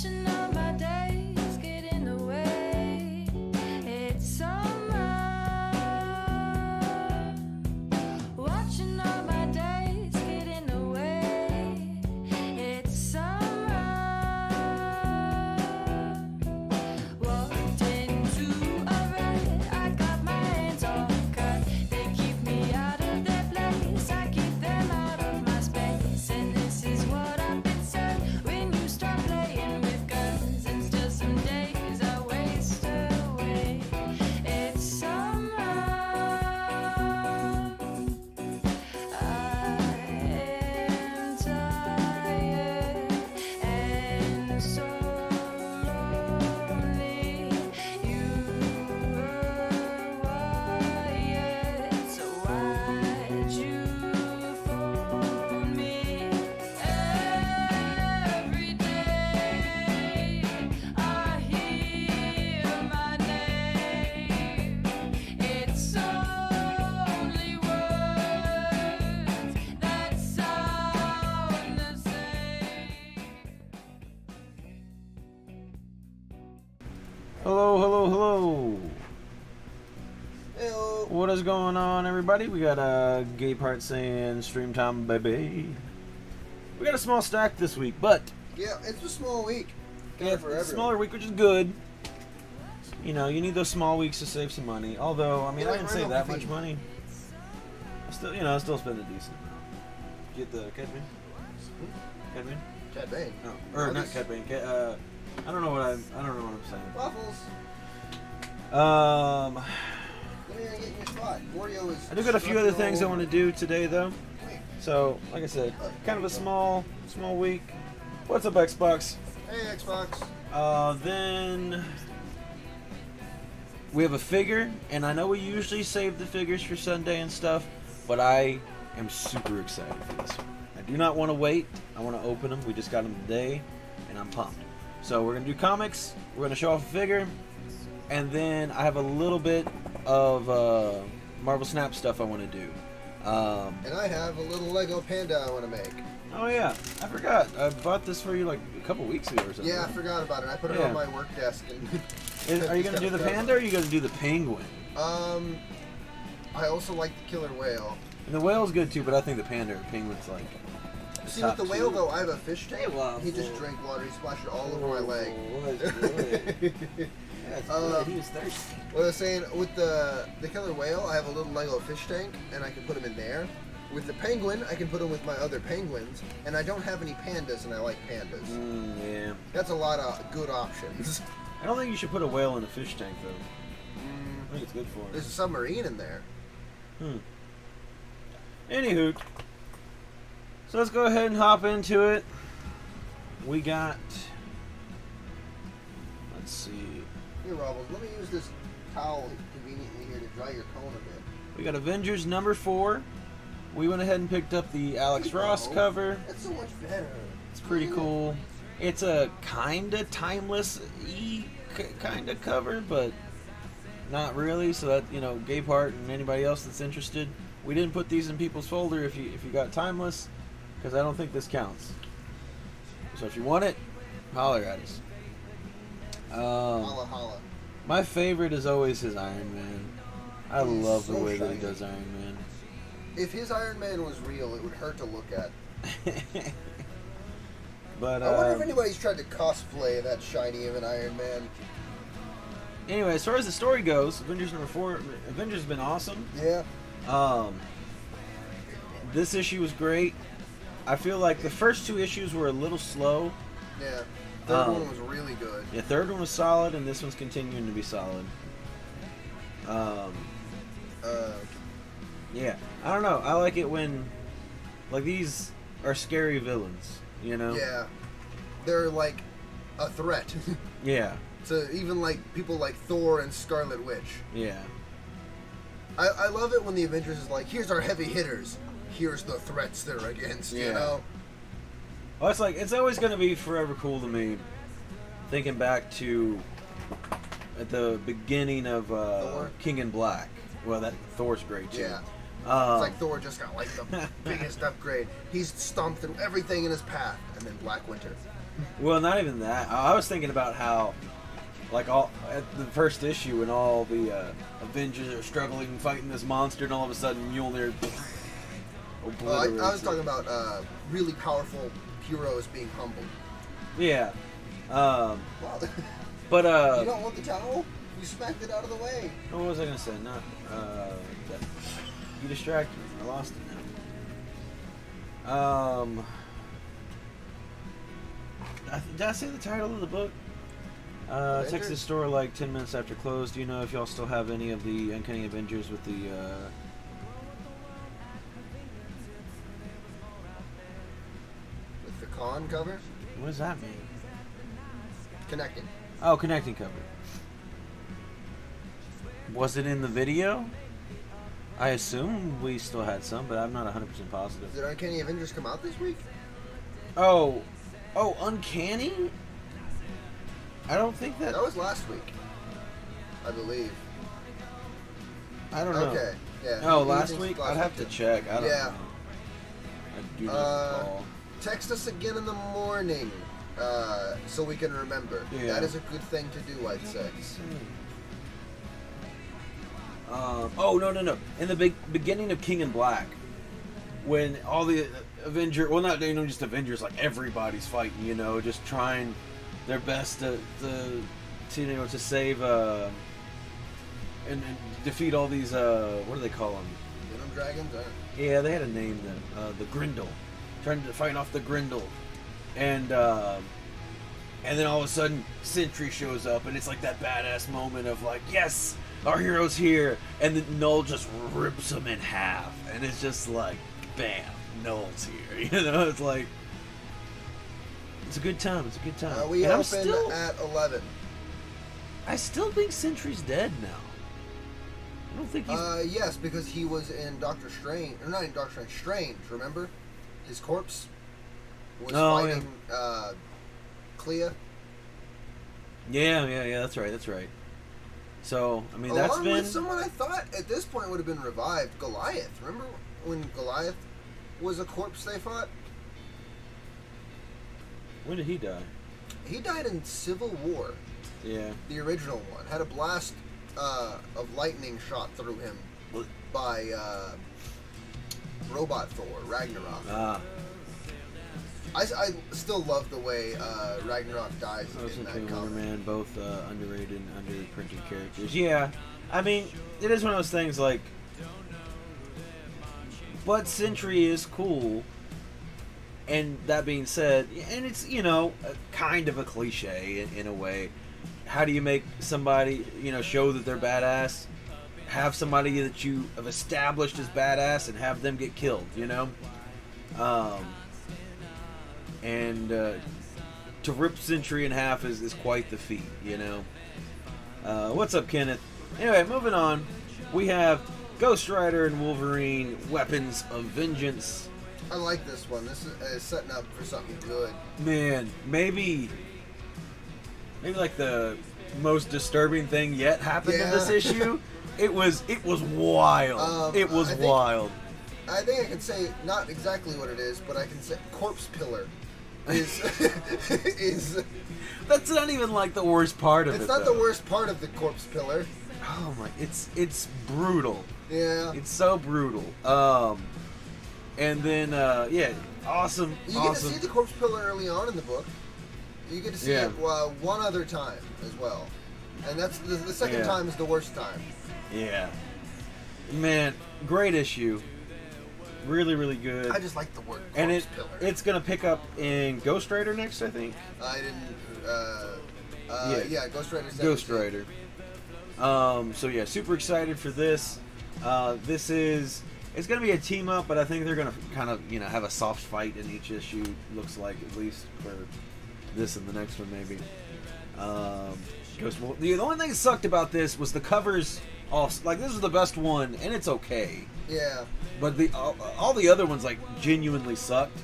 Watching all my days get in the way. It's summer. Watching all my days get in the way. It's summer. Walked into a rut. I got my hands all cut. They keep me out of their place. I keep them out of my space. And this is what I've been said. When you start playing with guns and still some days I waste away. It's summer. I am tired and so lonely. You were wired, so why'd you phone me? Every day I hear my name. It's only words that sound the same. Hello, hello, hello. Hello. What is going on, everybody? We got a gay part saying stream time, baby. We got a small stack this week, but Yeah, it's a small week. yeah, For it's a everyone. smaller week, which is good. You know, you need those small weeks to save some money. Although, I mean, Yeah, I didn't like save right that on much the feed. money. I still, you know, I still spend a decent amount. Get the catman? Catman? Chad Bain. No, or not Waffles? catman. I don't know what I'm saying. Waffles. Um, Let me get in your spot. Wario is. I do got a few other things I want to do today, though. Wait. So, like I said, kind of a small week. What's up, Xbox? Hey, Xbox. Then we have a figure, and I know we usually save the figures for Sunday and stuff, but I am super excited for this one. I do not want to wait. I want to open them. We just got them today, and I'm pumped. So we're gonna do comics. We're gonna show off a figure, and then I have a little bit of Marvel Snap stuff I want to do. And I have a little Lego panda I want to make. Oh yeah, I forgot. I bought this for you like a couple weeks ago or something. Yeah, I forgot about it. I put it Yeah. on my work desk. And Are you gonna do the panda or are you gonna do the penguin? I also like the killer whale. And the whale's good too, but I think the panda or penguin's like. See, with the top whale two. though, I have a fish tank. Hey, Waffle. He just drank water. He splashed it all over my leg. Oh, that's good. That's good. He was thirsty. What I was saying, with the killer whale, I have a little Lego fish tank, and I can put him in there. With the penguin, I can put him with my other penguins, and I don't have any pandas, and I like pandas. Yeah. That's a lot of good options. I don't think you should put a whale in a fish tank though. I think it's good for There's it. a submarine in there. Anywho, so let's go ahead and hop into it. We got. Let's see. Here, Robbles, let me use this towel conveniently here to dry your cone a bit. We got Avengers number 4. We went ahead and picked up the Alex Ross Oh, cover. That's so much better. It's pretty cool. It's a kinda timeless kinda cover, but not really. So that, you know, Gay Part and anybody else that's interested, we didn't put these in people's folder if you got timeless, because I don't think this counts. So if you want it, holler at us. Holla holla. My favorite is always his Iron Man. I He's love the so way that he shiny. does Iron Man. If his Iron Man was real, it would hurt to look at. But I wonder if anybody's tried to cosplay that shiny of an Iron Man. anyway, as far as the story goes, Avengers number 4, Avengers has been awesome. Yeah. This issue was great. I feel like the first 2 issues were a little slow. Yeah. Third one was really good. The third one was solid, and this one's continuing to be solid. Yeah, I don't know. I like it when, like, these are scary villains, you know? Yeah. They're like a threat. Yeah, So even like people like Thor and Scarlet Witch. yeah. I love it when the Avengers is like, here's our heavy hitters. Here's the threats they're against, you Yeah. know? Well, it's like, it's always going to be forever cool to me, thinking back to at the beginning of Thor? King in Black. Well, that Thor's great too. Yeah. It's like Thor just got like the biggest upgrade. He's stomped through everything in his path, and then Black Winter. Well, not even that. I was thinking about how, like, all at the first issue when all the Avengers are struggling, fighting this monster, and all of a sudden Mjolnir obliterates I was it. talking about really powerful heroes being humbled. Yeah. Wow. But You don't want the towel? You smacked it out of the way. what was I gonna say? Not that. You distracted me. I lost it now. Did I say the title of the book? Avengers? Texas store like 10 minutes after close. Do you know if y'all still have any of the Uncanny Avengers with the With the con cover? what does that mean? Connecting. Oh, connecting cover. Was it in the video? I assume we still had some, but I'm not 100% positive. Did Uncanny Avengers come out this week? Oh, Uncanny? I don't think that. That was last week, I believe. I don't know. Okay. Yeah. Oh, he last thinks week? last I'd have to too. check. I don't Yeah. know. I do not recall. Text us again in the morning, so we can remember. Yeah. That is a good thing to do, I'd say. No. In the beginning of King in Black, when all the not just Avengers, like everybody's fighting, just trying their best to save and defeat all these what do they call them? Venom dragons? Yeah, they had a name then. The Grindel, trying to fight off the Grindel, and then all of a sudden Sentry shows up, and it's like that badass moment of like, yes, our hero's here, and then Null just rips him in half, and it's just like, bam, Null's here. It's like, it's a good time. It's a good time. We And open at 11. I still think Sentry's dead now. I don't think he's. Yes, because he was in Doctor Strange, or not in Doctor Strange, Strange, remember? His corpse was fighting Clea. Yeah, that's right. So, I mean, that's Along been. with someone I thought at this point would have been revived, Goliath. Remember when Goliath was a corpse they fought? When did he die? He died in Civil War, Yeah. the original one. Had a blast of lightning shot through him by Robot Thor, Ragnarok. Ah. I still love the way Ragnarok dies in that Wonder comic. Man, both underrated and underprinted characters. Yeah, I mean, it is one of those things like, but Sentry is cool. And that being said, and it's kind of a cliche in a way. How do you make somebody show that they're badass? Have somebody that you have established as badass and have them get killed. And to rip Sentry in half is quite the feat, What's up, Kenneth? Anyway, moving on. We have Ghost Rider and Wolverine, Weapons of Vengeance. I like this one. This is setting up for something good. Man, maybe like the most disturbing thing yet happened in this issue. It was wild. It was wild. I think I can say not exactly what it is, but I can say Corpse Pillar is That's not even like the worst part of it. it's not though. the worst part of the Corpse Pillar. Oh my! It's brutal. Yeah. It's so brutal. And then awesome. You get to see the Corpse Pillar early on in the book. You get to see it one other time as well, and that's the second time is the worst time. Yeah. Man, great issue. Really, really good. I just like the word Corpse And Pillar. it's gonna pick up in Ghost Rider next, I think. I didn't. Ghost Rider. 17. Ghost Rider. So yeah, super excited for this. It's gonna be a team up, but I think they're gonna kind of have a soft fight in each issue. Looks like, at least for this and the next one maybe. The only thing that sucked about this was the covers. Like, this is the best one, and it's okay. Yeah. But all the other ones like genuinely sucked.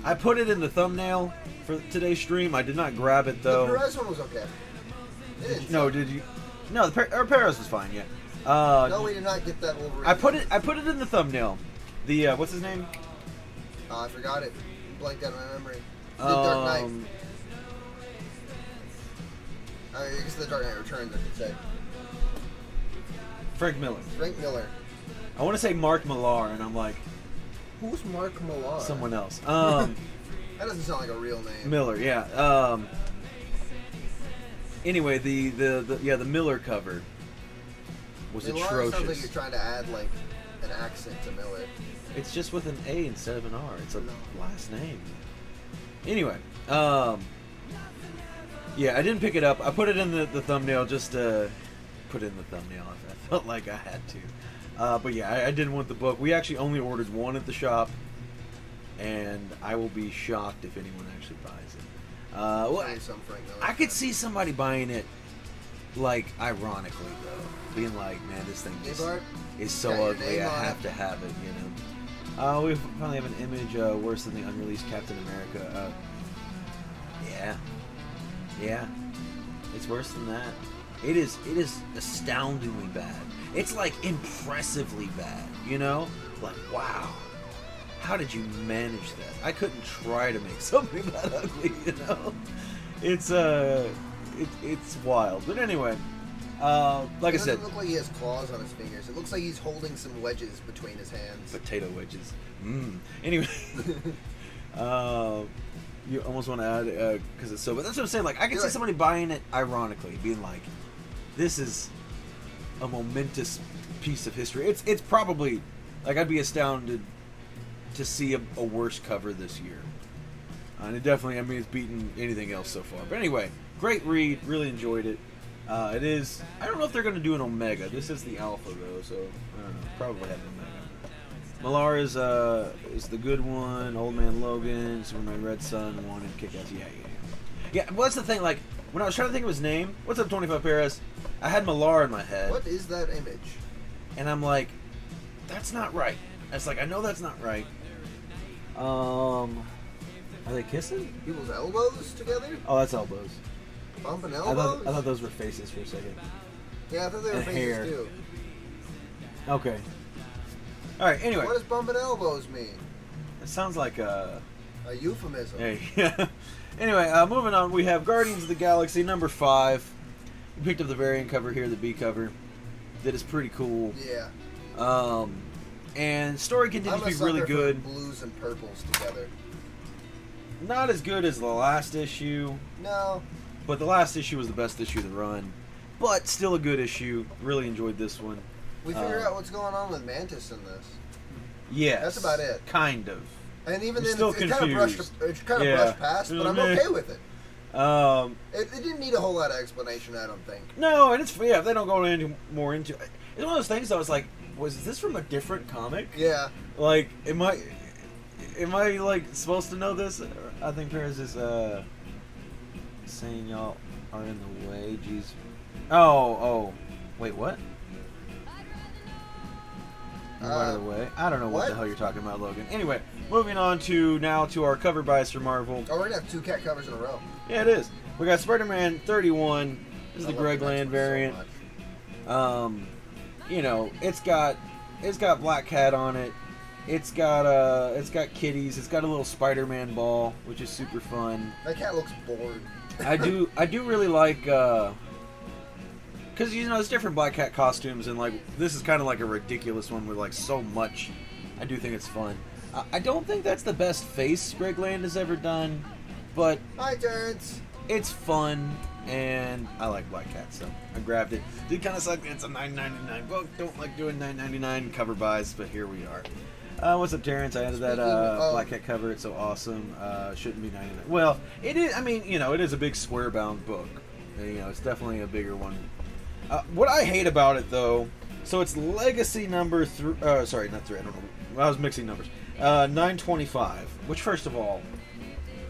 I put it in the thumbnail for today's stream. I did not grab it though. The Perez one was okay. It didn't No, suck. did you? No, the Paris was fine. Yeah. No, we did not get that Wolverine. I put it in the thumbnail. The what's his name? I forgot it. Blanked out of my memory. The Dark Knight. I guess the Dark Knight Returns, I could say. Frank Miller. Frank Miller. I want to say Mark Millar, and I'm like, Who's Mark Millar? someone else. That doesn't sound like a real name. Miller, yeah. Anyway, the Miller cover was Millar atrocious. sounds like you're trying to add like an accent to Miller. It's just with an A instead of an R. It's a last name. Anyway, yeah, I didn't pick it up. I put it in the thumbnail just to put it in the thumbnail. I felt like I had to. But yeah, I didn't want the book. We actually only ordered one at the shop, and I will be shocked if anyone actually buys it. Well, Some Frank Miller I could fan. see somebody buying it, like, ironically, though. Being like, man, this thing just Neighbor? is so Got your ugly, name I on have it. to have it, you know. We finally have an image worse than the unreleased Captain America. Yeah. It's worse than that. It is astoundingly bad. It's, like, impressively bad, you know? Like, wow. How did you manage that? I couldn't try to make something that ugly, you know? It's wild. But anyway, like I It said, doesn't look like he has claws on his fingers. It looks like he's holding some wedges between his hands. potato wedges. Anyway, you almost want to add because it's so. But that's what I'm saying. Like I can see somebody buying it ironically, being like, "This is a momentous piece of history." It's probably like I'd be astounded to see a worse cover this year. And it definitely, I mean, it's beaten anything else so far. But anyway, great read. Really enjoyed it. It is. I don't know if they're going to do an Omega. This is the Alpha though, so I don't know. Probably have an Omega. Millar is the good one. Old Man Logan, Superman Red Sun, Wanted, Kick-Ass. Yeah. Well, that's the thing. Like when I was trying to think of his name, what's up, 25 Paris? I had Millar in my head. What is that image? And I'm like, that's not right. It's like I know that's not right. Are they kissing? People's elbows together? Oh, that's elbows. Bumping I elbows? thought those were faces for a second. Yeah, I thought they were And faces hair. too. Okay. All right. Anyway, What does bumping elbows mean? it sounds like A euphemism. Hey. Anyway, moving on. We have Guardians of the Galaxy #5. We picked up the variant cover here, the B cover. That is pretty cool. Yeah. And story I'm continues a to be really sucker good. for blues and purples together. Not as good as the last issue, No. but the last issue was the best issue of the run. But still a good issue. Really enjoyed this one. We figure out what's going on with Mantis in this. Yes. That's about it. Kind of. And even I'm then, still it's kind of confused. brushed past, but I'm Meh. okay with it. Um, It didn't need a whole lot of explanation, I don't think. no, and it's if they don't go any more into it. It's one of those things though. It's like, was this from a different comic? Yeah. Like, am I like supposed to know this? I think Paris is saying y'all are in the way. Jeez. Oh, wait, what? Move out of the way. I don't know what the hell you're talking about, Logan. Anyway, moving on to our cover buys for Marvel. Oh, we're gonna have 2 cat covers in a row. Yeah, it is. We got Spider-Man 31. This is the I love Greg the next Land one so variant. much. You know, it's got Black Cat on it. It's got kitties. It's got a little Spider-Man ball, which is super fun. That cat looks bored. I do really like because you know it's different Black Cat costumes, and like this is kind of like a ridiculous one with like so much. I do think it's fun. I don't think that's the best face Greg Land has ever done, but Hi, Terrence. it's fun, and I like Black Cat, so I grabbed it. Did kind of suck that it's a $9.99 book. Don't like doing $9.99 cover buys, but here we are. What's up, Terrence? I added that Speaking of- Black Cat cover. It's so awesome. Shouldn't be $99. Well, it is. I mean, you know, it is a big square-bound book. You know, it's definitely a bigger one. What I hate about it, though, so it's Legacy number sorry, not 3. I don't know. I was mixing numbers. 925. Which, first of all,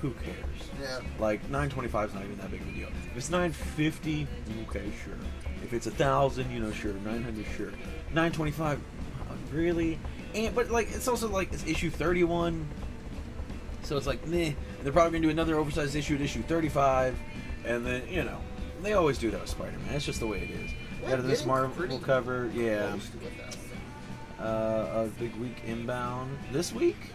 who cares? Yeah. Like 925 is not even that big of a deal. If it's 950, okay, sure. If it's 1,000, you know, sure. 900, sure. 925, really? But like, it's also like it's issue 31, so it's like meh. And they're probably gonna do another oversized issue at issue 35, and then you know they always do that with Spider-Man. It's just the way it is. We're Got this getting Marvel pretty cover, yeah. Close to what that one. A big week inbound this week.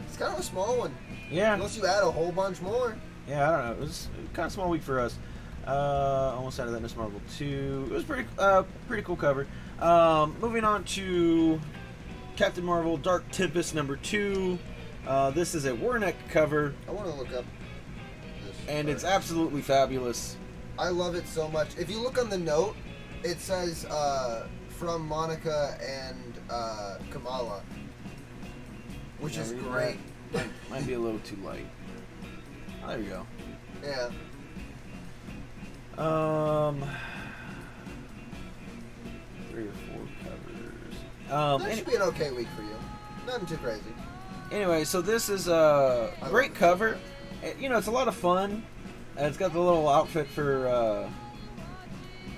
It's kind of a small one. Yeah. Unless you add a whole bunch more. Yeah, I don't know. It was kind of a small week for us. Almost out of that Miss Marvel 2. It was pretty cool cover. Moving on to Captain Marvel Dark Tempest number 2. This is a Warneck cover. I want to look up this. And it's absolutely fabulous. I love it so much. If you look on the note, it says from Monica and Kamala, which is great. Might be a little too light. Oh, there you go. Yeah. 3 or 4 covers. That should be an okay week for you. Nothing too crazy. Anyway, so this is a great cover. You know, it's a lot of fun. It's got the little outfit for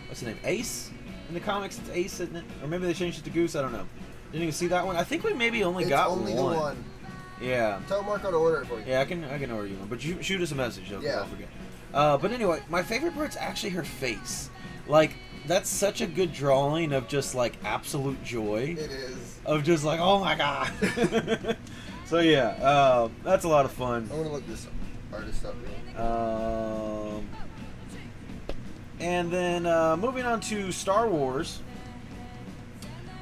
what's his name? Ace? In the comics, it's Ace, isn't it? Or maybe they changed it to Goose. I don't know. Didn't you see that one? I think we maybe only got one. It's only the one. Yeah. Tell Marco to order it for you. Yeah, I can order you one, but shoot us a message. Yeah. I'll forget. But anyway, my favorite part's actually her face. Like, that's such a good drawing of just like absolute joy. It is. Of just like, oh my god. So yeah, that's a lot of fun. I want to look this artist up real. And then moving on to Star Wars,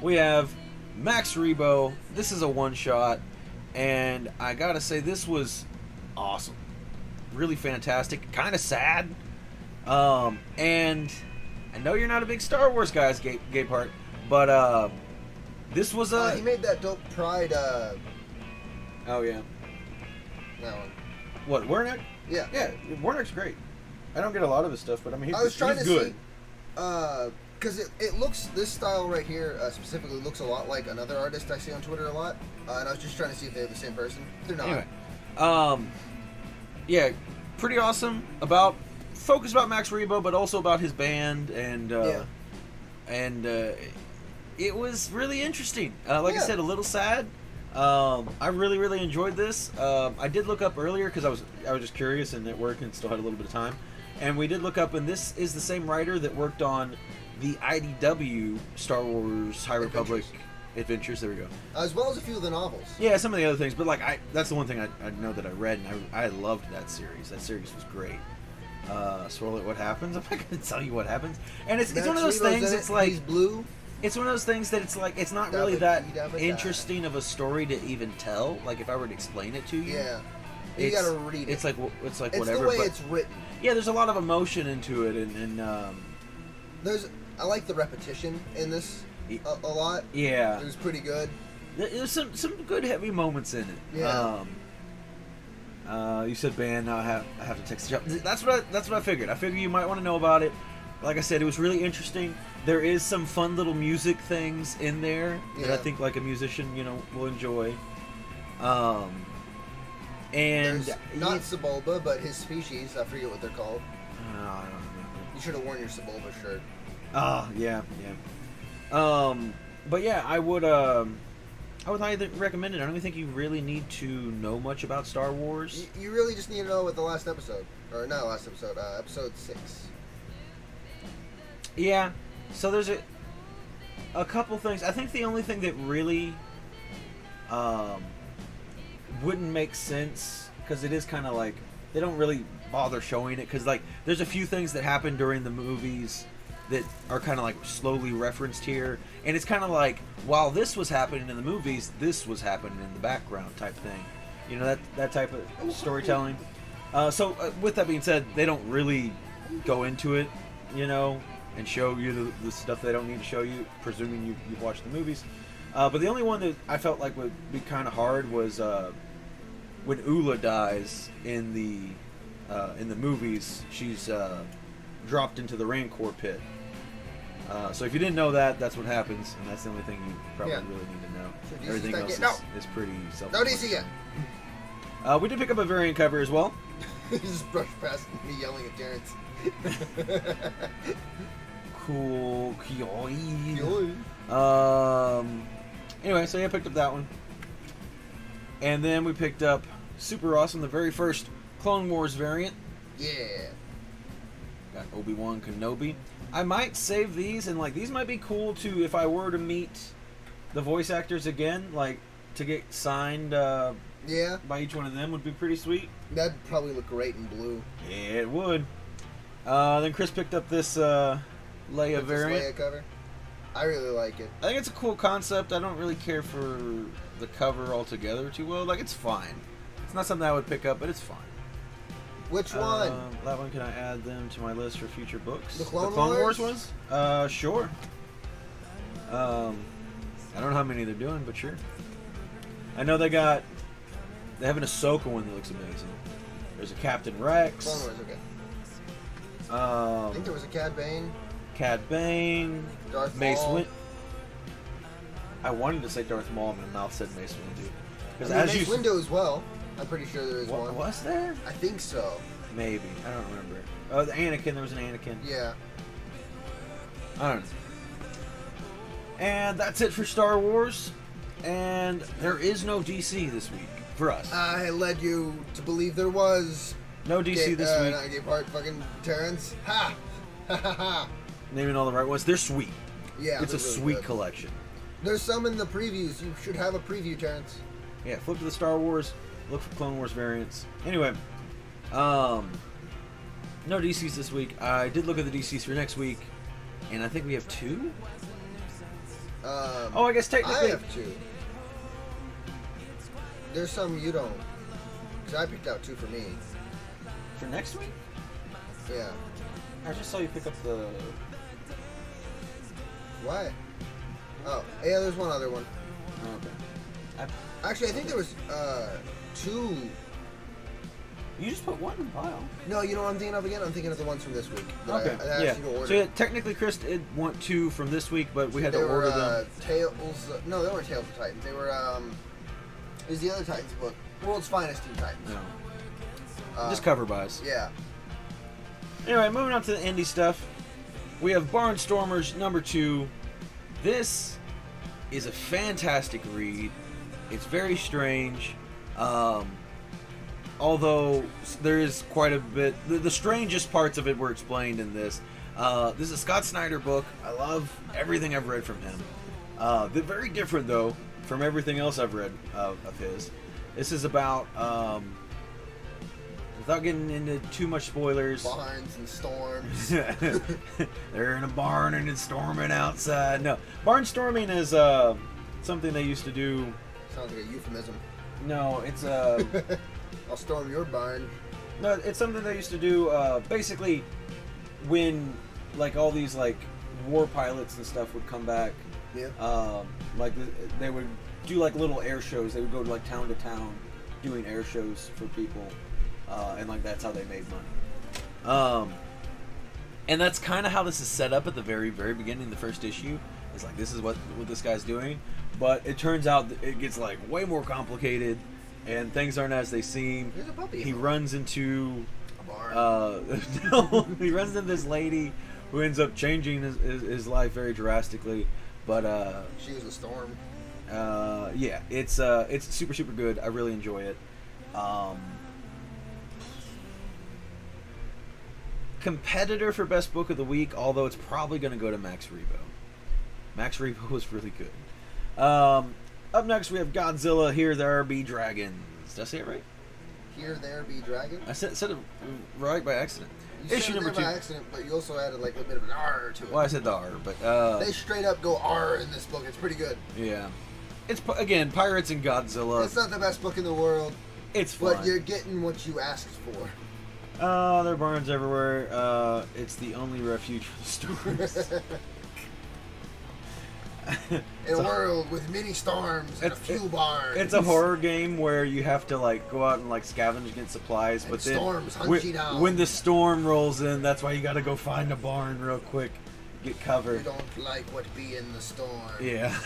we have Max Rebo. This is a one-shot, and I gotta say this was awesome, really fantastic, kind of sad. And I know you're not a big Star Wars guy, Gapehart, but this was a. He made that dope Pride. Oh yeah. That one. What, Warneck? Yeah. Yeah, Warneck's great. I don't get a lot of his stuff, but I mean, I was trying to good. See, because it looks, this style right here specifically looks a lot like another artist I see on Twitter a lot, and I was just trying to see if they're the same person. They're not. Anyway, yeah, pretty awesome. Focus about Max Rebo, but also about his band, and it was really interesting. Like I said, a little sad. I really enjoyed this. I did look up earlier because I was just curious and at work and still had a little bit of time, and we did look up, and this is the same writer that worked on the IDW Star Wars High Republic Adventures. There we go. As well as a few of the novels. Yeah, some of the other things, but like that's the one thing I know that I read, and I loved that series. That series was great. Swirl it, what happens? I'm not gonna tell you what happens. And it's one of those things. It's like he's blue. It's one of those things that it's like it's not really that interesting of a story to even tell. Like if I were to explain it to you, you gotta read it. It's like It's whatever. the way but, it's written. Yeah, there's a lot of emotion into it, and I like the repetition in this a lot. Yeah, it was pretty good. There's some good heavy moments in it. Yeah. You said band. Now I have to text you. That's what I figured. I figured you might want to know about it. Like I said, it was really interesting. There is some fun little music things in there that I think like a musician, will enjoy. And there's not Sebulba, but his species. I forget what they're called. I don't remember. You should have worn your Sebulba shirt. Yeah. But yeah, I would highly recommend it. I don't even think you really need to know much about Star Wars. You really just need to know what the last episode, or not last episode, episode 6. Yeah. So there's a couple things. I think the only thing that really wouldn't make sense, because it is kind of like they don't really bother showing it, because like there's a few things that happen during the movies that are kind of like slowly referenced here, and it's kind of like while this was happening in the movies, this was happening in the background type thing, that type of storytelling. So with that being said, they don't really go into it, and show you the stuff they don't need to show you, presuming you've watched the movies. But the only one that I felt like would be kind of hard was when Ula dies in the movies. She's dropped into the Rancor pit. So if you didn't know that, that's what happens, and that's the only thing you probably really need to know. So Everything else is pretty No self-explanatory. DC yet. We did pick up a variant cover as well. You just brushed past me yelling at Terrence. Cool. Yoy. Anyway, so yeah, I picked up that one. And then we picked up super awesome, the very first Clone Wars variant. Yeah. Got Obi-Wan Kenobi. I might save these, and like these might be cool too if I were to meet the voice actors again, like to get signed by each one of them would be pretty sweet. That'd probably look great in blue. Yeah, it would. Then Chris picked up this Leia With this variant. Leia cover. I really like it. I think it's a cool concept. I don't really care for the cover altogether too well. Like, it's fine. It's not something I would pick up, but it's fine. Which one? That one, can I add them to my list for future books? The Clone Wars Wars? ones? Sure. I don't know how many they're doing, but sure. I know they have an Ahsoka one that looks amazing. There's a Captain Rex. Clone Wars, okay. I think there was a Cad Bane. Cad Bane. Darth Mace Maul. Windu. I wanted to say Darth Maul, but my mouth said Mace Windu. I mean, Mace Windu as well. I'm pretty sure there is one. Was there? I think so. Maybe. I don't remember. Oh, the Anakin. There was an Anakin. Yeah. I don't know. And that's it for Star Wars. And there is no DC this week for us. I led you to believe there was. No DC this week. Not gay part fucking Terrence. Ha! Ha ha ha! Naming all the right ones. They're sweet. Yeah, it's a they're really sweet good. collection. There's some in the previews. You should have a preview, Terrence. Yeah, flip to the Star Wars. Look for Clone Wars variants. Anyway, no DCs this week. I did look at the DCs for next week, and I think we have 2. I guess technically I have 2. There's some you don't. Because I picked out 2 for me. for next week. Yeah. I just saw you pick up the. Why? Oh, yeah, there's one other one. Okay. Actually, I think there was 2. You just put one in the pile. No, you know what I'm thinking of again? I'm thinking of the ones from this week. that Okay. I asked Yeah. you to order. So yeah, technically, Chris did want 2 from this week, but we had They to order were them. Tales. No, they weren't Tales of Titans. They were it was the other Titans book, World's Finest Teen Titans. No. Just cover buys. Yeah. Anyway, moving on to the indie stuff. We have Barnstormers #2. This is a fantastic read. It's very strange. Although there is quite a bit. The strangest parts of it were explained in this. This is a Scott Snyder book. I love everything I've read from him. They're very different, though, from everything else I've read of his. This is about, without getting into too much spoilers, Barns and storms. they're in a barn and it's storming outside. No, barnstorming is something they used to do. Sounds like a euphemism. No, it's I'll storm your barn. no, it's something they used to do. Basically, when like all these like war pilots and stuff would come back, Yeah. like they would do like little air shows. They would go like town to town doing air shows for people, and like that's how they made money. And that's kind of how this is set up at the very, very beginning, the first issue. It's like, this is what this guy's doing. But it turns out that it gets like way more complicated, and things aren't as they seem. There's a puppy. He runs into a barn. no, he runs into this lady who ends up changing his life very drastically. But She was a storm. yeah, it's super, super good. I really enjoy it. Competitor for best book of the week, although it's probably going to go to Max Rebo. Max Rebo was really good. Up next, we have Godzilla, Here There Be Dragons. Did I say it right? Here There Be Dragons. I said it right by accident. You Issue said it number there by 2. accident, but you also added like a bit of an R to it. Well, I said the R, but They straight up go R in this book. It's pretty good. yeah. It's, again, Pirates and Godzilla. It's not the best book in the world, It's fun. but you're getting what you asked for. There are barns everywhere. It's the only refuge for the storms. In a world with many storms and a few barns. It's a horror game where you have to like go out and like scavenge against supplies, but then storms hunt you down. when the storm rolls in, that's why you got to go find a barn real quick, get cover. You don't like what be in the storm. Yeah.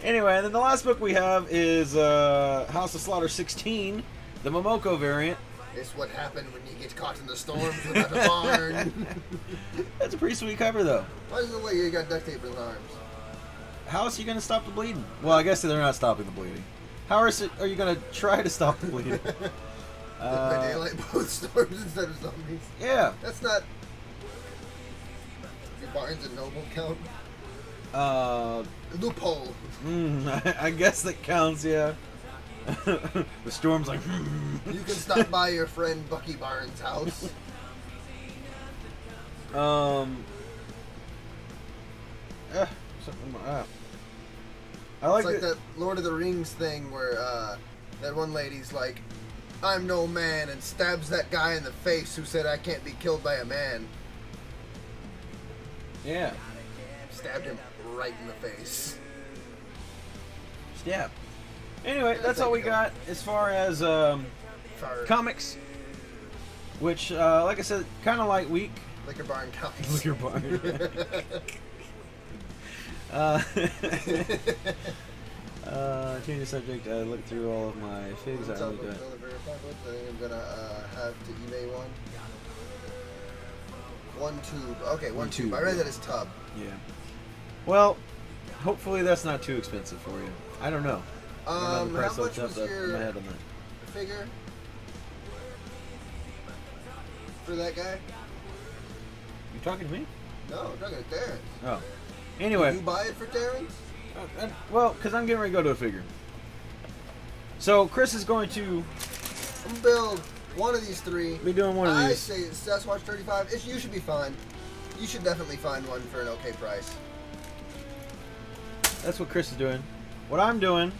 Anyway, and then the last book we have is House of Slaughter 16, the Momoko variant. It's what happened when you get caught in the storms without a barn. That's a pretty sweet cover, though. Why does it look like you got duct tape in his arms? How is he going to stop the bleeding? Well, I guess they're not stopping the bleeding. How are you going to try to stop the bleeding? By daylight, both storms instead of zombies. Yeah. That's not. Your Barnes and Noble count? Loophole. I guess that counts, yeah. The storm's like, You can stop by your friend Bucky Barnes' house. Something. I like It's like it. that Lord of the Rings thing where that one lady's like, "I'm no man," and stabs that guy in the face who said, "I can't be killed by a man." Yeah. Stabbed him right in the face. Yeah. Anyway, that's all we got as far as Fire. comics. Which, like I said, kind of light week. Liquor barn comics. Liquor barn. Change the subject. I looked through all of my figs. I only got. I think I'm gonna have to eBay one. One tube. Okay, one tube. I read that as tub. Yeah. Well, hopefully that's not too expensive for you. I don't know. I don't know the price how much off was in my head on that. figure for that guy? You talking to me? No, I'm talking to Terrence. Oh. Anyway. Did you buy it for Terrence? Well, because I'm getting ready to go to a figure. So Chris is going to I'm gonna build one of these three. be doing one of I these. say Sasquatch 35. You should be fine. You should definitely find one for an okay price. That's what Chris is doing. What I'm doing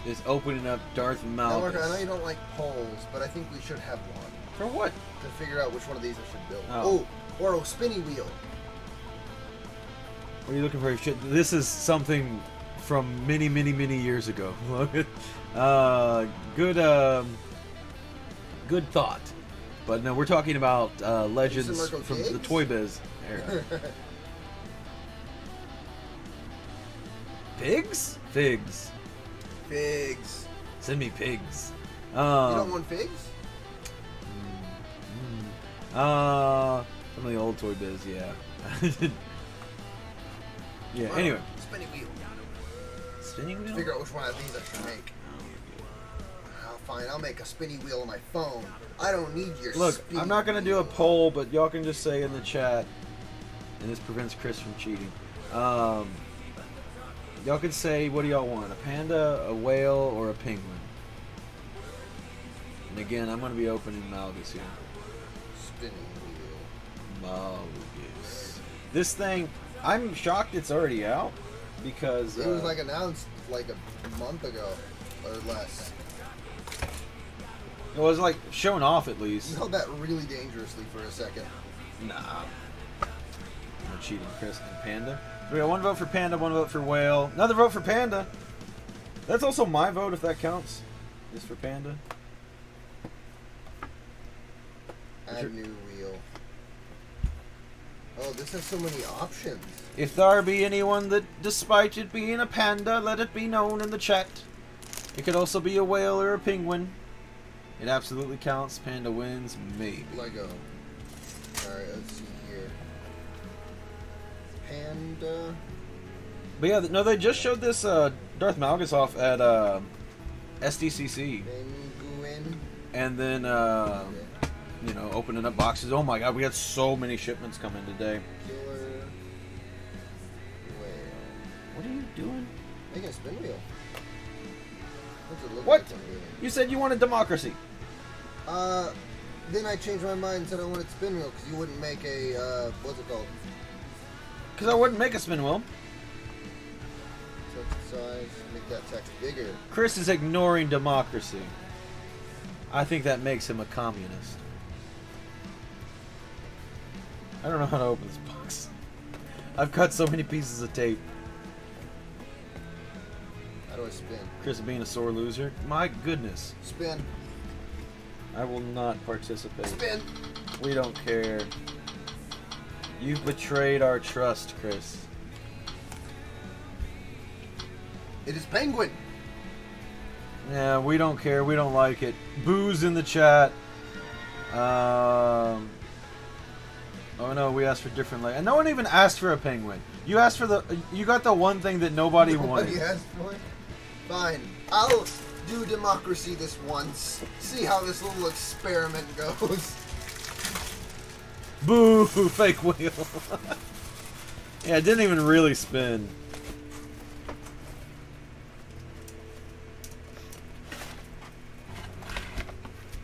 is opening up Darth Now, Mark, I know Malgus. you don't like polls, but I think we should have one For what? to figure out which one of these I should build. Oh. Oh, or a spinny wheel. What are you looking for? Shit, this is something from many, many, many years ago. Good thought. But no, we're talking about legends Marco from Figs? the Toy Biz era. Pigs? Figs. Figs. Send me pigs. You don't want figs? Some of the old Toy Biz, yeah. Yeah, Well, anyway. Spinny wheel. Spinning wheel? Figure out which one of these I should make. Fine, I'll make a spinny wheel on my phone. I don't need your Look, spinny I'm not going to do a wheel. poll, but y'all can just say in the chat, and this prevents Chris from cheating. Y'all can say, what do y'all want? A panda, a whale, or a penguin? And again, I'm going to be opening Malgus here. Spinning wheel. Malgus. This thing, I'm shocked it's already out, because... It was like announced like a month ago, or less. It was like shown off at least. You held that really dangerously for a second. Nah. No cheating, Chris. And Panda. We got one vote for Panda, one vote for Whale. Another vote for Panda. That's also my vote if that counts. Is for Panda. Add new wheel. Oh, this has so many options. If there be anyone that, despite it being a panda, let it be known in the chat. It could also be a whale or a penguin. It absolutely counts. Panda wins, maybe. Lego. Alright, let's see here. Panda. But yeah, no, they just showed this Darth Malgus off at SDCC. Penguin. And then, you know, opening up boxes. Oh my god, we had so many shipments come in today. Killer. Whale. What are you doing? Making a spin wheel. What's it look What? like on here? You said you wanted democracy. Then I changed my mind and said I wanted spin wheel because you wouldn't make a, what's it called? Because I wouldn't make a spin wheel. Set the size, make that text bigger. Chris is ignoring democracy. I think that makes him a communist. I don't know how to open this box. I've cut so many pieces of tape. How do I spin? Chris being a sore loser. My goodness. Spin. I will not participate. Spin. We don't care. You've betrayed our trust, Chris. It is penguin. Yeah, we don't care. We don't like it. Booze in the chat. Oh no, we asked for different and no one even asked for a penguin. You asked for the. You got the one thing that nobody wanted. asked for it. Fine. I'll do democracy this once. See how this little experiment goes. Boo! Fake wheel. Yeah, it didn't even really spin.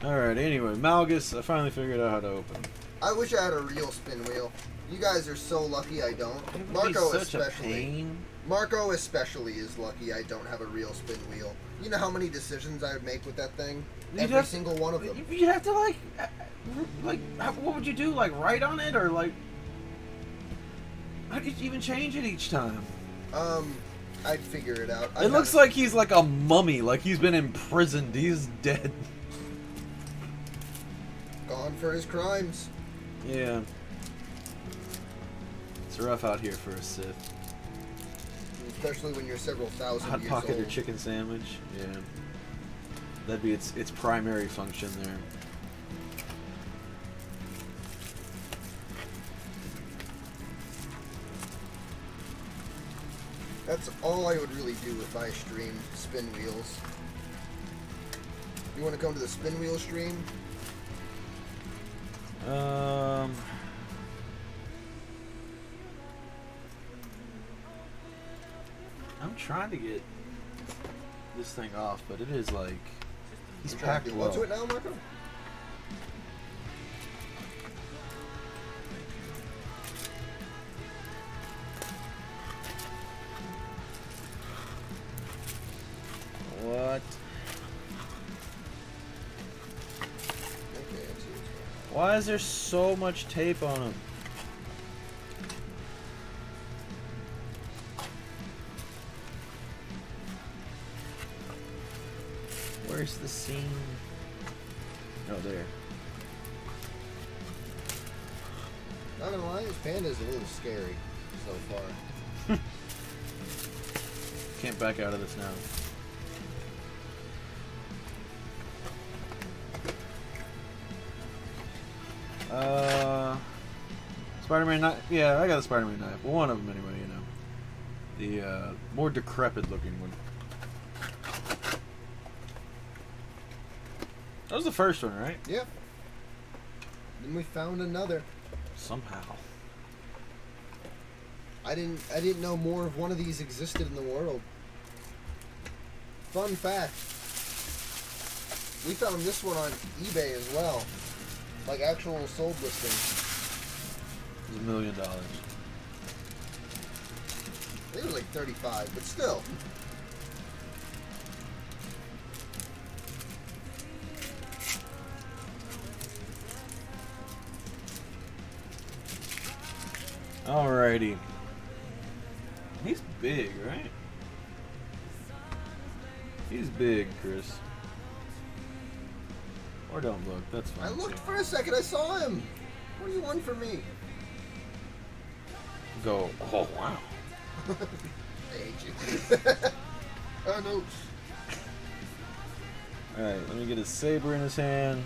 Alright, anyway, Malgus, I finally figured out how to open. I wish I had a real spin wheel. You guys are so lucky I don't. It would be Marco such a especially. pain. Marco especially is lucky I don't have a real spin wheel. You know how many decisions I would make with that thing? Every single one of them. You'd have to what would you do? Like write on it, or like how do you even change it each time? I'd figure it out. It looks like he's like a mummy, like he's been imprisoned. He's dead. Gone for his crimes. Yeah. It's rough out here for a Sith. Especially when you're several thousand Hot years pocket old. or chicken sandwich. Yeah. That'd be its primary function there. That's all I would really do if I streamed spin wheels. You want to come to the spin wheel stream? I'm trying to get this thing off, but it is like he's You trying packed to do well. what to it now, Marco? What? Okay, I see what's Why is there so much tape on him? Where's the scene? Oh, there. Not gonna lie, this panda's a little scary so far. Can't back out of this now. Spider-Man knife. Yeah, I got a Spider-Man knife. Well, one of them anyway, you know. The more decrepit looking one. That was the first one, right? Yep. Then we found another. Somehow. I didn't know more of one of these existed in the world. Fun fact. We found this one on eBay as well. Like actual sold listings. It was $1 million. I think it was like 35, but still. Alrighty. He's big, right? He's big, Chris. Or don't look, that's fine. I looked for a second, I saw him. What do you want from me? Go, oh wow. I hate you. Oh no. Alright, let me get his saber in his hand.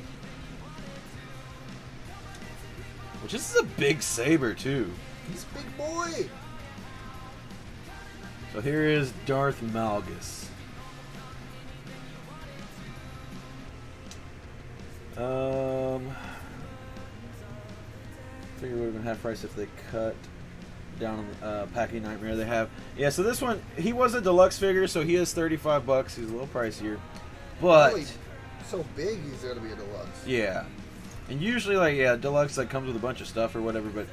Which this is a big saber too. He's a big boy. So here is Darth Malgus. Figure it would have been half price if they cut down on Packing Nightmare. They have, yeah. So this one, he was a deluxe figure, so he is $35. He's a little pricier, but Really, so big, he's got to be a deluxe. yeah. And usually, like, yeah, deluxe like comes with a bunch of stuff or whatever, but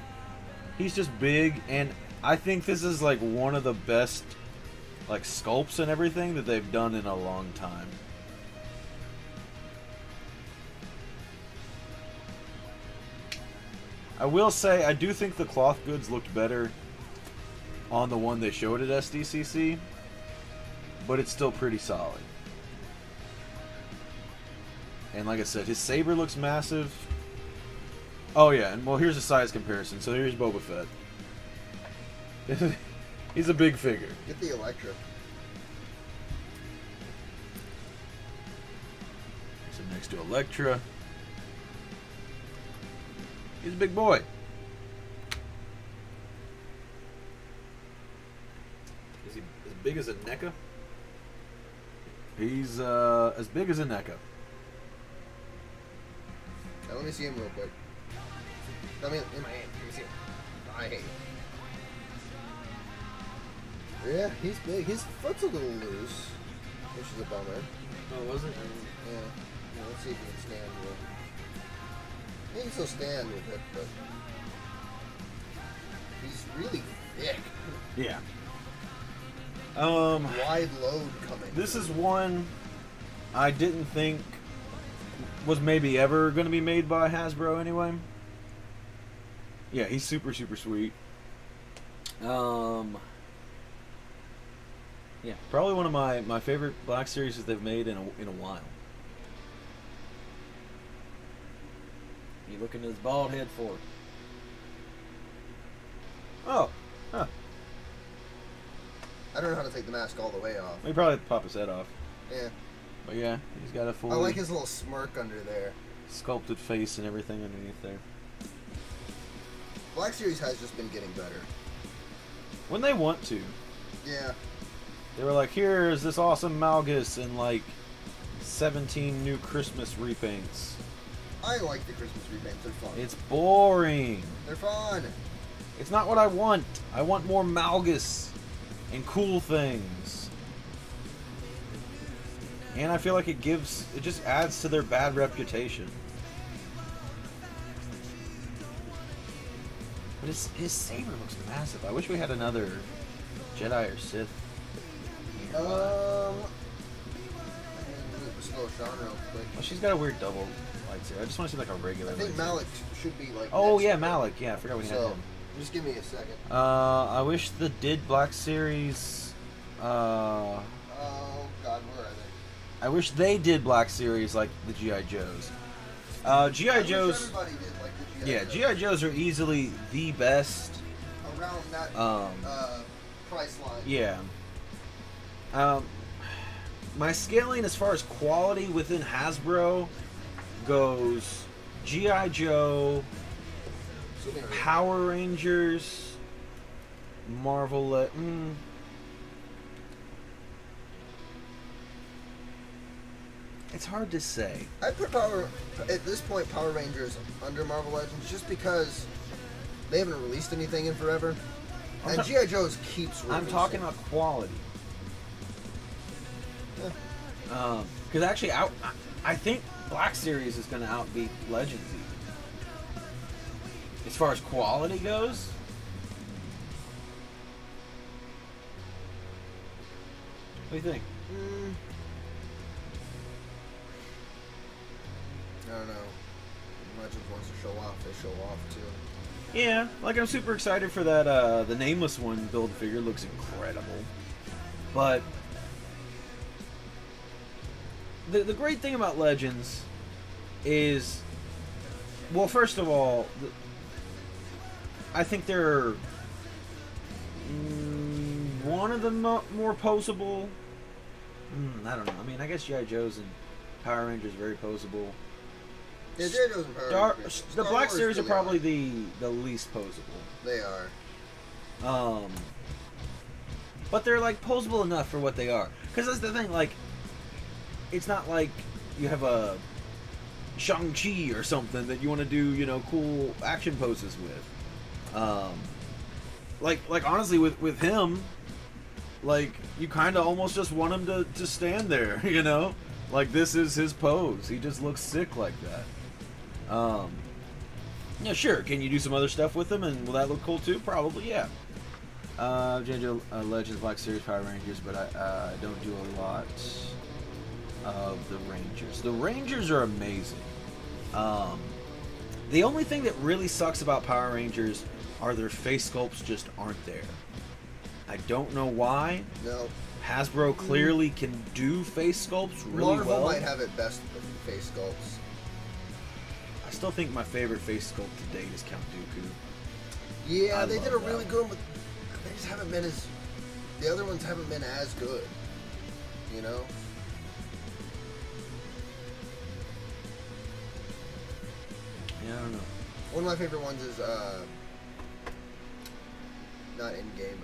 he's just big, and I think this is like one of the best like sculpts and everything that they've done in a long time. I will say, I do think the cloth goods looked better on the one they showed at SDCC, but it's still pretty solid. And like I said, his saber looks massive. Oh yeah, and well, here's a size comparison. So here's Boba Fett. He's a big figure. Get the Electra. So next to Elektra. He's a big boy. Is he as big as a NECA? He's as big as a NECA. Now let me see him real quick. I mean, in my hand. Let me see him. I hate him. Yeah, he's big. His foot's a little loose, which is a bummer. Oh, was it? Yeah. let's see if he can stand with it. He can still stand with it, but he's really thick. Yeah. Wide load coming. This is one I didn't think was maybe ever going to be made by Hasbro anyway. Yeah, he's super, super sweet. Yeah, probably one of my favorite Black Series that they've made in a while. You looking at his bald head for? Oh, huh. I don't know how to take the mask all the way off. He probably pop his head off. Yeah. But yeah, he's got a full I like his little smirk under there. sculpted face and everything underneath there. Black Series has just been getting better. When they want to. Yeah. They were like, here's this awesome Malgus and like 17 new Christmas repaints. I like the Christmas repaints. They're fun. It's boring. They're fun. It's not what I want. I want more Malgus and cool things. And I feel like it just adds to their bad reputation. But his saber looks massive. I wish we had another Jedi or Sith. Slow Sean real quick. Well, she's got a weird double lightsaber. I just want to see like a regular I think lightsaber. Malik should be like. Oh next yeah, to Malik. Yeah, I forgot we had So, him. just give me a second. I wish the did Black Series. Oh God, where are they? I wish they did Black Series like the G.I. Joes. G.I. I wish Joes. everybody did like the G.I. Yeah, Joes. G.I. Joes are easily the best. Around that price line. Yeah. My scaling as far as quality within Hasbro goes G.I. Joe, Power Rangers, Marvel. It's hard to say. I put at this point Power Rangers under Marvel Legends just because they haven't released anything in forever, and G.I. Joe's keeps releasing. I'm talking about quality. Yeah. Because actually, I think Black Series is going to outbeat Legends even. As far as quality goes. What do you think? I don't know. Legends wants to show off. They show off too. Yeah, like I'm super excited for that. The Nameless One build figure looks incredible. But the great thing about Legends is, well, first of all, I think they're one of the more posable. I don't know. I mean, I guess G.I. Joe's and Power Rangers are very posable. Yeah, G.I. Joe's and Power Rangers. The Star Black Wars Series are really probably the least posable. They are. But they're like posable enough for what they are. Because that's the thing, like, it's not like you have a Shang-Chi or something that you want to do, cool action poses with. Like honestly, with him, like, you kind of almost just want him to stand there, Like, this is his pose. He just looks sick like that. Yeah, sure. Can you do some other stuff with him, and will that look cool too? Probably, yeah. J.J. Legends, Black Series, Power Rangers, but I don't do a lot of the Rangers. The Rangers are amazing. The only thing that really sucks about Power Rangers are their face sculpts just aren't there. I don't know why. No. Hasbro clearly can do face sculpts really Marvel well. might have it best with face sculpts. I still think my favorite face sculpt to date is Count Dooku. Yeah, I they love did a that really one. good one, but they just haven't been as. The other ones haven't been as good. Yeah, I don't know. One of my favorite ones is not Endgame,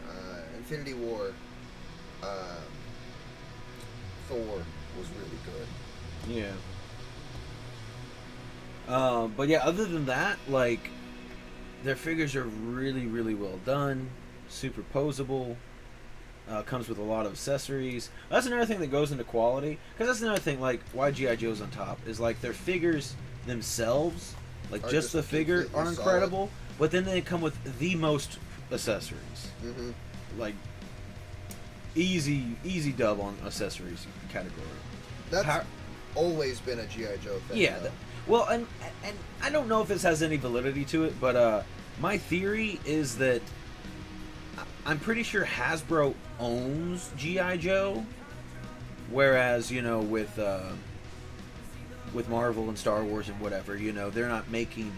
Infinity War. Thor was really good. Yeah. But yeah, other than that, like, their figures are really, really well done, super posable. Comes with a lot of accessories. That's another thing that goes into quality, because that's another thing. Like why GI Joe's on top is like their figures themselves, like just the figure, are completely incredible. But then they come with the most accessories. Mm-hmm. Like easy dub on accessories category. That's always been a GI Joe thing. Yeah. Well, and I don't know if this has any validity to it, but my theory is that I'm pretty sure Hasbro owns GI Joe, whereas with Marvel and Star Wars and whatever, they're not making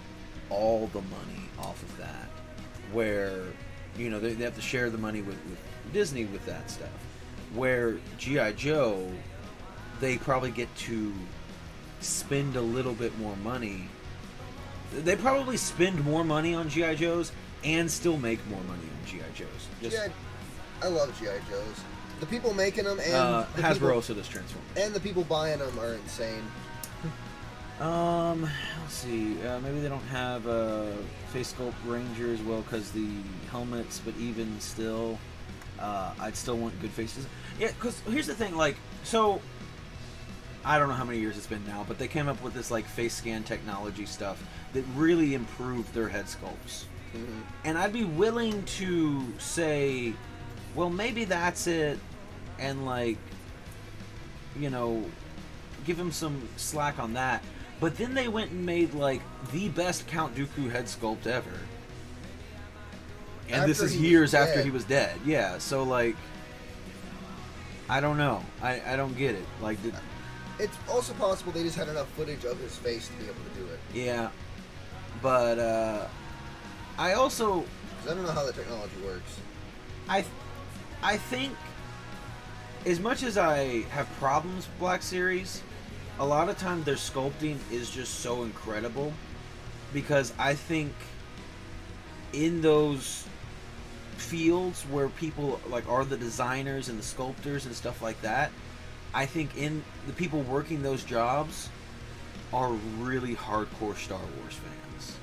all the money off of that. Where they have to share the money with Disney with that stuff. Where GI Joe, they probably get to spend a little bit more money. They probably spend more money on GI Joes and still make more money on GI Joes. I love GI Joes. The people making them and Hasbro also does Transformers. And the people buying them are insane. Let's see. Maybe they don't have face sculpt Ranger as well because the helmets, but even still, I'd still want good faces. Yeah, because here's the thing. Like, so I don't know how many years it's been now, but they came up with this like face scan technology stuff that really improved their head sculpts. Mm-hmm. And I'd be willing to say, well, maybe that's it, and like, give him some slack on that. But then they went and made like the best Count Dooku head sculpt ever. And this is years after he was dead. Yeah, so like, I don't know. I don't get it. Like, it's also possible they just had enough footage of his face to be able to do it. Yeah, but I also, 'cause I don't know how the technology works. I think, as much as I have problems with Black Series, a lot of times their sculpting is just so incredible, because I think in those fields where people like are the designers and the sculptors and stuff like that, I think in the people working those jobs are really hardcore Star Wars fans.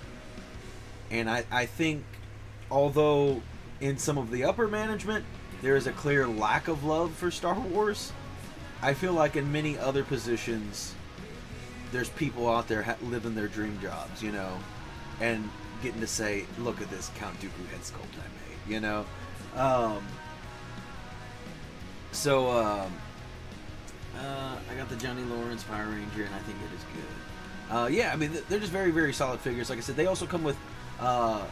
And I think, although in some of the upper management there is a clear lack of love for Star Wars, I feel like in many other positions there's people out there living their dream jobs, and getting to say, look at this Count Dooku head sculpt I made, I got the Johnny Lawrence Power Ranger, and I think it is good. Yeah, I mean, they're just very, very solid figures. Like I said, they also come with kind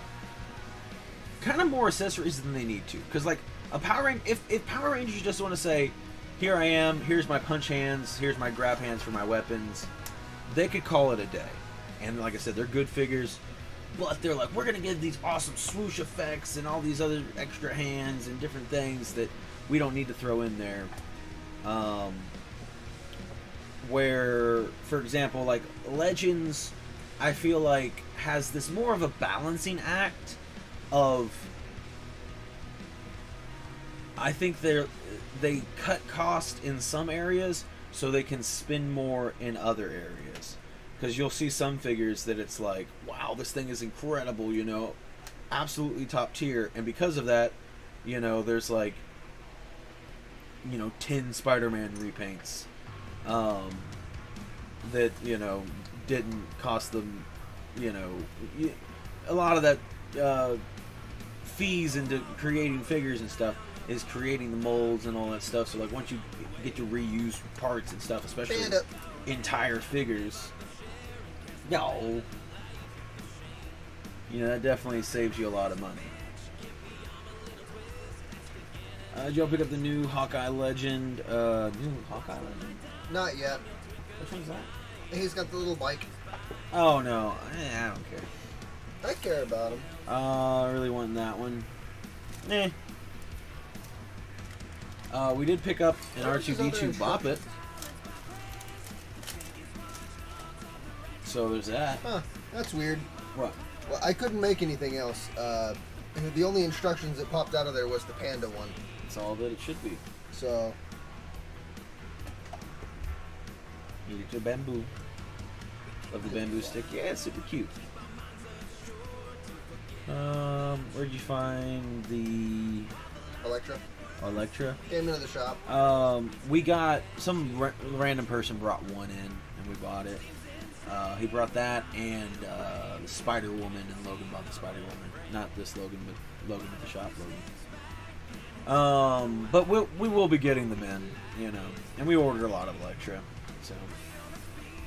of more accessories than they need to. Because, like, a Power Ranger, if Power Rangers just want to say, here I am, here's my punch hands, here's my grab hands for my weapons, they could call it a day. And like I said, they're good figures, but they're like, we're going to get these awesome swoosh effects and all these other extra hands and different things that we don't need to throw in there. Where, for example, like Legends, I feel like has this more of a balancing act of, I think they cut cost in some areas so they can spend more in other areas. Because you'll see some figures that it's like, wow, this thing is incredible, absolutely top tier. And because of that, there's like, 10 Spider-Man repaints that, didn't cost them, a lot of that fees into creating figures and stuff is creating the molds and all that stuff. So like once you get to reuse parts and stuff, especially entire figures, that definitely saves you a lot of money. Did y'all pick up the new Hawkeye Legend? New Hawkeye Legend? Not yet. Which one's that? He's got the little bike. Oh no, I don't care. I care about him. I really want that one. We did pick up an R2-D2 Bop It. So there's that. Huh, that's weird. What? Well, I couldn't make anything else. The only instructions that popped out of there was the panda one. That's all that it should be. So. You get your bamboo. Love the bamboo stick. Yeah, it's super cute. Where'd you find the... Electra? Electra. Came into the shop. We got some random person brought one in, and we bought it. He brought that and the Spider Woman, and Logan bought the Spider Woman. Not this Logan, but Logan at the shop. Logan. But we will be getting them in, you know, and we ordered a lot of Electra, so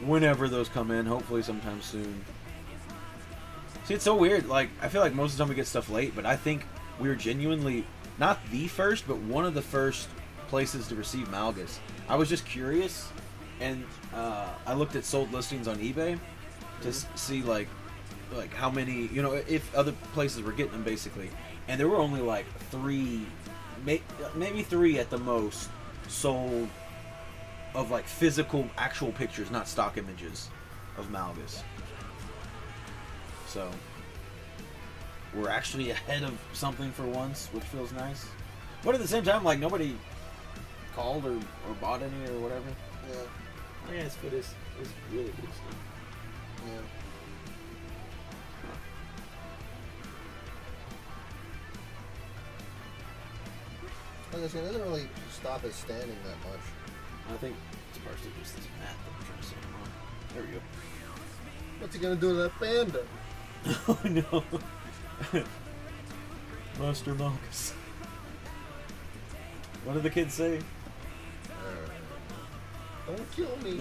whenever those come in, hopefully sometime soon. See, it's so weird. Like, I feel like most of the time we get stuff late, but I think we were genuinely not the first, but one of the first places to receive Malgus. I was just curious, and I looked at sold listings on eBay to see like how many, you know, if other places were getting them, basically. And there were only like 3, maybe 3 at the most, sold of like physical, actual pictures, not stock images of Malgus. So we're actually ahead of something for once, which feels nice. But at the same time, like, nobody called or bought any or whatever. Yeah. Oh, yeah, it's good. It's really good stuff. Yeah. Like I said, it doesn't really stop us standing that much. I think it's partially just this mat that I'm trying to set him on. There we go. What's he gonna do to that panda? Oh no. Monster Malgus. What did the kids say? Don't kill me.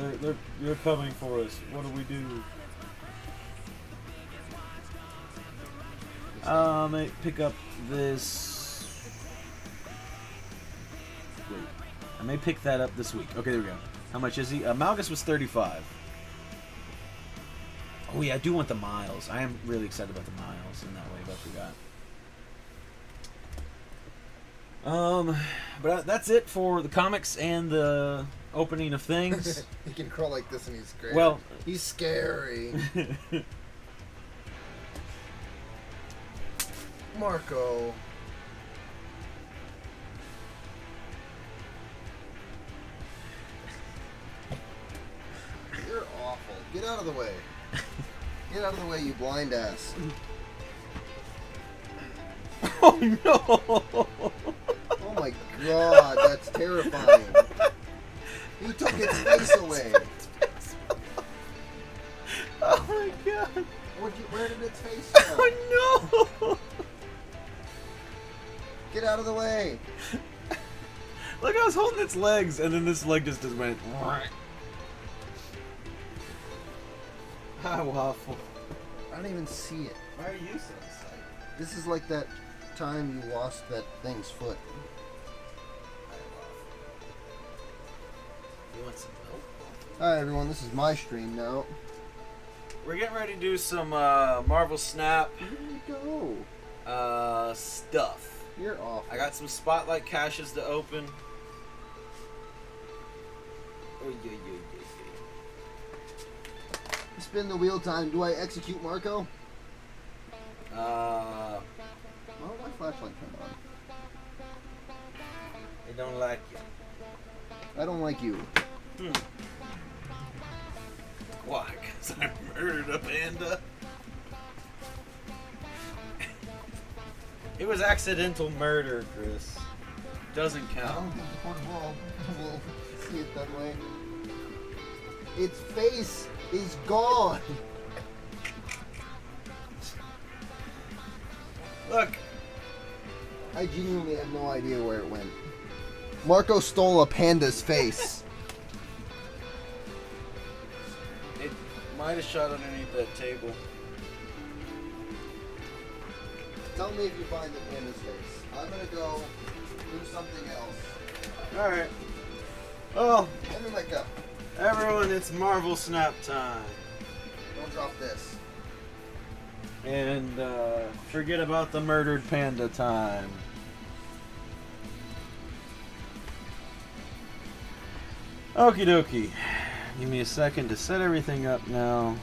You're coming for us. What do we do? I may pick up this. Wait. I may pick that up this week. Okay, there we go. How much is he? Malgus was 35. Oh yeah, I do want the miles. I am really excited about the miles in that way, but I forgot. But that's it for the comics and the opening of things. He can crawl like this and he's scary. Well, he's scary. Marco. You're awful. Get out of the way. Get out of the way, you blind ass. oh no! Oh my god, that's terrifying. He took its face away. Oh my god! Where did its face go? Oh no! Get out of the way. Look, I was holding its legs, and then this leg just went. Hi, Waffle. I don't even see it. Why are you so excited? This is like that time you lost that thing's foot. You want some milk? Hi everyone, this is my stream now. We're getting ready to do some Marvel Snap Where did it go? stuff. You're awful. I got some Spotlight caches to open. Oh, yeah. Spin the wheel time. Do I execute Marco? Why don't my flashlight come on? I don't like you. I don't like you. Why? Because I murdered a panda? It was accidental murder, Chris. Doesn't I don't count. think the world will see it that way. Its face is gone. Look. I genuinely have no idea where it went. Marco stole a panda's face. It might have shot underneath that table. Tell me if you find the panda's face. I'm gonna go do something else. Alright. Oh, Hand me my cup. everyone, it's Marvel Snap time. Don't drop this. And forget about the murdered panda time. Okie dokie. Give me a second to set everything up now.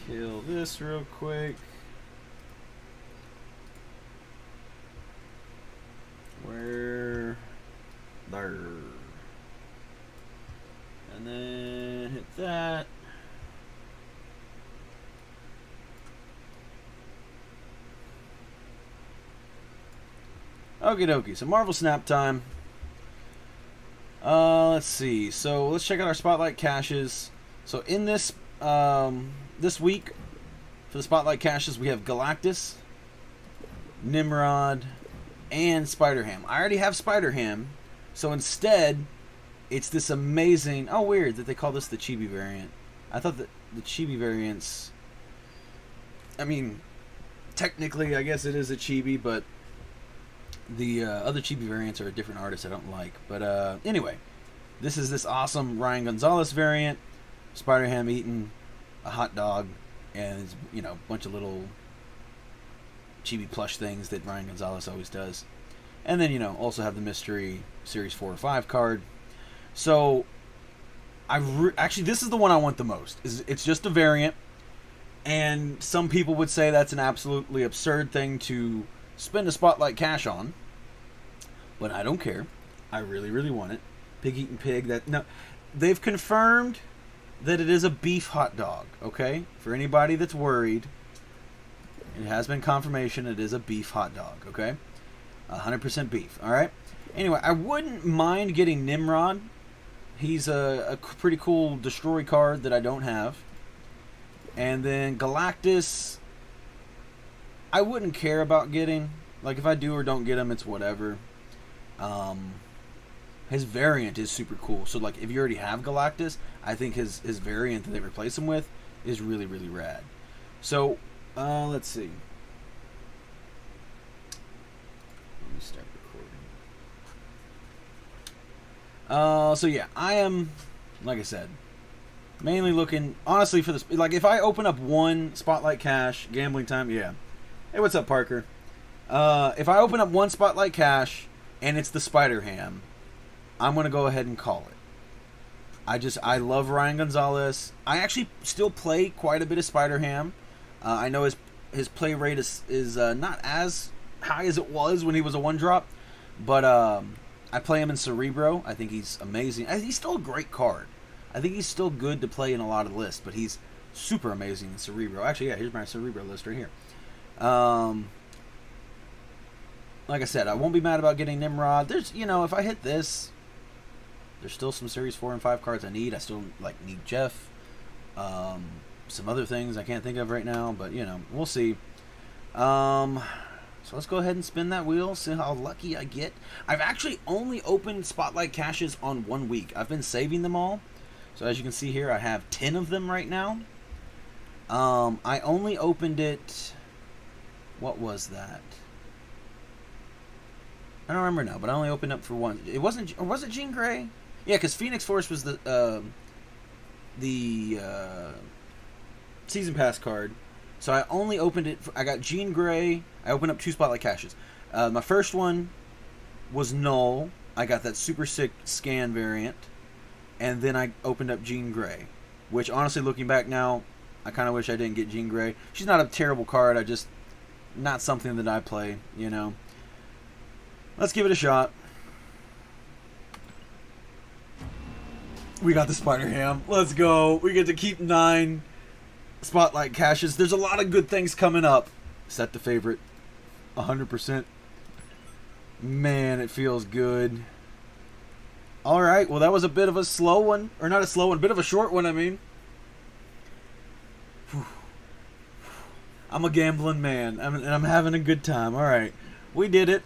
Kill this real quick. Where? There. And then Okie dokie. So Marvel Snap time. Let's see. So let's check out our Spotlight caches. So in this this week, for the Spotlight caches, we have Galactus, Nimrod, and Spider-Ham. I already have Spider-Ham, so instead, it's this amazing... Oh, weird that they call this the Chibi variant. I thought that the Chibi variants... I mean, technically, I guess it is a Chibi, but the other Chibi variants are a different artist I don't like. But anyway, this is this awesome Ryan Gonzalez variant. Spider-Ham eating a hot dog, and it's, you know, a bunch of little Chibi plush things that Ryan Gonzalez always does. And then, you know, also have the mystery Series 4 or 5 card. So, actually, this is the one I want the most. It's just a variant, and some people would say that's an absolutely absurd thing to spend a Spotlight cash on, but I don't care. I really, really want it. Pig Eating Pig. No, they've confirmed that it is a beef hot dog, okay? For anybody that's worried, it has been confirmation it is a beef hot dog, okay? 100% beef, alright? Anyway, I wouldn't mind getting Nimrod. He's a pretty cool destroy card that I don't have. And then Galactus, I wouldn't care about getting. Like, if I do or don't get him, it's whatever. His variant is super cool. So, like, if you already have Galactus, I think his variant that they replace him with is really, really rad. So, let's see. Let me start recording. So, yeah, I am, like I said, mainly looking, honestly, for this. Like, if I open up one Spotlight cache, gambling time, yeah. Hey, what's up, Parker? If I open up one Spotlight cache and it's the Spider-Ham, I'm going to go ahead and call it. I love Ryan Gonzalez. I actually still play quite a bit of Spider-Ham. I know his play rate is not as high as it was when he was a one-drop, but I play him in Cerebro. I think he's amazing. He's still a great card. I think he's still good to play in a lot of lists, but he's super amazing in Cerebro. Actually, yeah, here's my Cerebro list right here. Like I said, I won't be mad about getting Nimrod. There's, you know, if I hit this, there's still some Series 4 and 5 cards I need. I still, like, need Jeff. Some other things I can't think of right now, but, you know, we'll see. So let's go ahead and spin that wheel, see how lucky I get. I've actually only opened Spotlight caches on 1 week. I've been saving them all. So as you can see here, I have 10 of them right now. I only opened it... What was that? I don't remember now, but I only opened up for one. It wasn't... Or was it Jean Grey? Yeah, because Phoenix Force was the Season Pass card. So I only opened it... I got Jean Grey. I opened up 2 Spotlight caches. My first one was Null. I got that super sick scan variant. And then I opened up Jean Grey. Which, honestly, looking back now, I kind of wish I didn't get Jean Grey. She's not a terrible card. I just... Not something that I play, you know. Let's give it a shot. We got the Spider-Ham. Let's go. We get to keep 9 Spotlight caches. There's a lot of good things coming up. Set the favorite. 100%. Man, it feels good. Alright, well that was a bit of a slow one. Or not a slow one, a bit of a short one, I mean. Whew. I'm a gambling man, and I'm having a good time. Alright, we did it.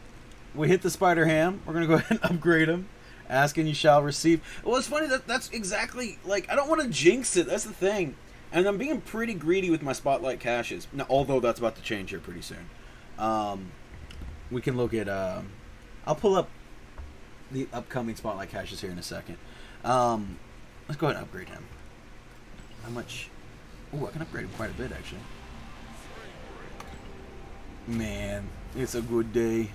We hit the Spider-Ham. We're going to go ahead and upgrade him. Ask and you shall receive. Well, it's funny that's exactly, like, I don't want to jinx it. That's the thing. And I'm being pretty greedy with my Spotlight caches. Now, although that's about to change here pretty soon. We can look at, I'll pull up the upcoming Spotlight caches here in a second. Let's go ahead and upgrade him. How much? Oh, I can upgrade him quite a bit, actually. Man, it's a good day.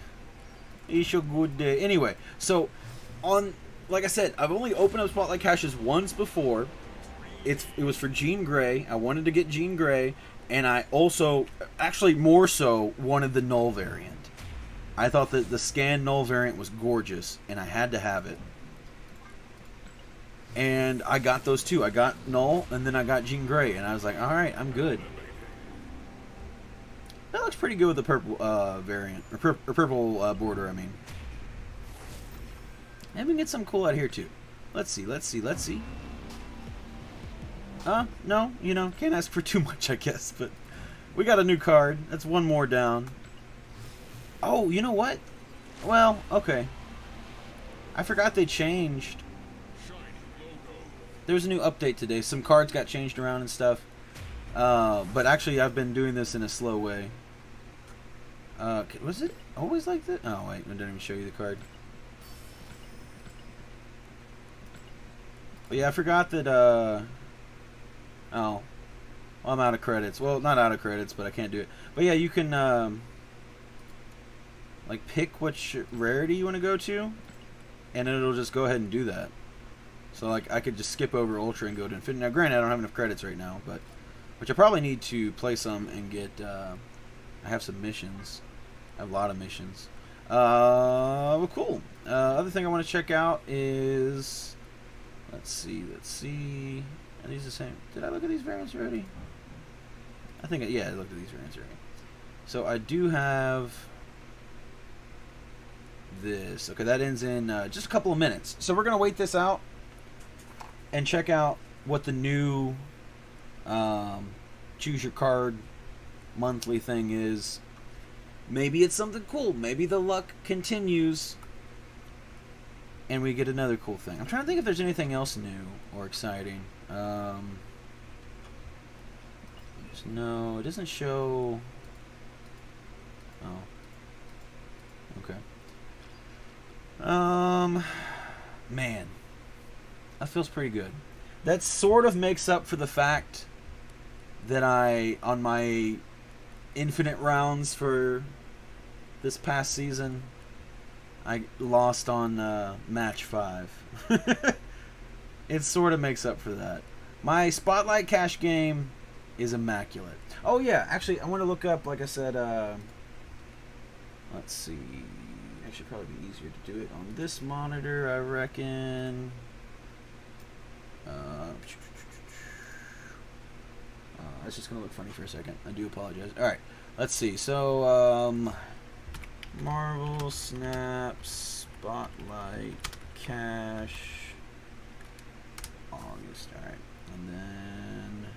It's a good day. Anyway, so like I said, I've only opened up Spotlight caches once before. It was for Jean Grey. I wanted to get Jean Grey, and I also, actually more so, wanted the Null variant. I thought that the scan Null variant was gorgeous, and I had to have it. And I got those two. I got Null, and then I got Jean Grey, and I was like, alright, I'm good. That looks pretty good with the purple variant, or purple border, I mean. And we can get something cool out here, too. Let's see. No, you know, can't ask for too much, I guess, but we got a new card. That's one more down. Oh, you know what? Well, okay. I forgot they changed. There was a new update today. Some cards got changed around and stuff. But actually, I've been doing this in a slow way. Was it always like that? Oh, wait. I didn't even show you the card. But yeah, I forgot that, oh. Well, I'm out of credits. Well, not out of credits, but I can't do it. But yeah, you can, like, pick which rarity you want to go to. And it'll just go ahead and do that. So, like, I could just skip over Ultra and go to Infinity. Now, granted, I don't have enough credits right now, but... Which I probably need to play some and get, I have some missions. I have a lot of missions. Well, cool. Other thing I want to check out is... Let's see. Are these the same? Did I look at these variants already? I think, yeah, I looked at these variants already. So I do have this. Okay, that ends in just a couple of minutes. So we're going to wait this out and check out what the new choose your card monthly thing is. Maybe it's something cool. Maybe the luck continues and we get another cool thing. I'm trying to think if there's anything else new or exciting. No, it doesn't show. Oh. Okay. Man. That feels pretty good. That sort of makes up for the fact that on my infinite rounds for this past season, I lost on match 5. It sort of makes up for that. My Spotlight Cash game is immaculate. Oh yeah, actually I want to look up, like I said, let's see. It should probably be easier to do it on this monitor, I reckon. That's just going to look funny for a second. I do apologize. Alright, let's see. So, Marvel Snap Spotlight Cash August. Alright, and then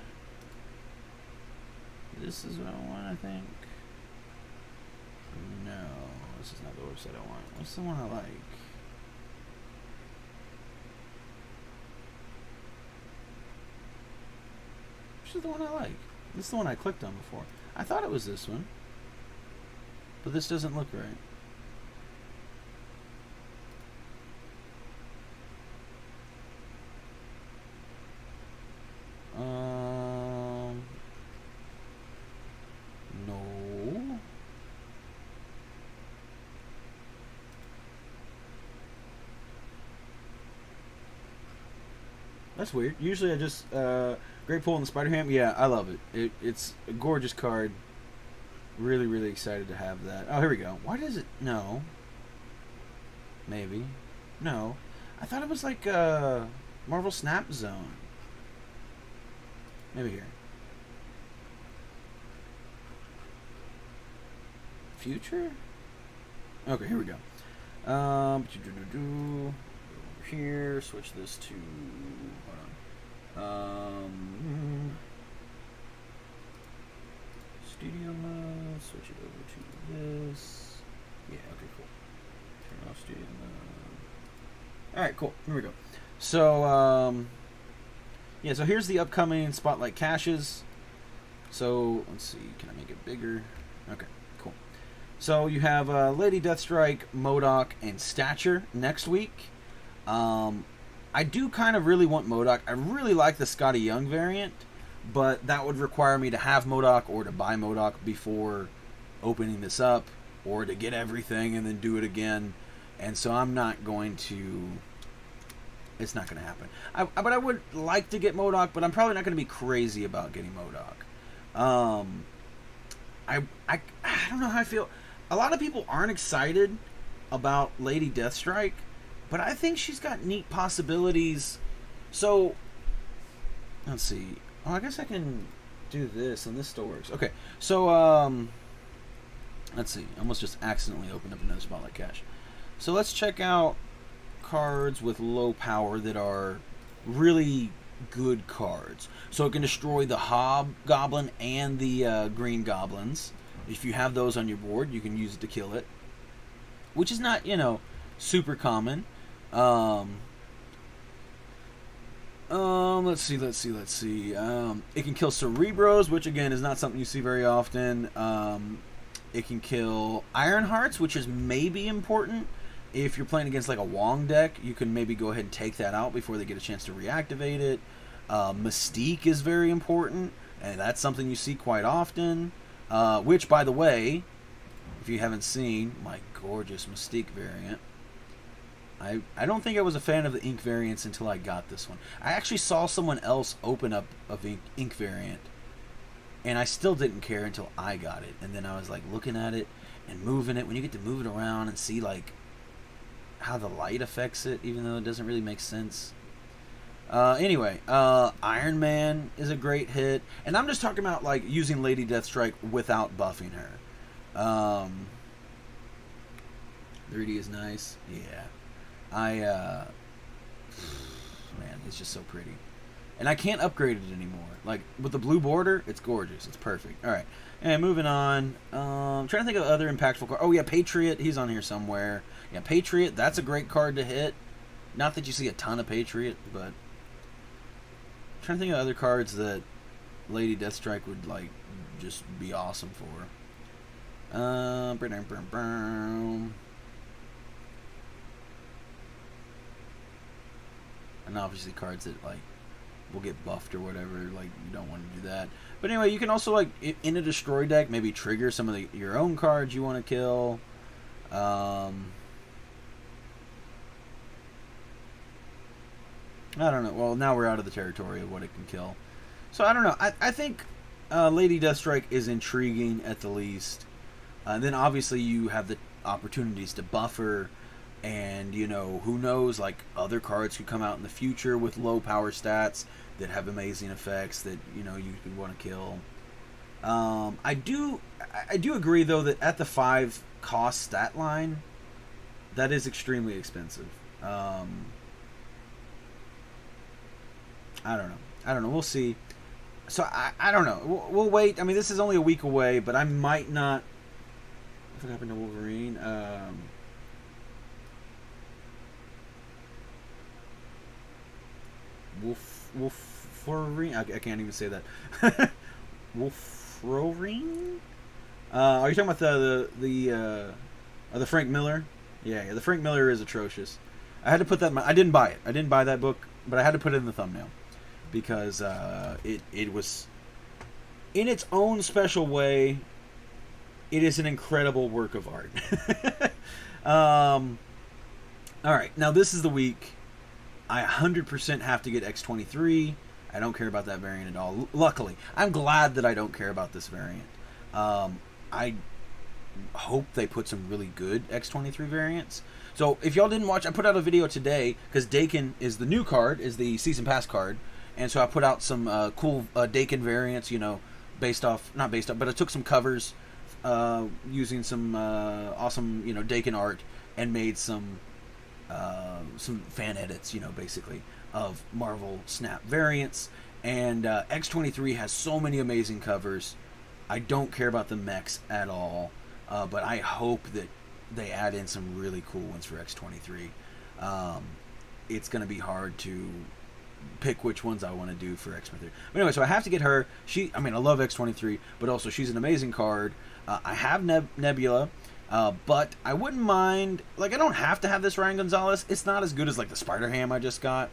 this is what I want, I think. No, this is not the website I want. What's the one I like? Which is the one I like? This is the one I clicked on before. I thought it was this one, but this doesn't look right. No. That's weird. Usually I just, Great Pull and the Spider-Ham. Yeah, I love it. It's a gorgeous card. Really, really excited to have that. Oh, here we go. Why does it... No. Maybe. No. I thought it was like, Marvel Snap Zone. Maybe here. Future? Okay, here we go. Over here, switch this to... Hold on. Studio mode, switch it over to this. Yeah, okay, cool. Turn off studio mode. Alright, cool. Here we go. So, yeah, so here's the upcoming Spotlight Caches. So, let's see. Can I make it bigger? Okay, cool. So, you have Lady Deathstrike, MODOK, and Stature next week. I do kind of really want MODOK. I really like the Scotty Young variant, but that would require me to have MODOK or to buy MODOK before opening this up, or to get everything and then do it again. And so I'm not going to... It's not going to happen. But I would like to get MODOK, but I'm probably not going to be crazy about getting MODOK. I don't know how I feel. A lot of people aren't excited about Lady Deathstrike, but I think she's got neat possibilities. So, let's see. Oh, I guess I can do this, and this still works. Okay, so, Let's see. I almost just accidentally opened up another Spotlight Cache. So let's check out cards with low power that are really good cards. So it can destroy the Hobgoblin and the Green Goblins. If you have those on your board, you can use it to kill it, which is not, super common. Let's see. It can kill Cerebros, which again is not something you see very often. It can kill Ironhearts, which is maybe important. If you're playing against like a Wong deck, you can maybe go ahead and take that out before they get a chance to reactivate it. Mystique is very important, and that's something you see quite often. Which, by the way, if you haven't seen my gorgeous Mystique variant, I don't think I was a fan of the ink variants until I got this one. I actually saw someone else open up a ink variant, and I still didn't care until I got it. And then I was like looking at it and moving it. When you get to move it around and see like how the light affects it, even though it doesn't really make sense. Anyway, Iron Man is a great hit, and I'm just talking about like using Lady Deathstrike without buffing her. 3D is nice, yeah. Man, it's just so pretty, and I can't upgrade it anymore. Like with the blue border, it's gorgeous, it's perfect. All right, and moving on. Trying to think of other impactful cards. Oh yeah, Patriot, he's on here somewhere. Yeah, Patriot, that's a great card to hit. Not that you see a ton of Patriot, but trying to think of other cards that Lady Deathstrike would like just be awesome for. And obviously cards that like will get buffed or whatever, like you don't want to do that. But anyway, you can also like in a destroy deck maybe trigger some of your own cards you want to kill. I don't know. Well, now we're out of the territory of what it can kill. So I don't know. I think Lady Deathstrike is intriguing at the least. Then obviously you have the opportunities to buffer, and who knows, like other cards could come out in the future with low power stats that have amazing effects that you could want to kill. I do agree though that at the 5 cost stat line, that is extremely expensive. I don't know. We'll see. So I don't know. We'll wait. I mean, this is only a week away, but I might not. What happened to Wolverine? Wolverine. I can't even say that. Wolverine. Are you talking about the Frank Miller? Yeah. The Frank Miller is atrocious. I had to put that. I didn't buy it. I didn't buy that book, but I had to put it in the thumbnail because it was, in its own special way, it is an incredible work of art. All right, now this is the week I 100% have to get X23. I don't care about that variant at all. Luckily, I'm glad that I don't care about this variant. I hope they put some really good X23 variants. So if y'all didn't watch, I put out a video today because Dakin is the new card, is the Season Pass card. And so I put out some cool Dakin variants, not based off, but I took some covers using some awesome, Dakin art and made some fan edits, basically, of Marvel Snap variants. And X23 has so many amazing covers. I don't care about the mechs at all, but I hope that they add in some really cool ones for X23. It's going to be hard to pick which ones I want to do for X23. But anyway, so I have to get her. I love X23, but also she's an amazing card. I have Nebula, but I wouldn't mind, like, I don't have to have this Ryan Gonzalez. It's not as good as, like, the Spider-Ham I just got,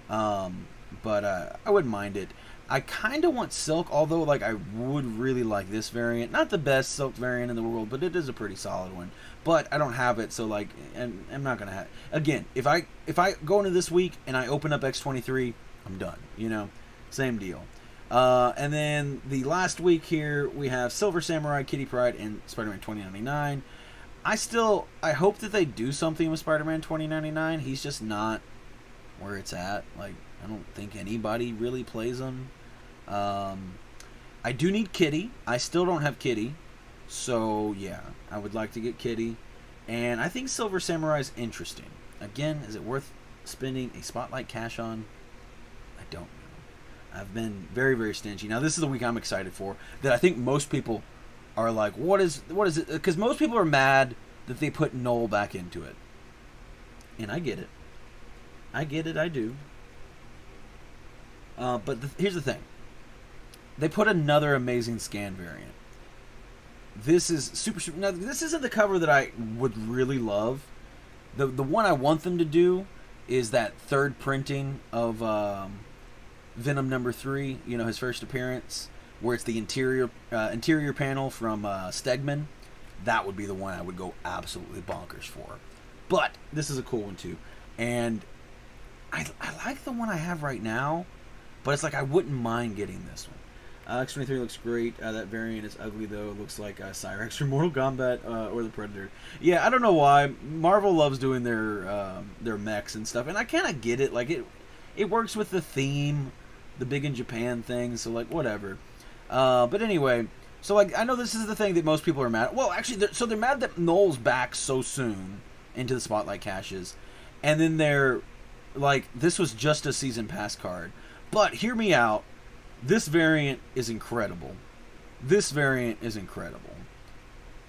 but I wouldn't mind it. I kind of want Silk, although, like, I would really like this variant. Not the best Silk variant in the world, but it is a pretty solid one. But I don't have it, so, like, and I'm not going to have it. Again, if I go into this week and I open up X23, I'm done, Same deal. And then the last week here, we have Silver Samurai, Kitty Pryde, and Spider-Man 2099. I hope that they do something with Spider-Man 2099. He's just not where it's at. Like, I don't think anybody really plays him. I do need Kitty. I still don't have Kitty. So yeah, I would like to get Kitty, and I think Silver Samurai is interesting. Again, is it worth spending a spotlight cash on? I don't know. I've been very, very stingy. Now this is the week I'm excited for. That I think most people are like, what is it? Because most people are mad that they put Noel back into it, and I get it. I do. But here's the thing. They put another amazing scan variant. This is super. Now, this isn't the cover that I would really love. The one I want them to do is that third printing of Venom #3. You know, his first appearance, where it's the interior panel from Stegman. That would be the one I would go absolutely bonkers for. But this is a cool one too, and I like the one I have right now. But it's like I wouldn't mind getting this one. X-23 looks great. That variant is ugly, though. It looks like Cyrex from Mortal Kombat or the Predator. Yeah, I don't know why. Marvel loves doing their mechs and stuff, and I kind of get it. Like, it works with the theme, the Big in Japan thing, so, like, whatever. But anyway, so, like, I know this is the thing that most people are mad at. Well, actually, they're mad that Noel's back so soon into the Spotlight caches, and then they're, like, this was just a Season Pass card. But, hear me out. This variant is incredible.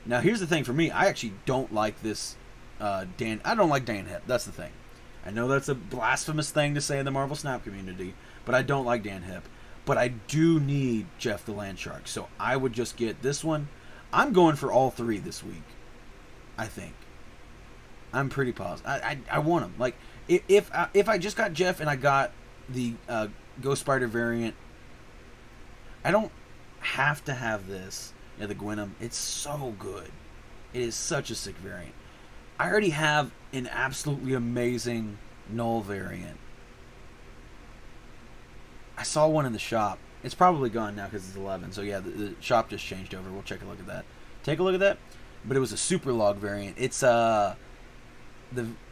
Now, here's the thing for me. I actually don't like this I don't like Dan Hip. That's the thing. I know that's a blasphemous thing to say in the Marvel Snap community, but I don't like Dan Hip. But I do need Jeff the Landshark, so I would just get this one. I'm going for all three this week, I think. I'm pretty positive. I want them. Like, if I just got Jeff and I got the Ghost Spider variant, I don't have to have this. Yeah, the Gwenom. It's so good. It is such a sick variant. I already have an absolutely amazing Null variant. I saw one in the shop. It's probably gone now because it's 11. So yeah, the shop just changed over. We'll take a look at that. But it was a Super Log variant. It's the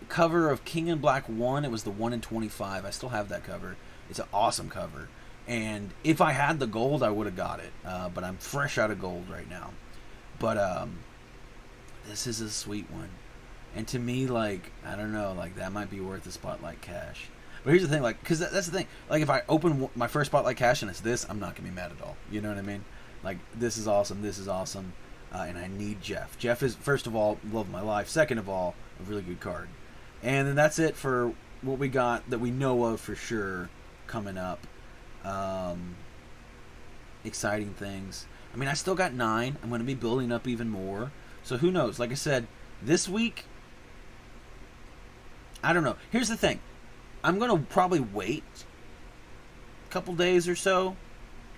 cover of King in Black 1. It was the 1 in 25. I still have that cover. It's an awesome cover. And if I had the gold, I would have got it. But I'm fresh out of gold right now. But this is a sweet one. And to me, like, I don't know, like, that might be worth the Spotlight cash. But here's the thing, like, because that's the thing. Like, if I open my first Spotlight cash and it's this, I'm not going to be mad at all. You know what I mean? Like, this is awesome. And I need Jeff. Jeff is, first of all, love of my life. Second of all, a really good card. And then that's it for what we got that we know of for sure coming up. Exciting things. I mean, I still got 9. I'm going to be building up even more. So who knows? Like I said, this week, I don't know. Here's the thing. I'm going to probably wait a couple days or so,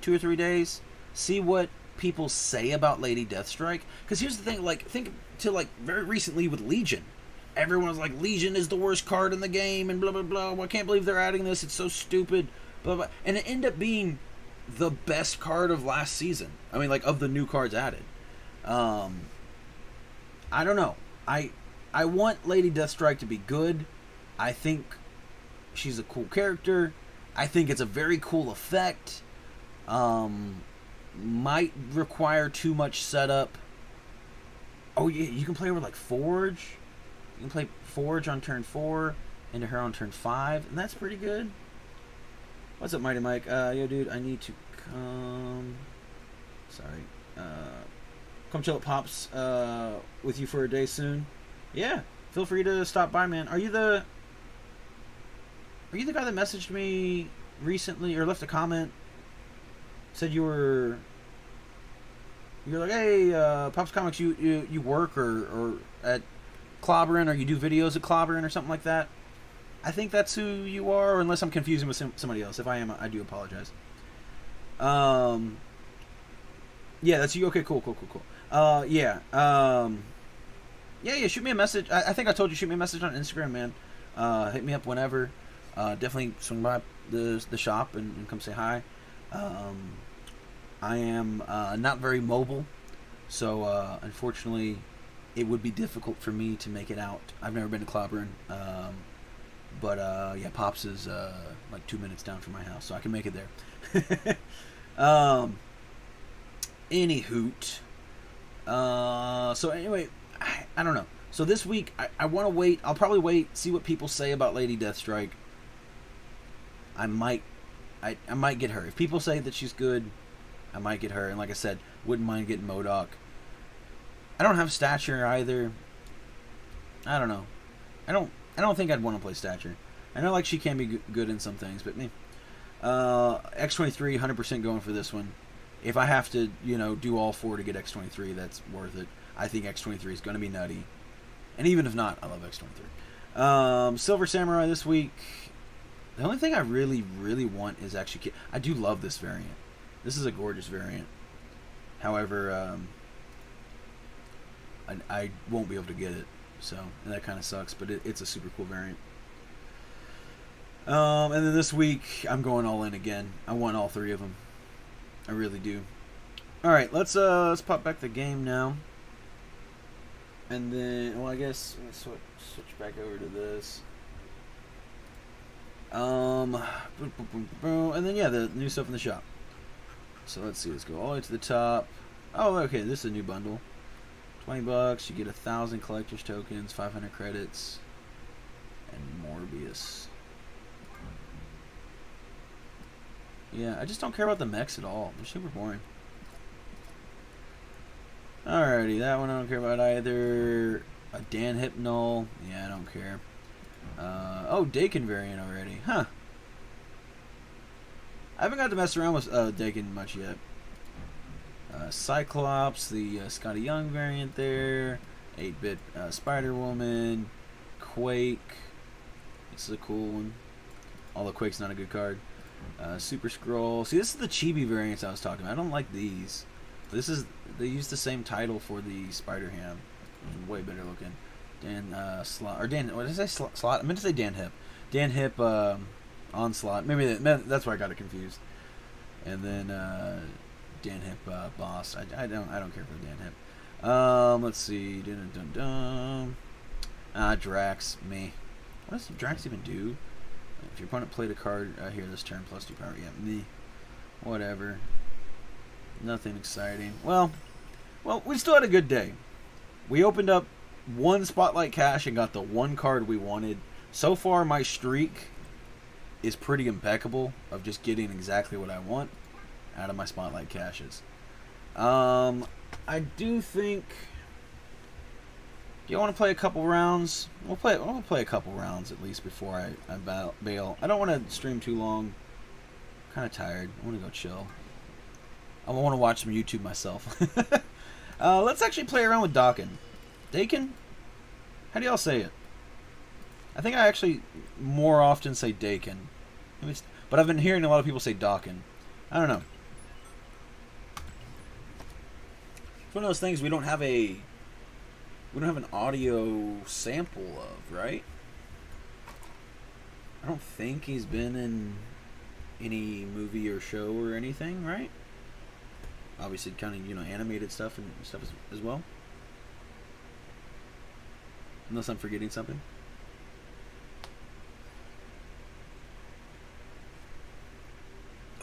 2 or 3 days, see what people say about Lady Deathstrike. Because here's the thing. Like, think to, like, very recently with Legion. Everyone was like, Legion is the worst card in the game and blah, blah, blah. Well, I can't believe they're adding this. It's so stupid. Blah, blah. And it ended up being the best card of last season. I mean, like, of the new cards added. I don't know. I want Lady Deathstrike to be good. I think she's a cool character. I think it's a very cool effect. Might require too much setup. Oh, yeah, you can play her with, like, Forge. You can play Forge on turn 4, into her on turn 5, and that's pretty good. What's up, Mighty Mike? Yo, dude, I need to come... Sorry. Come chill at Pops with you for a day soon. Yeah, feel free to stop by, man. Are you the guy that messaged me recently, or left a comment? Said you're like, hey, Pops Comics, you work or at Clobbering, or you do videos at Clobbering or something like that? I think that's who you are, or unless I'm confusing with somebody else. If I am, I do apologize. Yeah, that's you. Okay, cool. Yeah, shoot me a message. I think I told you, shoot me a message on Instagram, man. Hit me up whenever. Definitely swing by the shop and come say hi. I am not very mobile, so unfortunately it would be difficult for me to make it out. I've never been to Clobbering, but yeah, Pops is like 2 minutes down from my house, so I can make it there. Any hoot. So anyway, I don't know. So this week, I want to wait. I'll probably wait, see what people say about Lady Deathstrike. I might get her. If people say that she's good, I might get her. And like I said, wouldn't mind getting MODOK. I don't have Stature either. I don't know. I don't think I'd want to play Stature. I know like she can be good in some things, but me. X23, 100% going for this one. If I have to, do all 4 to get X23, that's worth it. I think X23 is going to be nutty. And even if not, I love X23. Silver Samurai this week. The only thing I really, really want is actually... I do love this variant. This is a gorgeous variant. However, I won't be able to get it. So, that kind of sucks. But it's a super cool variant. And then this week, I'm going all in again. I want all 3 of them. I really do. Alright, let's pop back the game now. And then, well, I guess let's switch back over to this. And then yeah, the new stuff in the shop. So let's see, let's go all the way to the top. Oh, okay, this is a new bundle. $20, you get 1,000 collector's tokens, 500 credits, and Morbius. Yeah, I just don't care about the mechs at all. They're super boring. Alrighty, that one I don't care about either. A Dan Hypnol. Yeah, I don't care. Oh, Dakin variant already. Huh. I haven't got to mess around with Dakin much yet. Cyclops, the Scotty Young variant there. 8-bit Spider-Woman. Quake. This is a cool one. Although Quake's not a good card. Super Scroll. See, this is the chibi variants I was talking about. I don't like these. They use the same title for the Spider-Ham. Way better looking. What did I say? Slot? I meant to say Dan Hip. Dan Hip, Onslaught. Maybe that's where I got it confused. And then, Dan Hip, Boss. I don't care for Dan Hip. Let's see. Drax. Me. What does Drax even do? If your opponent played a card here this turn, +2 power. Yeah, me. Whatever. Nothing exciting. Well, we still had a good day. We opened up 1 Spotlight Cache and got the 1 card we wanted. So far, my streak is pretty impeccable of just getting exactly what I want out of my Spotlight Caches. I do think... Do you want to play a couple rounds? We'll play a couple rounds at least before I bail. I don't want to stream too long. I'm kind of tired. I want to go chill. I want to watch some YouTube myself. Let's actually play around with Dakin. Dakin? How do y'all say it? I think I actually more often say Dakin. But I've been hearing a lot of people say Dakin. I don't know. It's one of those things we don't have an audio sample of, right? I don't think he's been in any movie or show or anything, right? Obviously, kind of, animated stuff and stuff as well. Unless I'm forgetting something.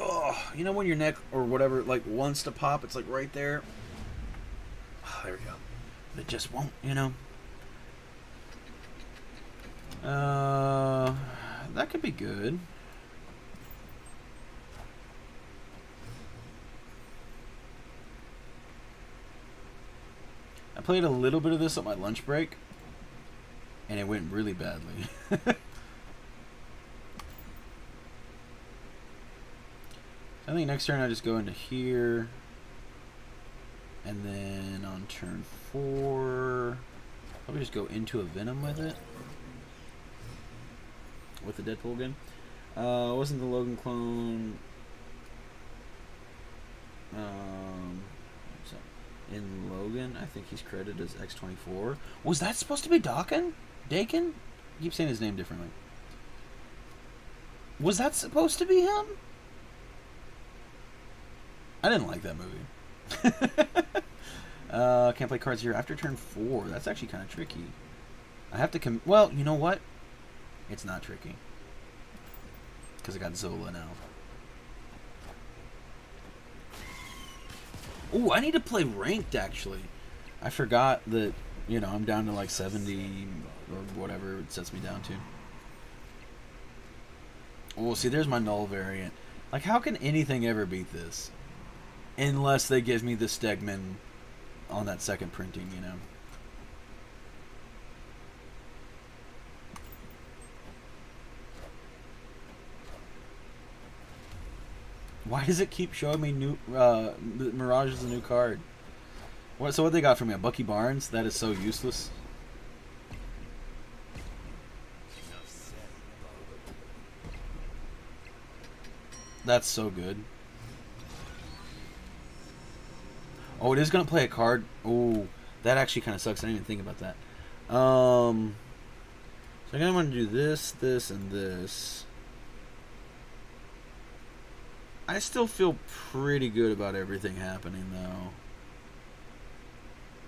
Oh, when your neck or whatever, wants to pop, it's right there. Oh, there we go. But it just won't, That could be good. I played a little bit of this on my lunch break, and it went really badly. I think next turn I just go into here, and then on turn 4, probably just go into a Venom with it, with the Deadpool again. Wasn't the Logan clone in Logan? I think he's credited as X24. Was that supposed to be Dakin? Dakin? I keep saying his name differently. Was that supposed to be him? I didn't like that movie. Can't play cards here after turn 4. That's actually kind of tricky. I have to well, you know what? It's not tricky. Because I got Zola now. Ooh, I need to play ranked, actually. I forgot that, you know, I'm down to like 70 or whatever it sets me down to. Well, see, there's my null variant. Like, how can anything ever beat this? Unless they give me the Stegman on that second printing, you know. Why does it keep showing me new Mirage is a new card? What? So what they got for me? A Bucky Barnes? That is so useless. That's so good. Oh, it is gonna play a card. Oh, that actually kind of sucks. I didn't even think about that. So I'm gonna want to do this, this, and this. I still feel pretty good about everything happening, though.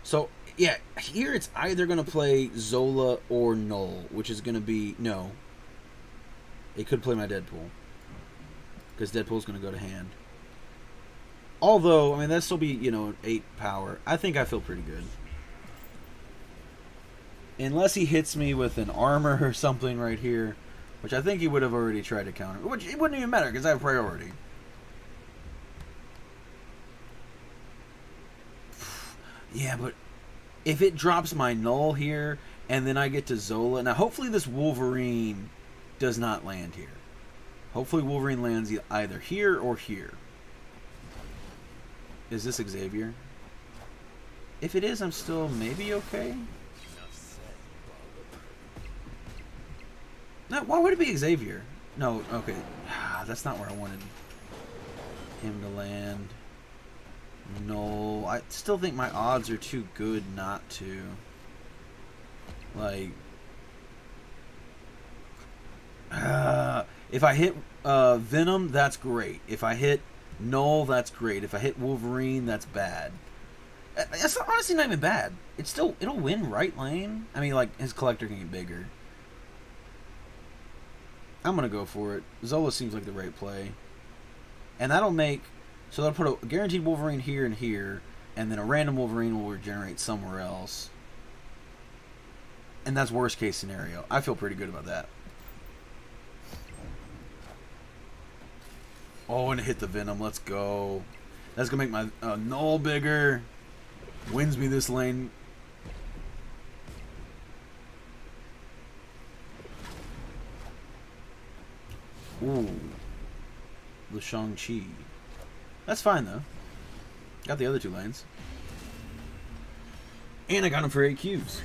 So, yeah, here it's either going to play Zola or Null, which is going to be... No. It could play my Deadpool. Because Deadpool's going to go to hand. Although, I mean, that'd still be, you know, 8 power. I think I feel pretty good. Unless he hits me with an armor or something right here, which I think he would have already tried to counter. Which, it wouldn't even matter, because I have priority. Yeah, but if it drops my Null here, and then I get to Zola... Now, hopefully this Wolverine does not land here. Hopefully Wolverine lands either here or here. Is this Xavier? If it is, I'm still maybe okay. No, why would it be Xavier? No, okay. That's not where I wanted him to land. No, I still think my odds are too good not to. Like, if I hit Venom, that's great. If I hit Null, that's great. If I hit Wolverine, that's bad. That's honestly not even bad. It'll win right lane. I mean, like, his collector can get bigger. I'm gonna go for it. Zola seems like the right play, and that'll make. So they'll put a guaranteed Wolverine here and here, and then a random Wolverine will regenerate somewhere else. And that's worst case scenario. I feel pretty good about that. Oh, and it hit the Venom. Let's go. That's going to make my Null bigger. Wins me this lane. Ooh. The Shang-Chi. That's fine, though. Got the other 2 lanes. And I got him for 8 cubes.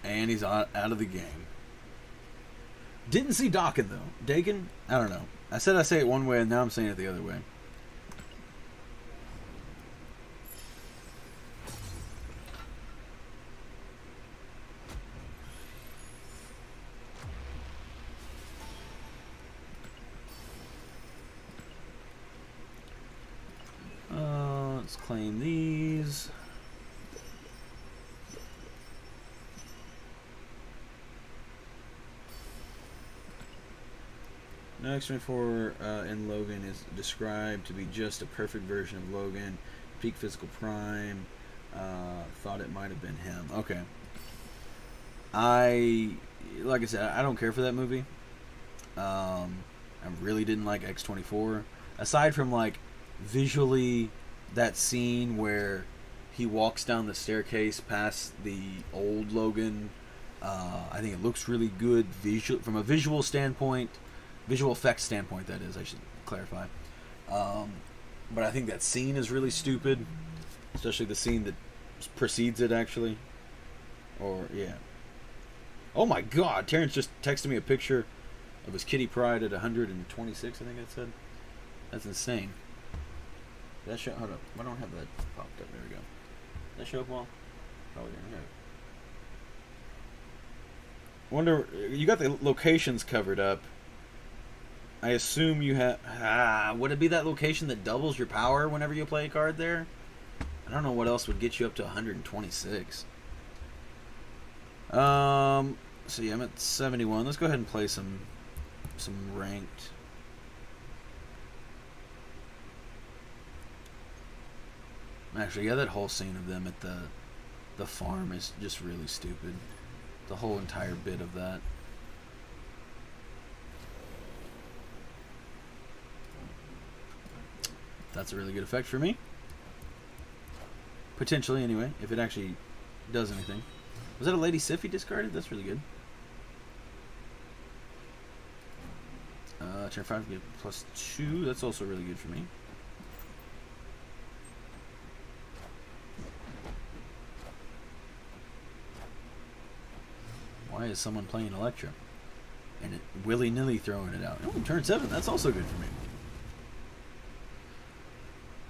And he's out of the game. Didn't see Dakin, though. Dakin? I don't know. I said I say it one way, and now I'm saying it the other way. Let's claim these. Next one for in Logan is described to be just a perfect version of Logan. Peak physical prime. Thought it might have been him. Okay. Like I said, I don't care for that movie. I really didn't like X-24. Aside from, like, visually, that scene where he walks down the staircase past the old Logan. I think it looks really good from a visual standpoint. Visual effects standpoint, that is, I should clarify. But I think that scene is really stupid. Especially the scene that precedes it, actually. Or, yeah. Oh my god, Terrence just texted me a picture of his Kitty Pryde at 126, I think it said. That's insane. Did that show? Hold up. I don't have that popped up. There we go. Did that show up well? Probably didn't have it. Wonder, you got the locations covered up. I assume you have... would it be that location that doubles your power whenever you play a card there? I don't know what else would get you up to 126. So yeah, I'm at 71. Let's go ahead and play some ranked. Actually, yeah, that whole scene of them at the farm is just really stupid. The whole entire bit of that. That's a really good effect for me. Potentially, anyway, if it actually does anything. Was that a Lady Sif he discarded? That's really good. Turn 5 get +2. That's also really good for me. Why is someone playing Electra? And it willy-nilly throwing it out. Oh, turn 7. That's also good for me.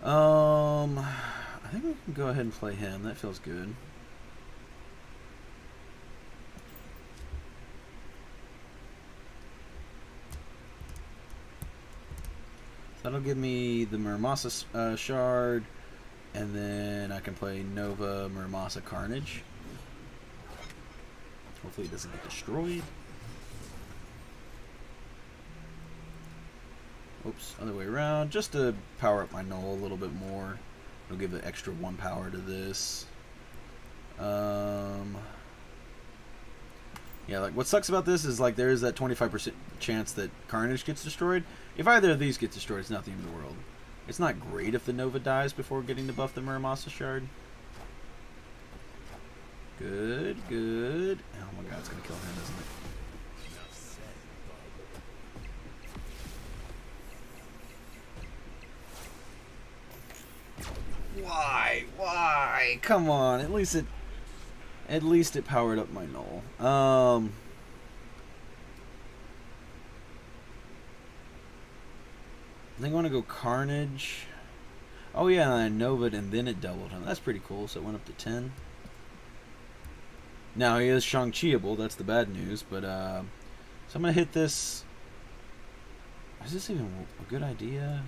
I think we can go ahead and play him. That feels good. That'll give me the Muramasa shard, and then I can play Nova Muramasa Carnage. Hopefully it doesn't get destroyed. Oops, other way around, just to power up my Null a little bit more. It'll give the extra 1 power to this. Yeah, like what sucks about this is like there is that 25% chance that Carnage gets destroyed. If either of these get destroyed, it's not the end of the world. It's not great if the Nova dies before getting to buff the Muramasa shard. Good, good. Oh my god, it's gonna kill him, isn't it? Why? Why? Come on. At least it powered up my Null. I think I want to go Carnage. Oh yeah, and I Nova'd and then it doubled him. That's pretty cool. So it went up to 10. Now he is Shang-Chiable. That's the bad news. But so I'm gonna hit this. Is this even a good idea?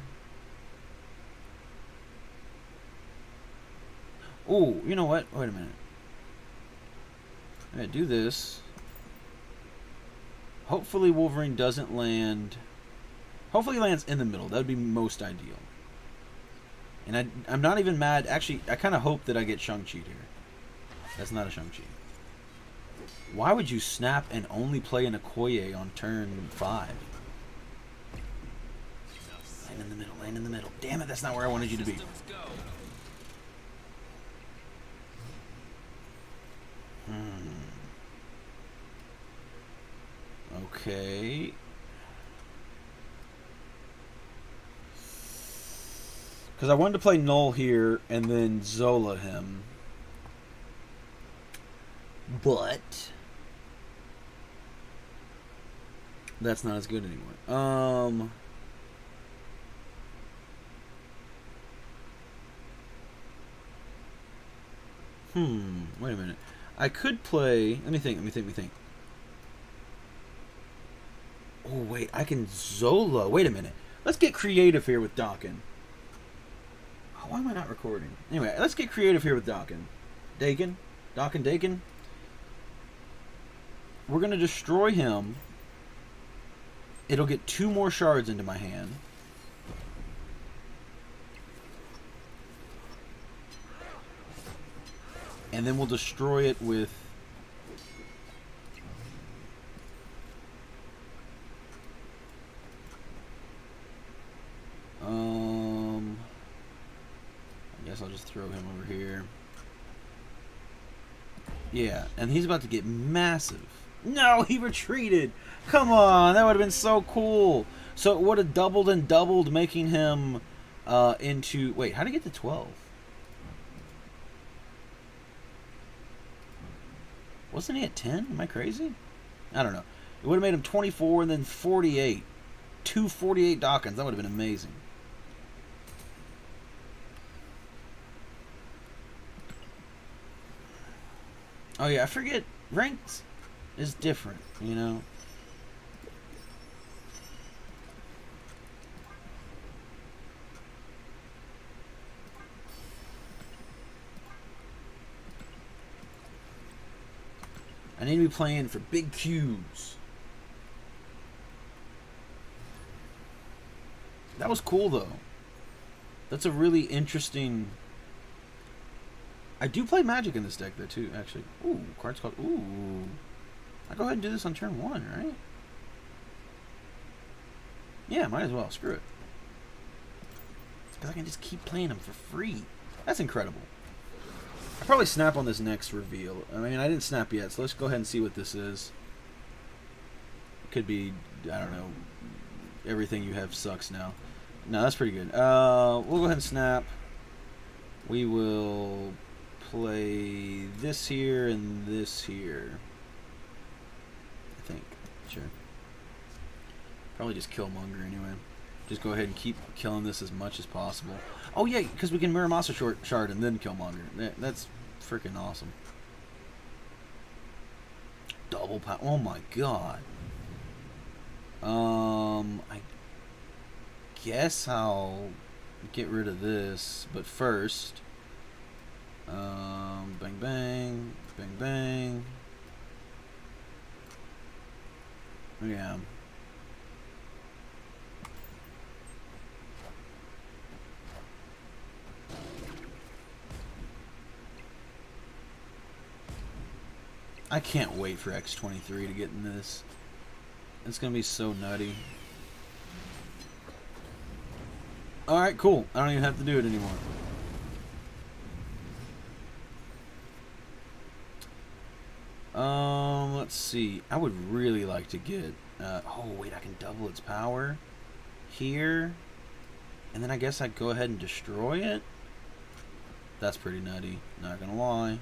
Oh, you know what? Wait a minute. I'm gonna do this. Hopefully Wolverine doesn't land. Hopefully he lands in the middle. That would be most ideal. And I'm not even mad. Actually, I kind of hope that I get Shang-Chi here. That's not a Shang-Chi. Why would you snap and only play an Okoye on turn 5? Land in the middle. Land in the middle. Damn it, that's not where I wanted you to be. Okay. Because I wanted to play Null here and then Zola him. But that's not as good anymore. Wait a minute. I could play. Let me think. Oh wait, I can Zola. Wait a minute. Let's get creative here with Dakin. Oh, why am I not recording? Anyway, let's get creative here with Dakin. Dakin. We're gonna destroy him. It'll get 2 more shards into my hand. And then we'll destroy it with I guess I'll just throw him over here. Yeah, and he's about to get massive. No, he retreated. Come on, that would have been so cool. So it would have doubled and doubled, making him into... Wait, how did he get to 12? Wasn't he at 10? Am I crazy? I don't know. It would have made him 24 and then 48. 2 48 Dawkins. That would have been amazing. Oh yeah, I forget. Ranked is different, you know. I need to be playing for big cubes. That was cool though. That's a really interesting I do play Magic in this deck though too, actually. Ooh, cards called. Ooh. I'll go ahead and do this on turn 1, right? Yeah, might as well. Screw it. Because I can just keep playing them for free. That's incredible. I'll probably snap on this next reveal. I mean, I didn't snap yet, so let's go ahead and see what this is. It could be, I don't know, everything you have sucks now. No, that's pretty good. We'll go ahead and snap. We will play this here and this here. I think. Sure. Probably just Killmonger anyway. Just go ahead and keep killing this as much as possible. Oh yeah, because we can Muramasa Shard and then Killmonger. That's freaking awesome. Double power. Oh my god. I guess I'll get rid of this, but first, bang bang, bang bang. Yeah. I can't wait for X23 to get in this. It's gonna be so nutty. Alright, cool. I don't even have to do it anymore. Let's see. I would really like to get... oh, wait, I can double its power here. And then I guess I'd go ahead and destroy it. That's pretty nutty. Not gonna lie.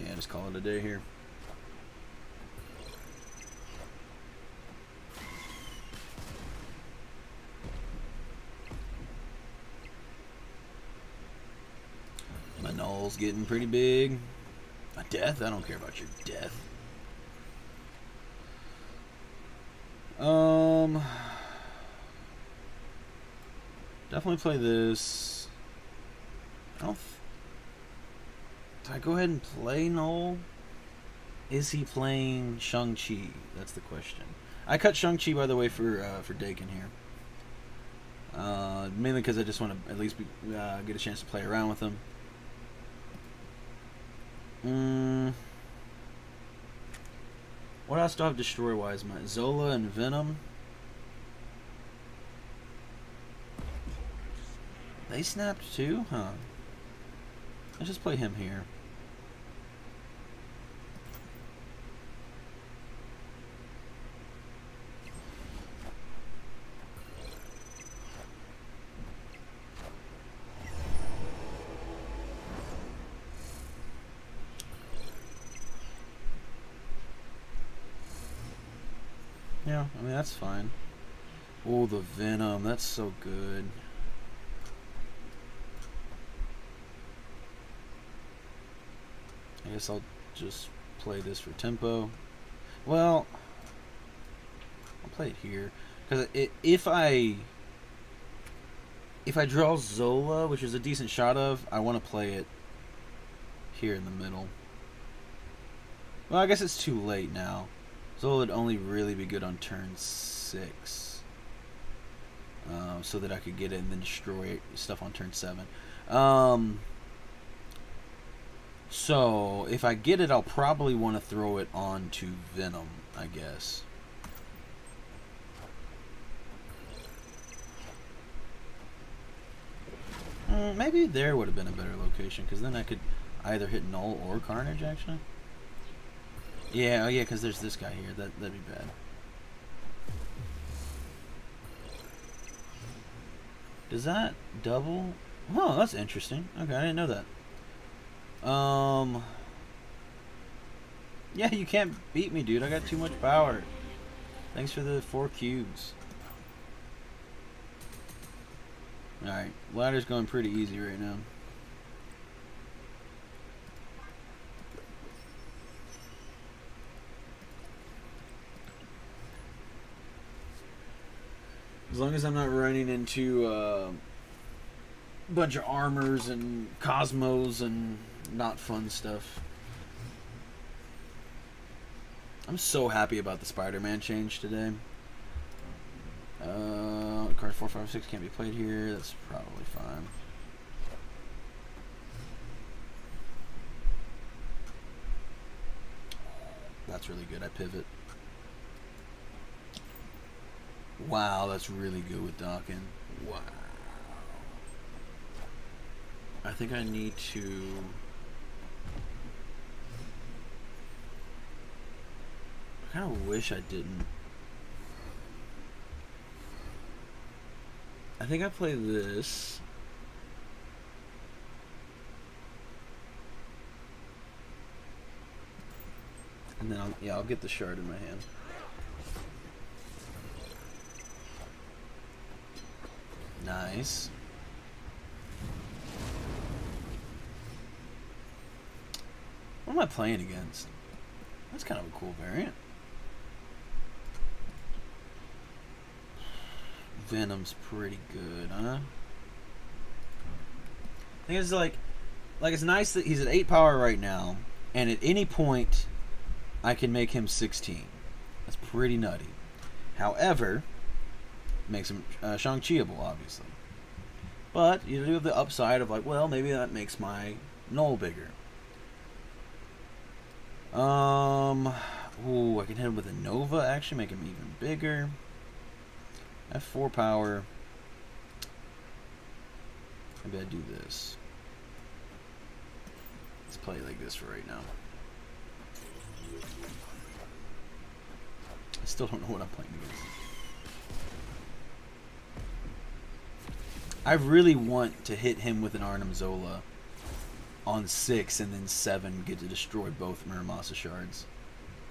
Yeah, just call it a day here. My null's getting pretty big. A death? I don't care about your death. Definitely play this. I don't. Do I go ahead and play Null? Is he playing Shang-Chi? That's the question. I cut Shang-Chi, by the way, for Dakin here. Mainly because I just want to at least get a chance to play around with him. What else do I have destroy-wise? My Zola and Venom. They snapped too? Huh. Let's just play him here. Yeah, I mean, that's fine. Oh, the Venom. That's so good. I guess I'll just play this for tempo. Well, I'll play it here. Because if I draw Zola, which is a decent shot of, I want to play it here in the middle. Well, I guess it's too late now. Zola would only really be good on turn 6. So that I could get it and then destroy stuff on turn 7. So, if I get it, I'll probably want to throw it onto Venom, I guess. Maybe there would have been a better location, because then I could either hit Null or Carnage, actually. Yeah, oh yeah, because there's this guy here. That'd be bad. Does that double? Oh, that's interesting. Okay, I didn't know that. Yeah, you can't beat me, dude. I got too much power. Thanks for the 4 cubes. Alright, ladder's going pretty easy right now. As long as I'm not running into a bunch of armors and cosmos and not fun stuff. I'm so happy about the Spider-Man change today. Card 4, 5, 6 can't be played here. That's probably fine. That's really good. I pivot. Wow, that's really good with docking. Wow. I think I need to... I kind of wish I didn't. I think I play this. And then I'll get the shard in my hand. Nice. What am I playing against? That's kind of a cool variant. Venom's pretty good, huh? I think it's like it's nice that he's at 8 power right now, and at any point I can make him 16. That's pretty nutty. However, makes him Shang-Chiable, obviously. But you do have the upside of like, well, maybe that makes my null bigger. Ooh, I can hit him with a Nova, actually make him even bigger. I have 4 power. Maybe I do this. Let's play it like this for right now. I still don't know what I'm playing against. I really want to hit him with an Arnim Zola on 6 and then 7 get to destroy both Muramasa shards.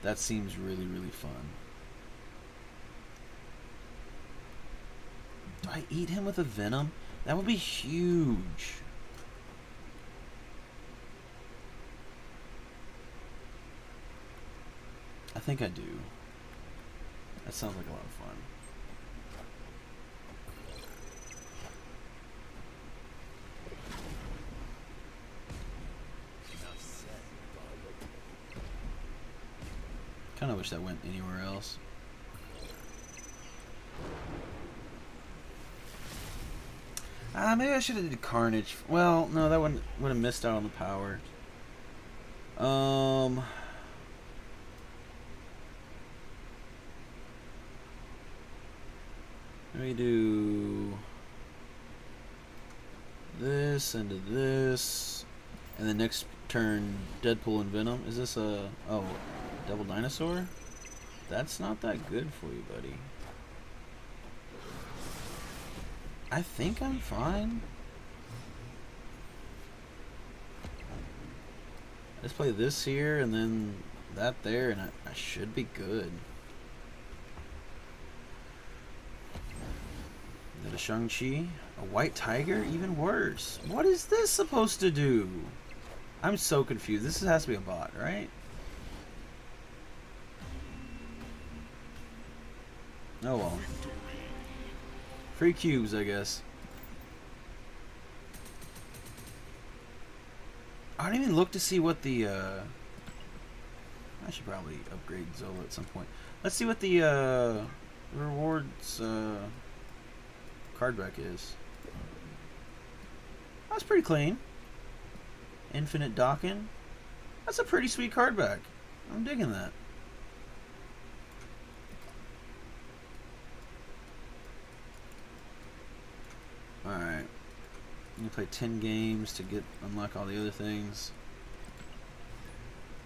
That seems really, really fun. Do I eat him with a Venom? That would be huge. I think I do. That sounds like a lot of fun. Kind of wish that went anywhere else. Maybe I should have did Carnage. Well, no, that would have missed out on the power. Let me do this into this, and the next turn Deadpool and Venom. Is this a Devil Dinosaur? That's not that good for you, buddy. I think I'm fine. Let's play this here and then that there, and I should be good. Is that a Shang-Chi? A White Tiger? Even worse. What is this supposed to do? I'm so confused. This has to be a bot, right? Oh well. Free cubes, I guess. I don't even look to see what the I should probably upgrade Zola at some point. Let's see what the rewards card back is. That's pretty clean. Infinite docking. That's a pretty sweet card back. I'm digging that. Alright. I'm gonna play 10 games to unlock all the other things.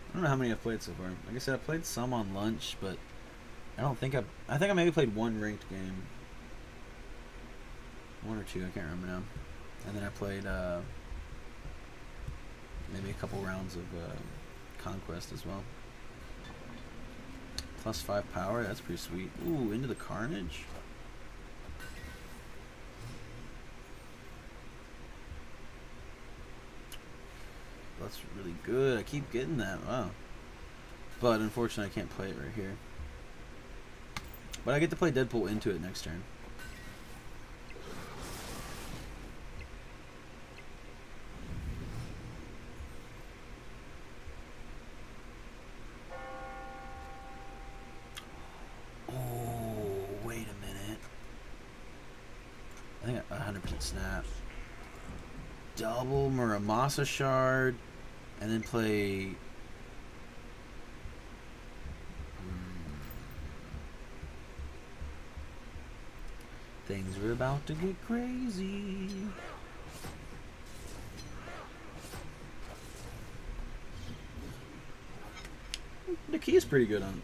I don't know how many I've played so far. Like I said, I played some on lunch, but I think I maybe played 1 ranked game. 1 or 2, I can't remember now. And then I played maybe a couple rounds of Conquest as well. Plus 5 power, that's pretty sweet. Ooh, into the Carnage. That's really good. I keep getting that. Wow. But unfortunately, I can't play it right here. But I get to play Deadpool into it next turn. Oh, wait a minute. 100% snap. Double Muramasa Shard, and then play. Things are about to get crazy. The key is pretty good on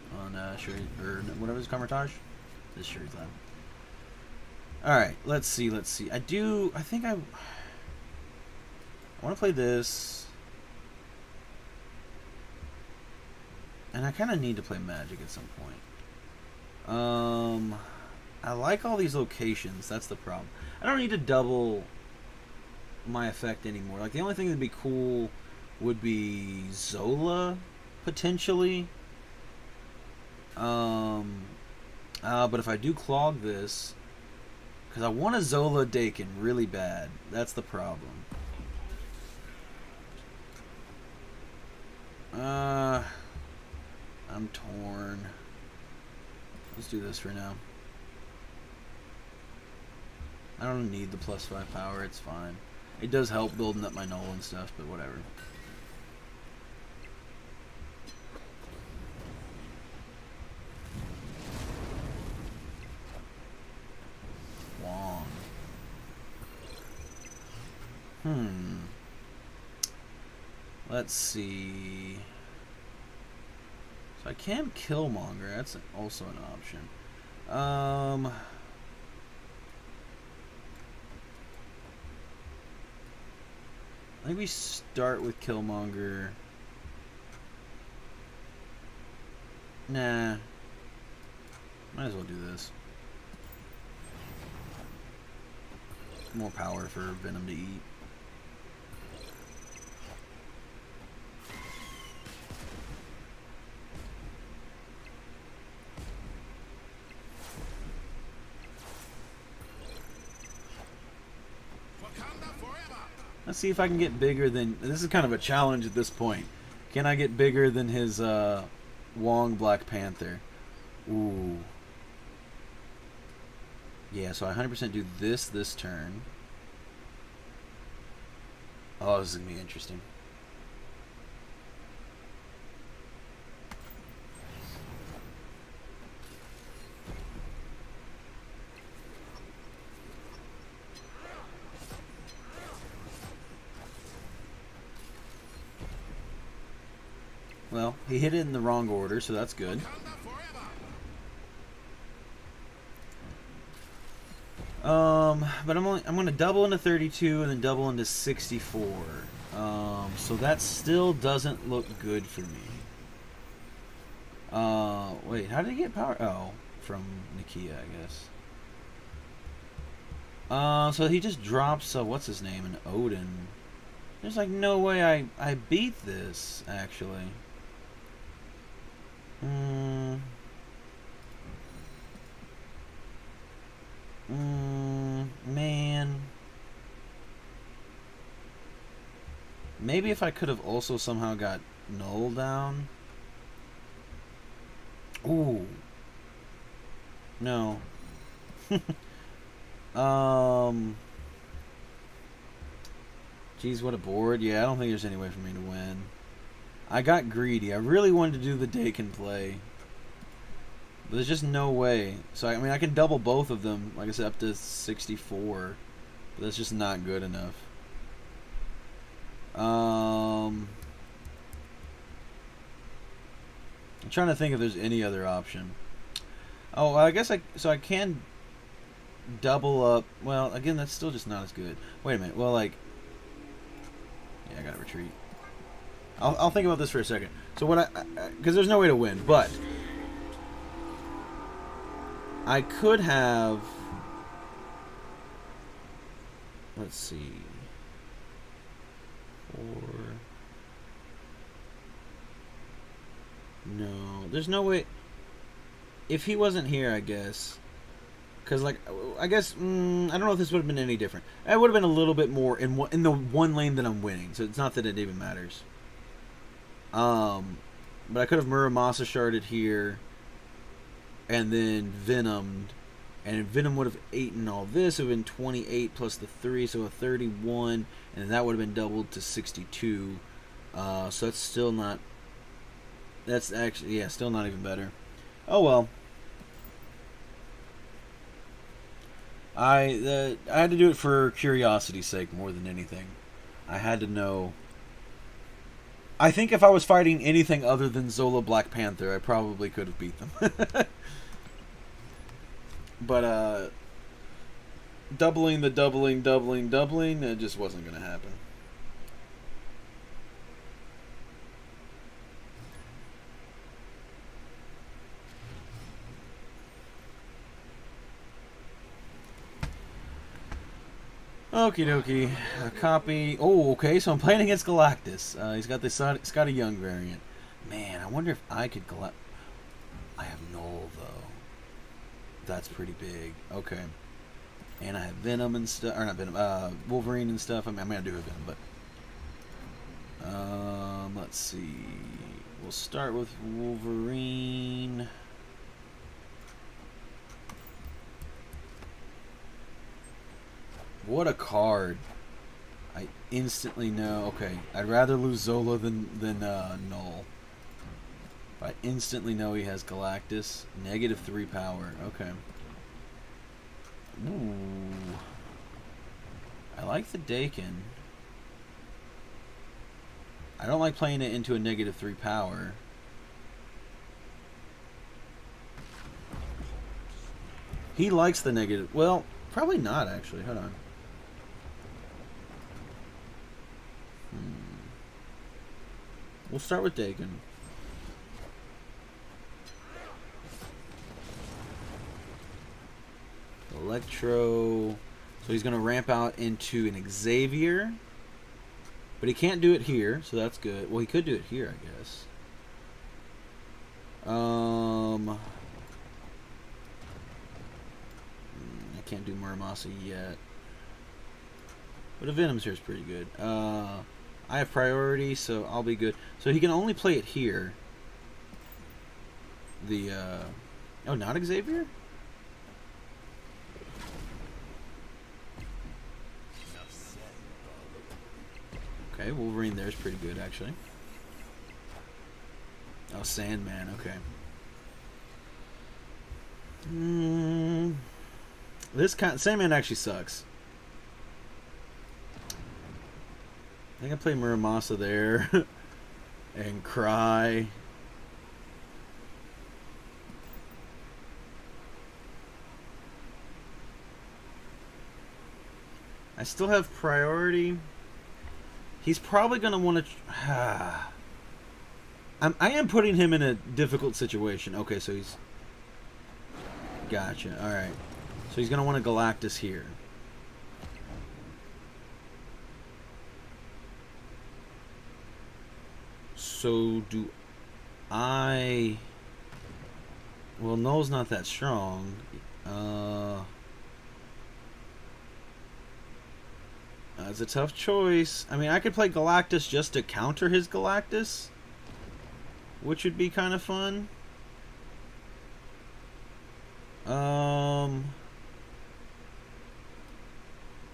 Shuri, or whatever his Camertage. This Shuri's Lab. Alright, let's see. I think I want to play this. And I kind of need to play Magic at some point. I like all these locations. That's the problem. I don't need to double my effect anymore. Like, the only thing that'd be cool would be Zola, potentially. But if I do clog this, because I want a Zola Dakin really bad. That's the problem. I'm torn. Let's do this for now. I don't need the +5 power, it's fine. It does help building up my null and stuff, but whatever. Wong. Let's see. So I can Killmonger, that's also an option. I think we start with Killmonger. Nah. Might as well do this. More power for Venom to eat. Let's see if I can get bigger than... This is kind of a challenge at this point. Can I get bigger than his Wong Black Panther? Ooh. Yeah, so I 100% do this turn. Oh, this is going to be interesting. Well, he hit it in the wrong order, so that's good. But I'm going to double into 32 and then double into 64. So that still doesn't look good for me. Wait, how did he get power? Oh, from Nakia, I guess. So he just drops, what's his name, an Odin. There's like no way I beat this, actually. Man. Maybe if I could have also somehow got Null down. Ooh. No. Geez, what a board. Yeah, I don't think there's any way for me to win. I got greedy. I really wanted to do the Dakin play. But there's just no way. So, I mean, I can double both of them, like I said, up to 64. But that's just not good enough. I'm trying to think if there's any other option. Oh, I guess I can double up. Well, again, that's still just not as good. Wait a minute. Well, like... Yeah, I gotta retreat. I'll think about this for a second. So what because there's no way to win, but I could have, let's see, 4. No, there's no way. If he wasn't here, I guess, because like I guess I don't know if this would have been any different. It would have been a little bit more in the one lane that I'm winning. So it's not that it even matters. But I could have Muramasa sharded here, and then Venomed, And Venom would have eaten all this. It would have been 28 plus the 3, so a 31. And then that would have been doubled to 62. So that's still not... That's actually... Yeah, still not even better. Oh, well. I had to do it for curiosity's sake more than anything. I had to know... I think if I was fighting anything other than Zola Black Panther, I probably could have beat them. But, doubling, it just wasn't going to happen. Okie dokie. Copy. Oh, okay, so I'm playing against Galactus. He's got the Scotty Young variant. Man, I wonder if I could I have Null, though. That's pretty big. Okay. And I have Venom and stuff. Or not Venom. Wolverine and stuff. I mean, I do have Venom, but... let's see. We'll start with Wolverine. What a card. I instantly know. Okay, I'd rather lose Zola than Null. I instantly know he has Galactus. -3 power. Okay. Ooh. I like the Dakin. I don't like playing it into a -3 power. He likes the negative. Well, probably not, actually. Hold on. We'll start with Dakin. Electro. So he's going to ramp out into an Xavier. But he can't do it here, so that's good. Well, he could do it here, I guess. I can't do Muramasa yet. But a Venom's here is pretty good. I have priority, so I'll be good. So he can only play it here. The, oh, not Xavier? Okay, Wolverine there is pretty good, actually. Oh, Sandman, okay. Sandman actually sucks. I think I play Muramasa there. And Cry. I still have priority. He's probably going to want to... I am putting him in a difficult situation. Okay, so he's... Gotcha, alright. So he's going to want a Galactus here. So do I... Well, Null's not that strong. It's a tough choice. I mean, I could play Galactus just to counter his Galactus, which would be kind of fun.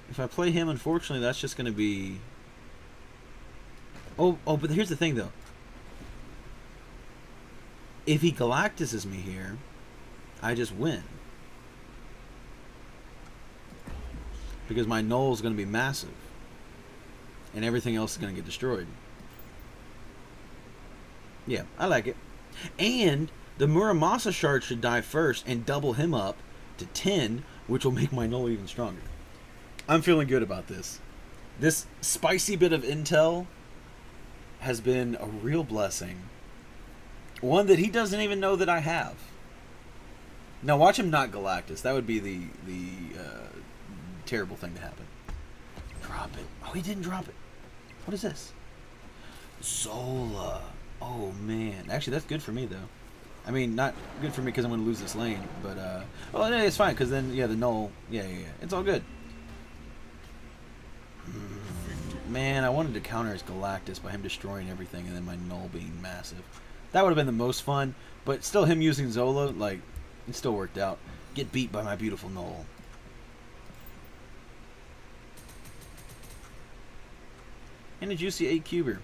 If I play him, unfortunately, that's just going to be... Oh, but here's the thing, though. If he Galactuses me here, I just win. Because my Null is going to be massive. And everything else is going to get destroyed. Yeah, I like it. And the Muramasa shard should die first and double him up to 10, which will make my Null even stronger. I'm feeling good about this. This spicy bit of intel has been a real blessing. One that he doesn't even know that I have. Now watch him not Galactus. That would be the terrible thing to happen. Drop it. Oh, he didn't drop it. What is this? Zola. Oh, man. Actually, that's good for me, though. I mean, not good for me because I'm going to lose this lane. But, well, no, it's fine because then, yeah, the Null. Yeah. It's all good. Man, I wanted to counter his Galactus by him destroying everything and then my Null being massive. That would have been the most fun. But still, him using Zola, like, it still worked out. get beat by my beautiful Knoll. And a juicy 8-cuber.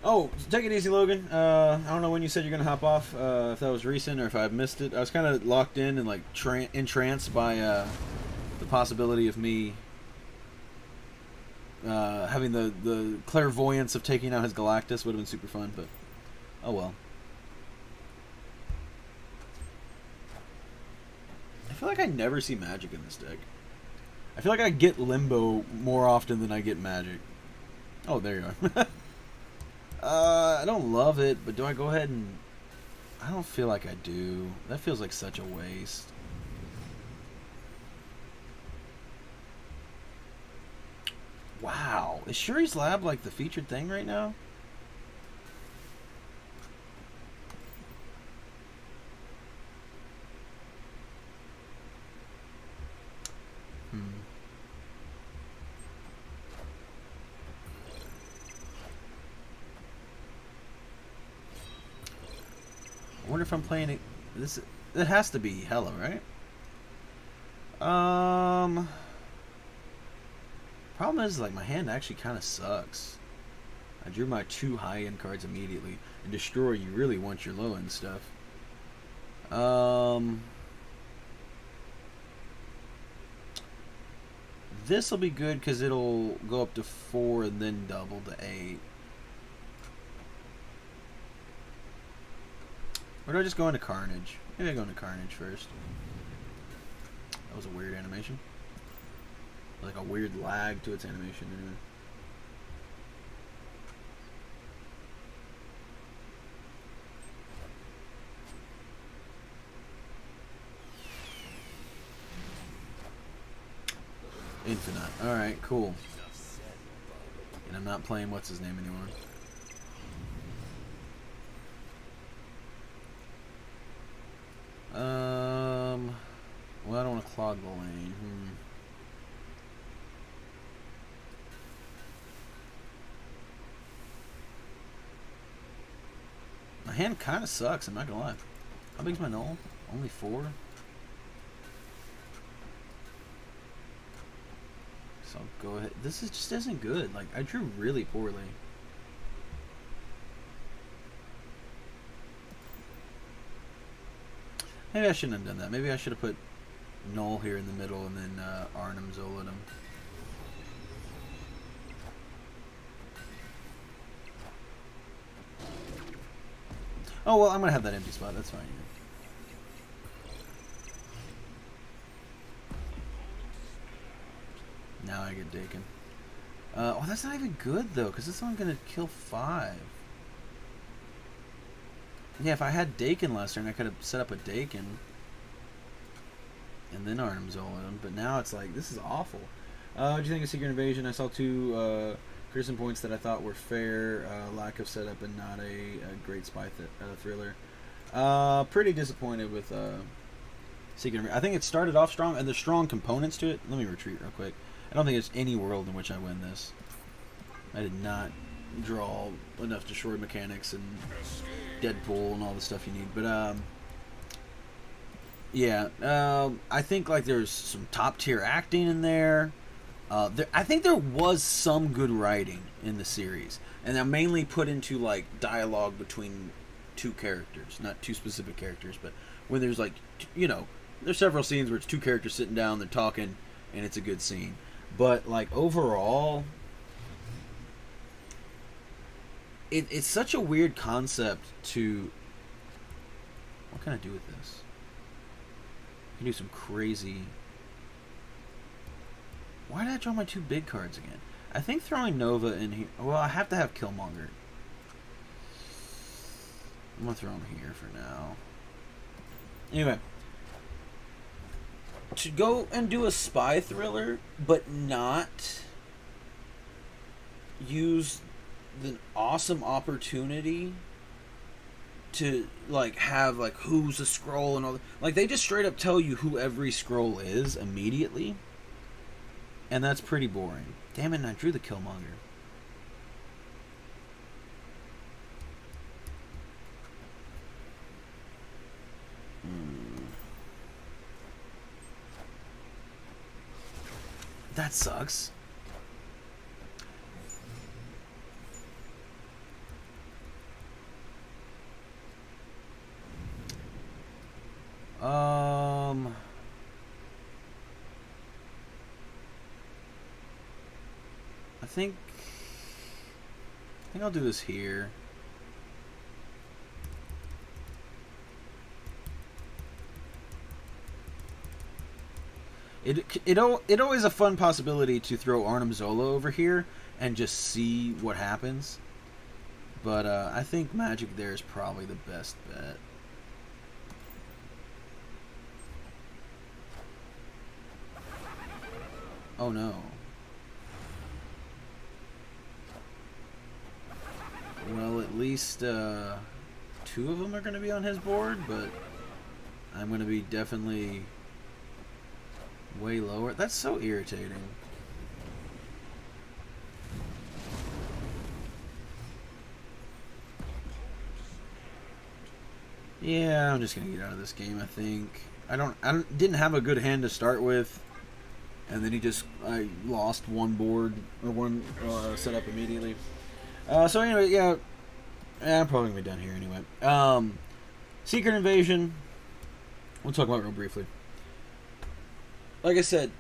Oh, take it easy, Logan. I don't know when you said you're going to hop off, if that was recent or if I missed it. I was kind of locked in and like entranced by the possibility of me having the clairvoyance of taking out his Galactus. Would have been super fun, but oh well. I feel like I never see magic in this deck. I feel like I get Limbo more often than I get magic. Oh, there you are. I don't love it, but do I go ahead and... I don't feel like I do. That feels like such a waste. Wow. Is Shuri's Lab like the featured thing right now? I wonder if I'm playing it. This it has to be Hella, right? Problem is, like, my hand actually kind of sucks. I drew my 2 high-end cards immediately. And Destroy, you really want your low-end stuff. This will be good because it'll go up to 4 and then double to 8. Or do I just go into Carnage? Maybe I go into Carnage first. That was a weird animation. Like a weird lag to its animation, anyway. Infinite. Alright, cool. And I'm not playing what's his name anymore. Well, I don't want to clog the lane. My hand kind of sucks, I'm not gonna lie. How big's my Knoll? Only 4? So I'll go ahead. This is just isn't good. Like, I drew really poorly. Maybe I shouldn't have done that. Maybe I should have put Knoll here in the middle and then Arnim Zola'd him. Oh, well, I'm going to have that empty spot. That's fine. Now I get Dakin. Oh, that's not even good, though, because this one's going to kill 5. Yeah, if I had Dakin last turn, I could have set up a Dakin. And then Arnim Zola'd him. But now it's like, this is awful. What do you think of Secret Invasion? I saw 2 criticism points that I thought were fair. Lack of setup and not a great spy thriller. Pretty disappointed with Secret Invasion. I think it started off strong, and there's strong components to it. Let me retreat real quick. I don't think there's any world in which I win this. I did not draw enough Destroy mechanics and Deadpool and all the stuff you need. But, yeah. I think, like, there's some top-tier acting in there. I think there was some good writing in the series. And I'm mainly put into, like, dialogue between 2 characters. Not 2 specific characters, but when there's, like, you know, there's several scenes where it's 2 characters sitting down, they're talking, and it's a good scene. But, like, overall, it's such a weird concept to... What can I do with this? I can do some crazy... Why did I draw my 2 big cards again? I think throwing Nova in here... Well, I have to have Killmonger. I'm going to throw him here for now. Anyway. To go and do a spy thriller, but not use the awesome opportunity to, like, have, like, who's a Skrull and all that. Like, they just straight up tell you who every Skrull is immediately. And that's pretty boring. Damn it, and I drew the Killmonger. That sucks. I think I'll do this here. It always a fun possibility to throw Arnim Zola over here and just see what happens. But I think Magic there is probably the best bet. Oh no. Well, at least 2 of them are going to be on his board, but I'm going to be definitely way lower. That's so irritating. Yeah, I'm just going to get out of this game, I think. I didn't have a good hand to start with, and then I lost one board, or one setup immediately. So anyway, yeah, I'm probably going to be done here anyway. Secret Invasion, we'll talk about it real briefly. Like I said,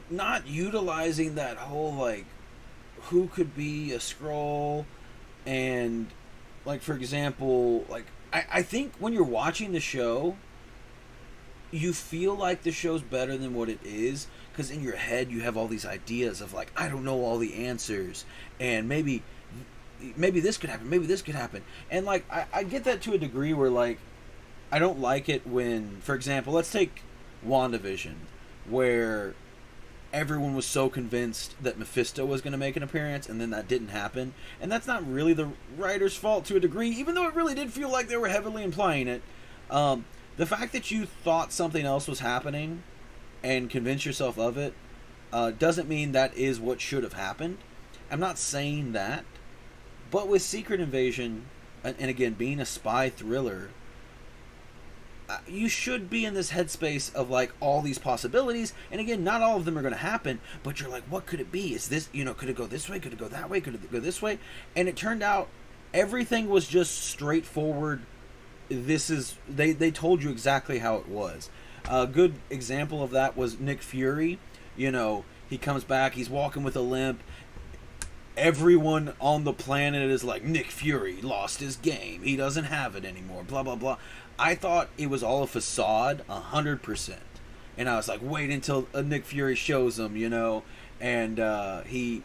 not utilizing that whole, like, who could be a scroll, and, like, for example, like, I think when you're watching the show, you feel like the show's better than what it is, because in your head you have all these ideas of, like, I don't know all the answers, and maybe this could happen, maybe this could happen. And, like, I get that to a degree where, like, I don't like it when, for example, let's take WandaVision, where everyone was so convinced that Mephisto was going to make an appearance, and then that didn't happen. And that's not really the writer's fault to a degree, even though it really did feel like they were heavily implying it. The fact that you thought something else was happening and convinced yourself of it doesn't mean that is what should have happened. I'm not saying that. But with Secret Invasion, and again, being a spy thriller, you should be in this headspace of, like, all these possibilities. And again, not all of them are going to happen, but you're like, what could it be? Is this, could it go this way? Could it go that way? Could it go this way? And it turned out everything was just straightforward. They told you exactly how it was. A good example of that was Nick Fury. He comes back, he's walking with a limp. Everyone on the planet is like, Nick Fury lost his game. He doesn't have it anymore. Blah, blah, blah. I thought it was all a facade, 100%. And I was like, wait until Nick Fury shows him, and he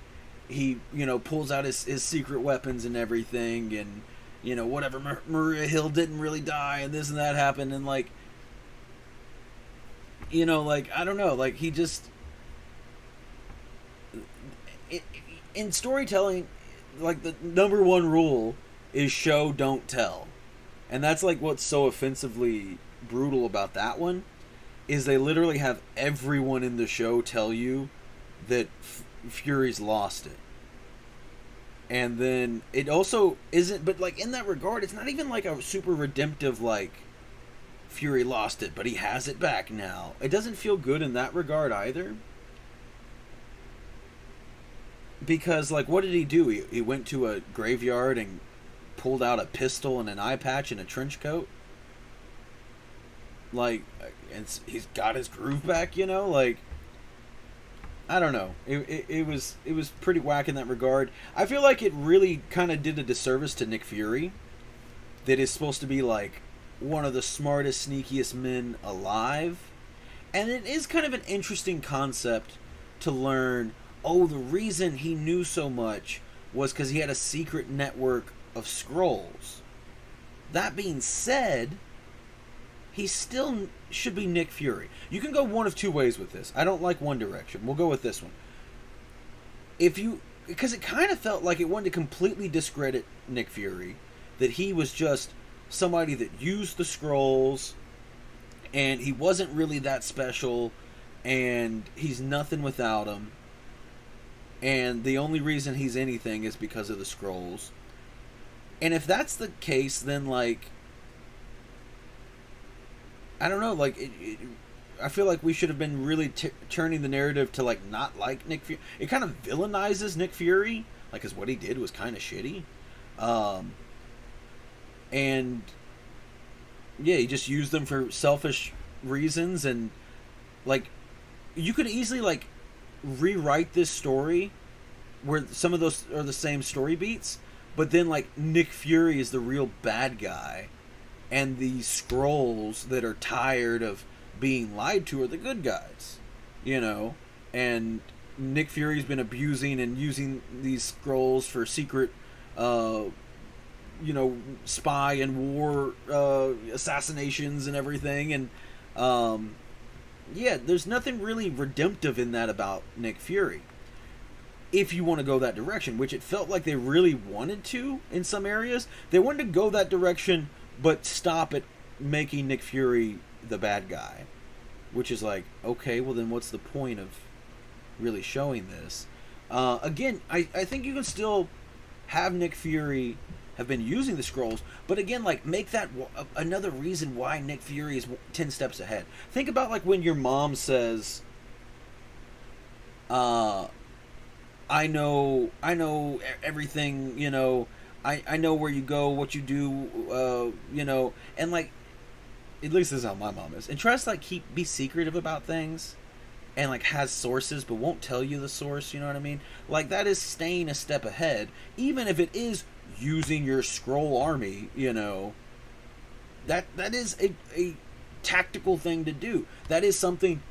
pulls out his secret weapons and everything, and, whatever, Maria Hill didn't really die, and this and that happened, and, like, I don't know, like, he just... In storytelling, like, the number one rule is show, don't tell. And that's, like, what's so offensively brutal about that one, is they literally have everyone in the show tell you that Fury's lost it. And then it also isn't, but, like, in that regard, it's not even, like, a super redemptive, like, Fury lost it, but he has it back now. It doesn't feel good in that regard either. Because, like, what did he do? He went to a graveyard and pulled out a pistol and an eye patch and a trench coat? Like, and he's got his groove back, Like, I don't know. It was pretty whack in that regard. I feel like it really kind of did a disservice to Nick Fury, that is supposed to be, like, one of the smartest, sneakiest men alive. And it is kind of an interesting concept to learn... Oh, the reason he knew so much was because he had a secret network of scrolls. That being said, he still should be Nick Fury. You can go one of two ways with this. I don't like one direction. We'll go with this one. Because it kind of felt like it wanted to completely discredit Nick Fury, that he was just somebody that used the scrolls, and he wasn't really that special, and he's nothing without them. And the only reason he's anything is because of the scrolls. And if that's the case, then, like, I don't know, like I feel like we should have been really turning the narrative to like not like Nick Fury. It kind of villainizes Nick Fury, like, because what he did was kind of shitty, and yeah, he just used them for selfish reasons, and like you could easily like rewrite this story where some of those are the same story beats, but then like Nick Fury is the real bad guy, and the Skrulls that are tired of being lied to are the good guys, you know, and Nick Fury's been abusing and using these Skrulls for secret, you know, spy and war assassinations and everything, and yeah, there's nothing really redemptive in that about Nick Fury. If you want to go that direction, which it felt like they really wanted to in some areas, they wanted to go that direction, but stop at making Nick Fury the bad guy, which is like, okay, well then what's the point of really showing this? Again, I think you can still have Nick Fury have been using the Skrulls, but again, like, make that another reason why Nick Fury is 10 steps ahead. Think about like when your mom says, I know everything, you know, I know where you go, what you do, you know, and like, at least this is how my mom is, and tries to like be secretive about things, and like has sources but won't tell you the source, you know what I mean? Like, that is staying a step ahead, even if it is using your Skrull army, you know. That is a tactical thing to do. That is something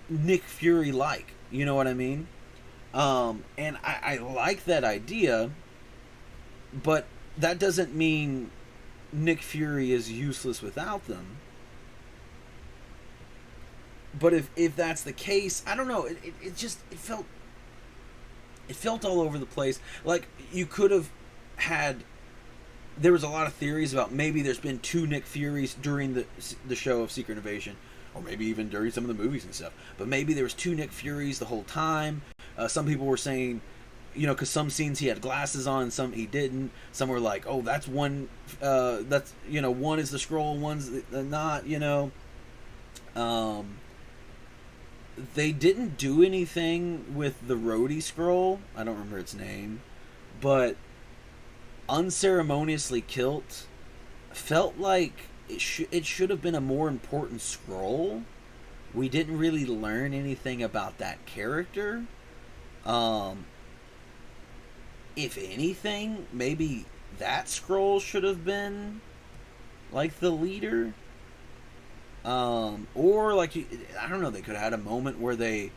Nick Fury like, you know what I mean? And I like that idea, but that doesn't mean Nick Fury is useless without them. But if that's the case, I don't know. It felt all over the place. Like, you could have had. There was a lot of theories about maybe there's been 2 Nick Furies during the show of Secret Invasion, or maybe even during some of the movies and stuff. But maybe there was 2 Nick Furies the whole time. Some people were saying, you know, because some scenes he had glasses on, some he didn't. Some were like, oh, that's one. That's, you know, one is the Skrull, one's not. You know. They didn't do anything with the Rhodey Skrull. I don't remember its name, but unceremoniously killed felt like it should have been a more important Skrull. We didn't really learn anything about that character. If anything, maybe that Skrull should have been like the leader. Or like, I don't know, they could have had a moment where they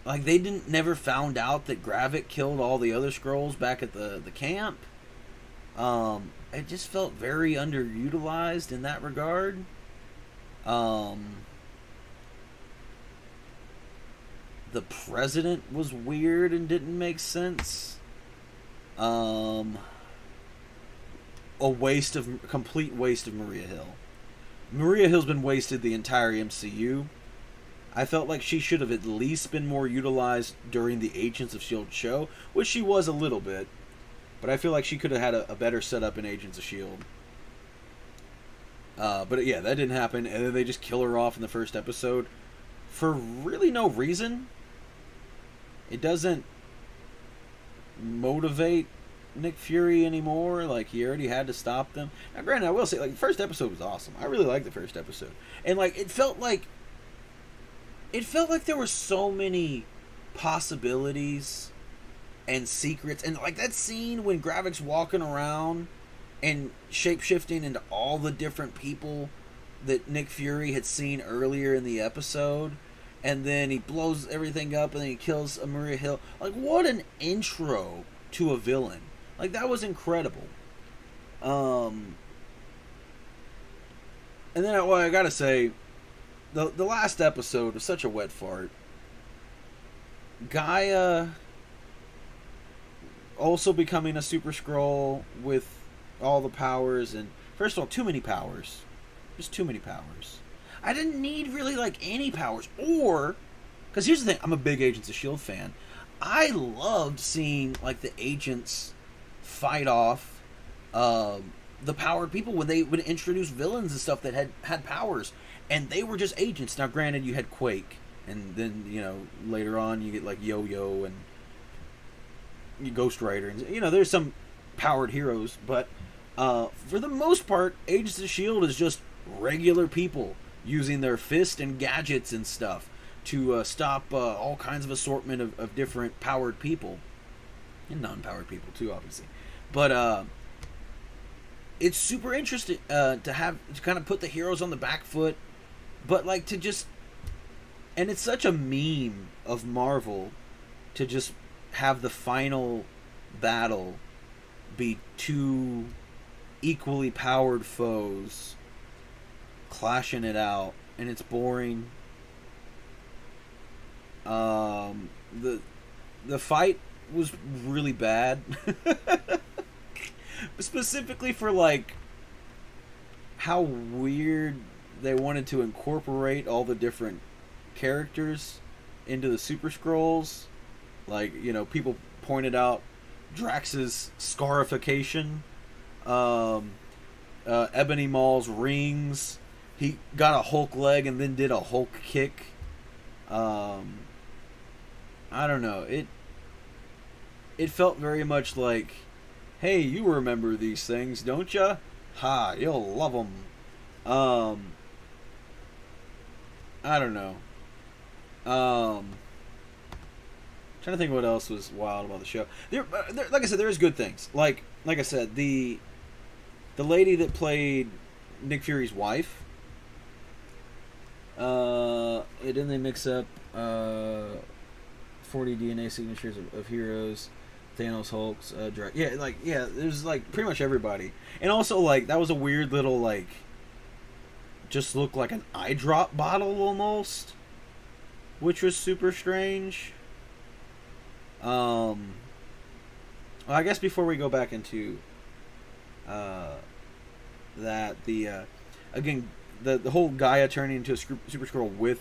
never found out that Gravik killed all the other Skrulls back at the camp. It just felt very underutilized in that regard. The president was weird and didn't make sense. A complete waste of Maria Hill. Maria Hill's been wasted the entire MCU. I felt like she should have at least been more utilized during the Agents of S.H.I.E.L.D. show, which she was a little bit. But I feel like she could have had a better setup in Agents of S.H.I.E.L.D. But yeah, that didn't happen, and then they just kill her off in the first episode for really no reason. It doesn't motivate Nick Fury anymore. Like, he already had to stop them. Now, granted, I will say, like, the first episode was awesome. I really liked the first episode, and like, it felt like there were so many possibilities and secrets, and like that scene when Gravik's walking around and shape-shifting into all the different people that Nick Fury had seen earlier in the episode, and then he blows everything up and then he kills Maria Hill. Like, what an intro to a villain. Like, that was incredible. And then, I gotta say, the last episode was such a wet fart. Gaia also becoming a Super Skrull with all the powers, and first of all, too many powers. Just too many powers. I didn't need really like any powers, or, because here's the thing, I'm a big Agents of S.H.I.E.L.D. fan. I loved seeing like the agents fight off the powered people when they would introduce villains and stuff that had powers, and they were just agents. Now, granted, you had Quake, and then later on you get like Yo-Yo and Ghost Rider, and there's some powered heroes, but for the most part, Agents of S.H.I.E.L.D. is just regular people using their fist and gadgets and stuff to stop all kinds of assortment of different powered people. And non-powered people, too, obviously. But it's super interesting to kind of put the heroes on the back foot, but like to just... And it's such a meme of Marvel to just have the final battle be two equally powered foes clashing it out, and it's boring. The fight was really bad. Specifically for like how weird they wanted to incorporate all the different characters into the Super Skrulls. Like, people pointed out Drax's scarification, Ebony Maw's rings. He got a Hulk leg and then did a Hulk kick. I don't know. It felt very much like, hey, you remember these things, don't ya? Ha, you'll love them. I don't know. Trying to think what else was wild about the show. There, like I said, there is good things. Like I said, the lady that played Nick Fury's wife. Didn't they mix up 40 DNA signatures of heroes, Thanos, Hulk's, there's like pretty much everybody. And also like that was a weird little like just looked like an eye drop bottle almost, which was super strange. Well, I guess before we go back into that, again, the whole Gaia turning into a Super Skrull with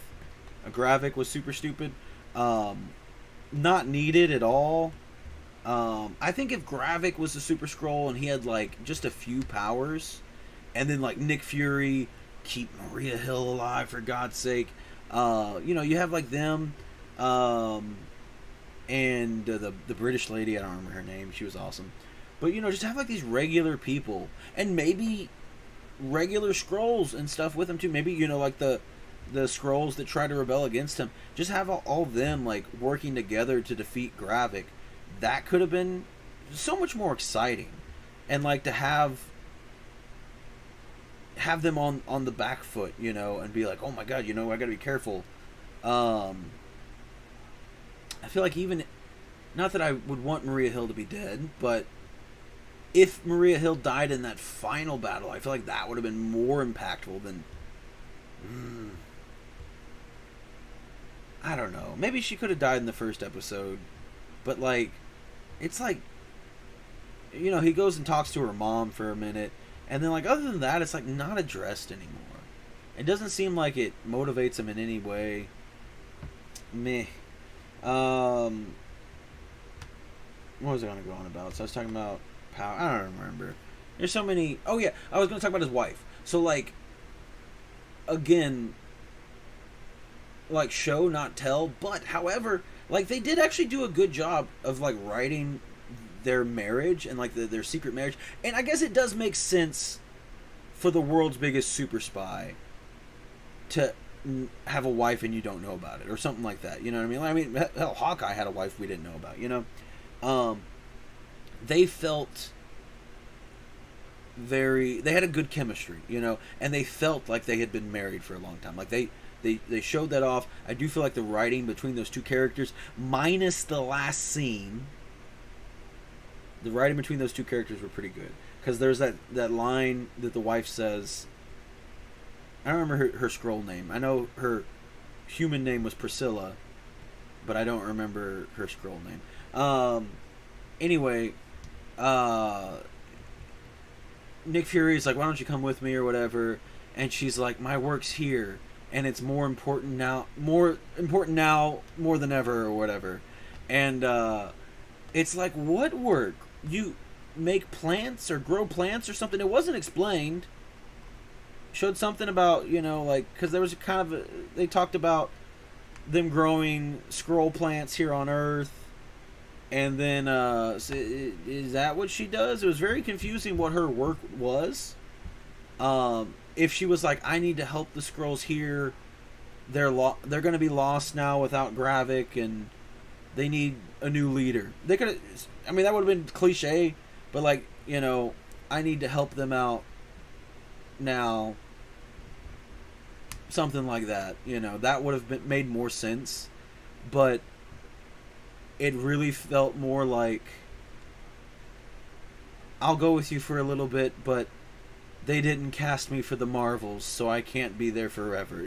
a Gravik was super stupid. Not needed at all. I think if Gravik was a Super Skrull and he had like just a few powers, and then like Nick Fury, keep Maria Hill alive for God's sake. You have like them, and the British lady, I don't remember her name, she was awesome. But just have like these regular people, and maybe regular Skrulls and stuff with them too. Maybe like the Skrulls that try to rebel against him. Just have all of them like working together to defeat Gravik. That could have been so much more exciting, and like to have them on the back foot, and be like, oh my god, I gotta be careful. I feel like even, not that I would want Maria Hill to be dead, but if Maria Hill died in that final battle, I feel like that would have been more impactful than... I don't know. Maybe she could have died in the first episode, but like, it's like, he goes and talks to her mom for a minute, and then like, other than that, it's like not addressed anymore. It doesn't seem like it motivates him in any way. Meh. What was I going to go on about? So I was talking about power. I don't remember. There's so many. Oh yeah, I was going to talk about his wife. So like, again, like show not tell, but however, like they did actually do a good job of like writing their marriage and like their secret marriage. And I guess it does make sense for the world's biggest super spy to have a wife and you don't know about it, or something like that. You know what I mean? Hell, Hawkeye had a wife we didn't know about. They felt they had a good chemistry, and they felt like they had been married for a long time. Like they showed that off. I do feel like the writing between those two characters, minus the last scene, the writing between those two characters were pretty good. Because there's that line that the wife says. I don't remember her Skrull name. I know her human name was Priscilla, but I don't remember her Skrull name. Anyway, Nick Fury's like, why don't you come with me or whatever? And she's like, my work's here, and it's more important now more than ever or whatever. And it's like, what work? make plants or grow plants or something. It wasn't explained. Showed something about, like, because there was they talked about them growing scroll plants here on Earth, and then so is that what she does? It was very confusing what her work was. If she was like, I need to help the scrolls here, they're going to be lost now without Gravik, and they need a new leader. They could, I mean, that would have been cliche, but like, I need to help them out now. Something like that, that would have made more sense, but it really felt more like, I'll go with you for a little bit, but they didn't cast me for the Marvels, so I can't be there forever,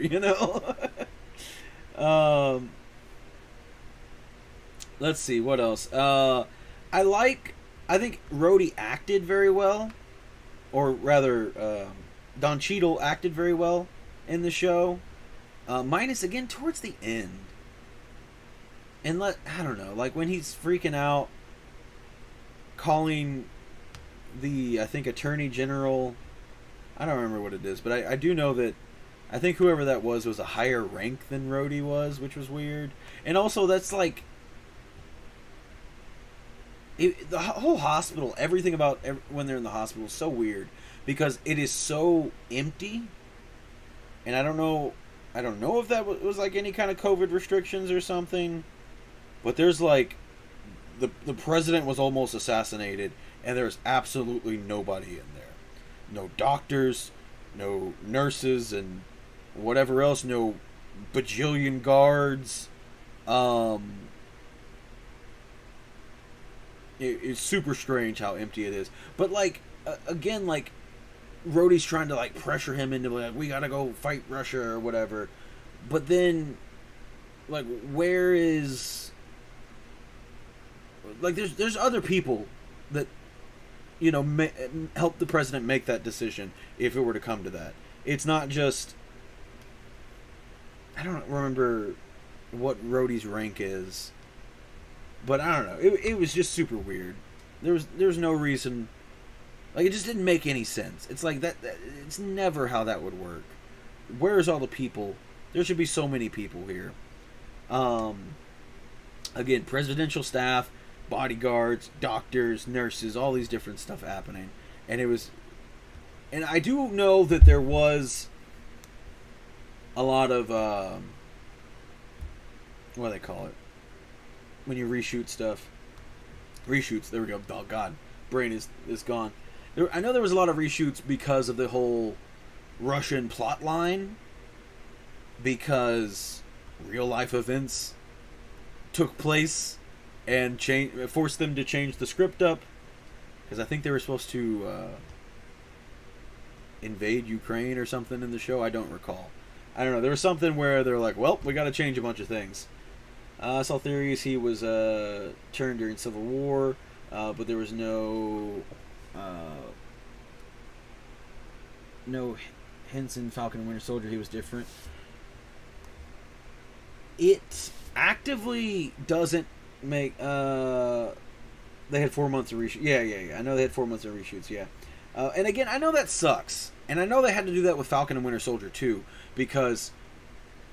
Let's see, what else? I think Rhodey acted very well, or rather, Don Cheadle acted very well in the show, minus again towards the end, and I don't know, like when he's freaking out, calling the, I think, Attorney General, I don't remember what it is, but I do know that I think whoever that was a higher rank than Rhodey was, which was weird, and also that's like, the whole hospital, everything about when they're in the hospital is so weird, because it is so empty. And I don't know if that was like any kind of COVID restrictions or something, but there's like, the president was almost assassinated, and there's absolutely nobody in there. No doctors, no nurses, and whatever else, no bajillion guards. It's super strange how empty it is. But like, again, like, Rhodey's trying to like pressure him into like, we gotta go fight Russia or whatever, but then like, where is, like, there's other people that help the president make that decision if it were to come to that. It's not just, I don't remember what Rhodey's rank is, but I don't know, it was just super weird. There was no reason. Like, it just didn't make any sense. It's like, that it's never how that would work. Where's all the people? There should be so many people here. Again, presidential staff, bodyguards, doctors, nurses, all these different stuff happening. And and I do know that there was a lot of, what do they call it? When you reshoot stuff. Reshoots, there we go. Oh, God. Brain is gone. I know there was a lot of reshoots because of the whole Russian plot line, because real life events took place and forced them to change the script up, because I think they were supposed to invade Ukraine or something in the show. I don't recall. I don't know. There was something where they're like, well, we got to change a bunch of things. I saw theories he was turned during Civil War, but there was no hints in Falcon and Winter Soldier. He was different. It actively doesn't make. They had 4 months of reshoot. Yeah. I know they had 4 months of reshoots. Yeah, and again, I know that sucks, and I know they had to do that with Falcon and Winter Soldier too, because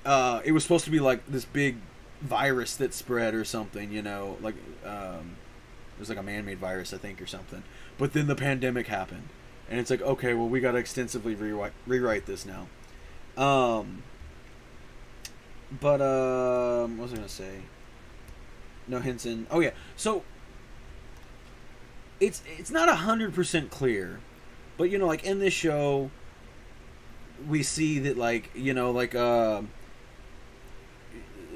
it was supposed to be like this big virus that spread or something. Like it was like a man-made virus, I think, or something. But then the pandemic happened, and it's like, okay, well, we got to extensively rewrite this now. But what was I gonna say? No hints in. Oh yeah, so it's not 100% clear, but like in this show, we see that like the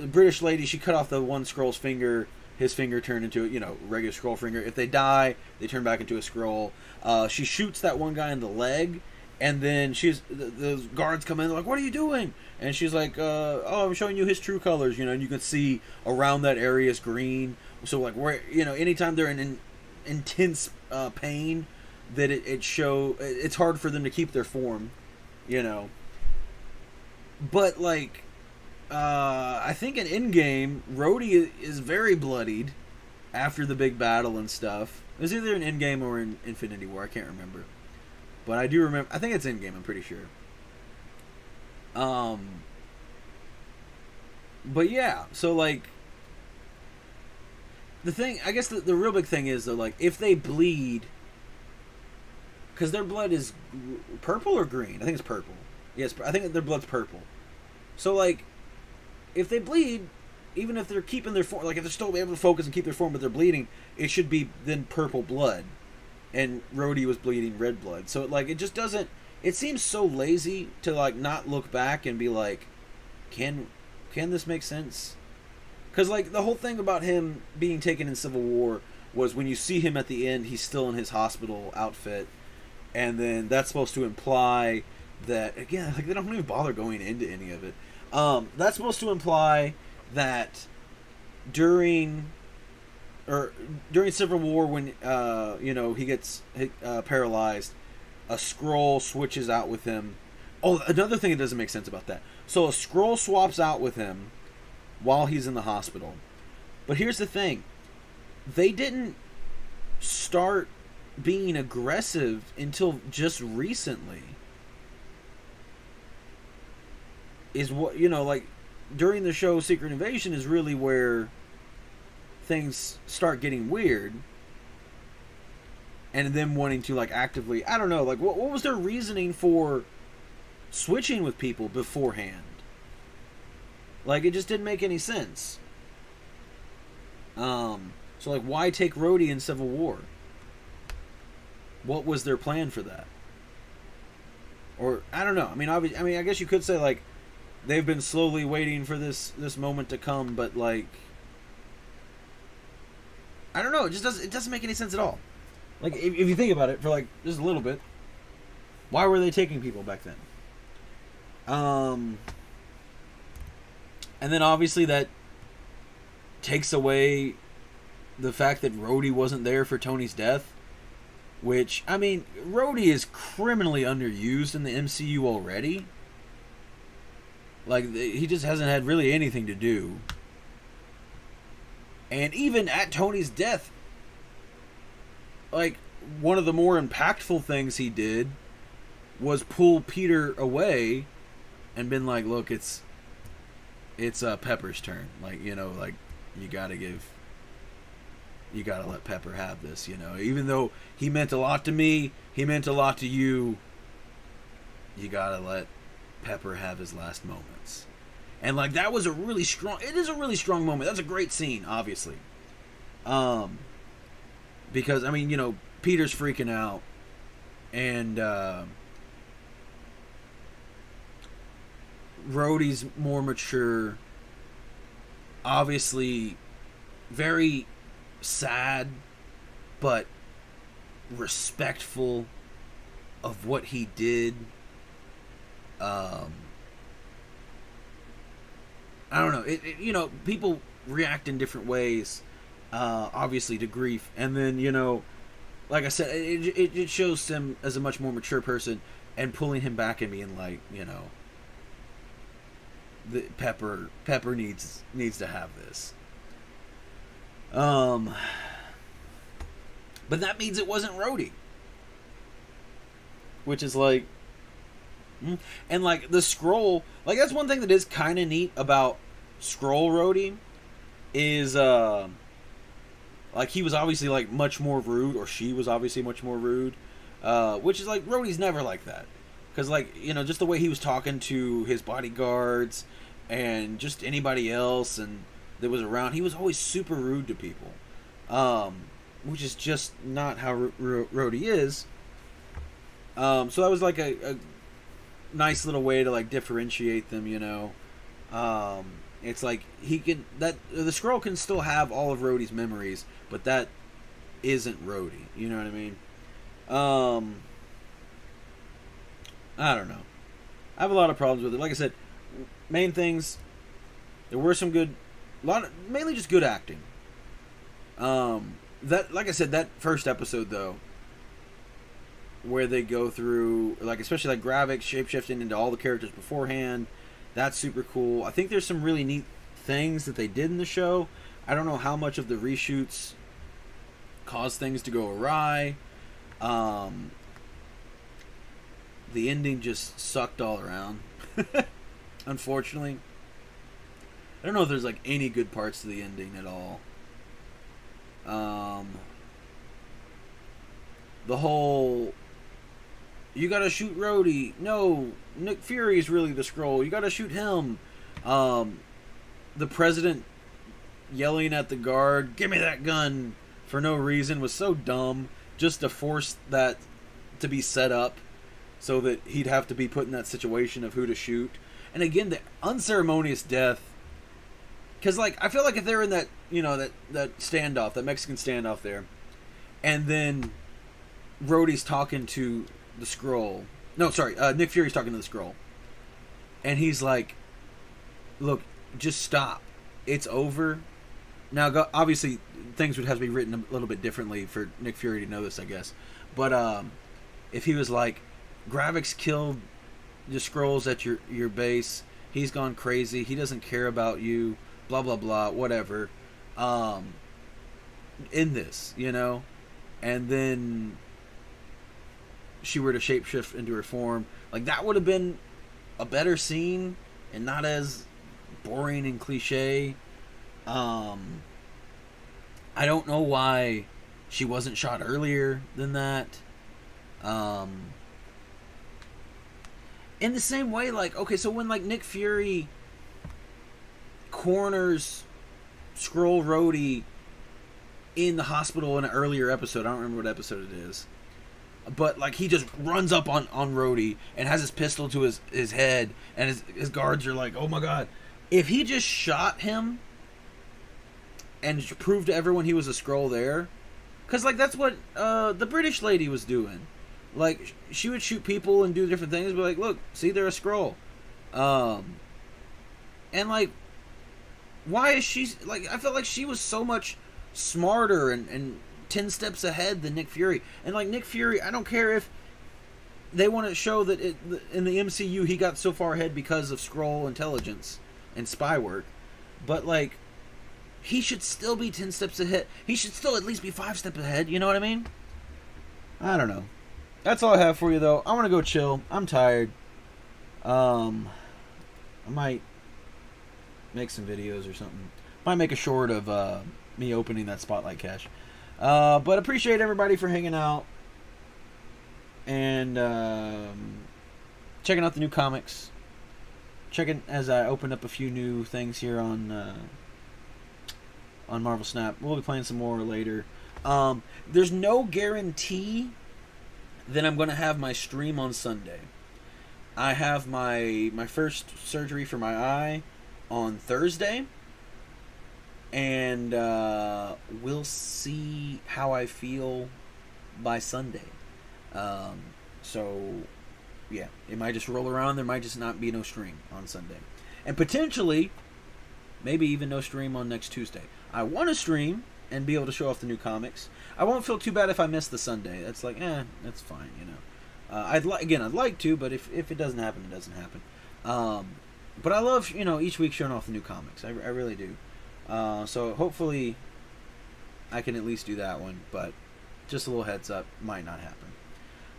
British lady, she cut off the one Skrull's finger. His finger turned into regular Skrull finger. If they die, they turn back into a Skrull. She shoots that one guy in the leg, and then the guards come in. They're like, "What are you doing?" And she's like, "Oh, I'm showing you his true colors." And you can see around that area is green. So like, where anytime they're in intense pain, that it's hard for them to keep their form, But like, I think in Endgame, Rhodey is very bloodied after the big battle and stuff. It was either in Endgame or in Infinity War. I can't remember. But I do remember. I think it's Endgame. I'm pretty sure. But yeah. So like, the thing. I guess the real big thing is though, like, if they bleed, because their blood is purple or green. I think it's purple. Yes, I think their blood's purple. So like, if they bleed, even if they're keeping their form, like if they're still able to focus and keep their form, but they're bleeding, it should be then purple blood. And Rhodey was bleeding red blood. So like, it just doesn't. It seems so lazy to like not look back and be like, can this make sense? Because like the whole thing about him being taken in Civil War was when you see him at the end, he's still in his hospital outfit, and then that's supposed to imply that, again, like they don't even bother going into any of it. That's supposed to imply that during Civil War, when he gets paralyzed, a scroll switches out with him. Oh, another thing that doesn't make sense about that. So a scroll swaps out with him while he's in the hospital. But here's the thing. They didn't start being aggressive until just recently. Is what, like, during the show Secret Invasion is really where things start getting weird. And them wanting to, like, actively, I don't know, like, what was their reasoning for switching with people beforehand? Like, it just didn't make any sense. So, like, why take Rhodey in Civil War? What was their plan for that? Or, I don't know. I guess you could say, like, they've been slowly waiting for this moment to come, but, like, I don't know. It doesn't make any sense at all. Like, if you think about it for, like, just a little bit, why were they taking people back then? And then obviously that takes away the fact that Rhodey wasn't there for Tony's death, which, Rhodey is criminally underused in the MCU already. Like, he just hasn't had really anything to do. And even at Tony's death, like, one of the more impactful things he did was pull Peter away and been like, look, it's Pepper's turn. Like, like, you gotta let Pepper have this, Even though he meant a lot to me, he meant a lot to you, you gotta let Pepper have his last moments. And, like, that was it is a really strong moment. That's a great scene, obviously. Because, Peter's freaking out, and Rhodey's more mature, obviously very sad, but respectful of what he did. I don't know. People react in different ways, obviously, to grief. And then, like I said, it shows him as a much more mature person, and pulling him back and being like, the Pepper needs to have this. But that means it wasn't Rhodey. Which is like... And, like, the scroll... Like, that's one thing that is kind of neat about Skrull Rhodey, is, like, he was obviously, like, much more rude, or she was obviously much more rude, which is, like, Rhodey's never like that. Because, like, just the way he was talking to his bodyguards, and just anybody else, and that was around, he was always super rude to people. Which is just not how Rhodey is. So that was, like, a nice little way to, like, differentiate them, It's like the Skrull can still have all of Rhodey's memories, but that isn't Rhodey. You know what I mean? I don't know. I have a lot of problems with it. Like I said, main things, there were some mainly just good acting. That, like I said, that first episode though, where they go through, like, especially like Gravik shapeshifting into all the characters beforehand, that's super cool. I think there's some really neat things that they did in the show. I don't know how much of the reshoots caused things to go awry. The ending just sucked all around. Unfortunately. I don't know if there's like any good parts to the ending at all. The whole, you gotta shoot Rhodey. No, Nick Fury is really the Skrull. You gotta shoot him. The president yelling at the guard, "Give me that gun," for no reason was so dumb. Just to force that to be set up so that he'd have to be put in that situation of who to shoot. And again, the unceremonious death. Because, like, I feel like if they're in that, you know, that standoff, that Mexican standoff there, and then Rhodey's talking to the Skrull. No, sorry, Nick Fury's talking to the Skrull. And he's like, look, just stop. It's over. Now, obviously, things would have to be written a little bit differently for Nick Fury to know this, I guess. But if he was like, Gravik's killed the Skrulls at your base. He's gone crazy. He doesn't care about you. Blah, blah, blah. Whatever. In this, you know? And then she were to shapeshift into her form. Like, that would have been a better scene and not as boring and cliche. I don't know why she wasn't shot earlier than that. In the same way, like, okay, so when, like, Nick Fury corners Skrull Rhodey in the hospital in an earlier episode, I don't remember what episode it is, but, like, he just runs up on Rhodey and has his pistol to his head, and his guards are like, oh my god. If he just shot him and proved to everyone he was a Skrull there, because, like, that's what the British lady was doing. Like, she would shoot people and do different things, but, like, look, see, they're a Skrull. And, like, why is she, like, I felt like she was so much smarter and 10 steps ahead than Nick Fury. And, like, Nick Fury, I don't care if they want to show that in the MCU he got so far ahead because of Skrull intelligence and spy work, but, like, he should still be 10 steps ahead. He should still at least be 5 steps ahead, you know what I mean? I don't know. That's all I have for you, though. I want to go chill. I'm tired. I might make some videos or something. Might make a short of me opening that Spotlight cache. But appreciate everybody for hanging out and checking out the new comics. Checking as I open up a few new things here on Marvel Snap. We'll be playing some more later. There's no guarantee that I'm going to have my stream on Sunday. I have my first surgery for my eye on Thursday, and we'll see how I feel by Sunday. So, yeah, it might just roll around. There might just not be no stream on Sunday. And potentially, maybe even no stream on next Tuesday. I want to stream and be able to show off the new comics. I won't feel too bad if I miss the Sunday. That's like, that's fine, you know. I'd like to, but if it doesn't happen, it doesn't happen. But I love, you know, each week showing off the new comics. I really do. So hopefully I can at least do that one, but just a little heads up, might not happen.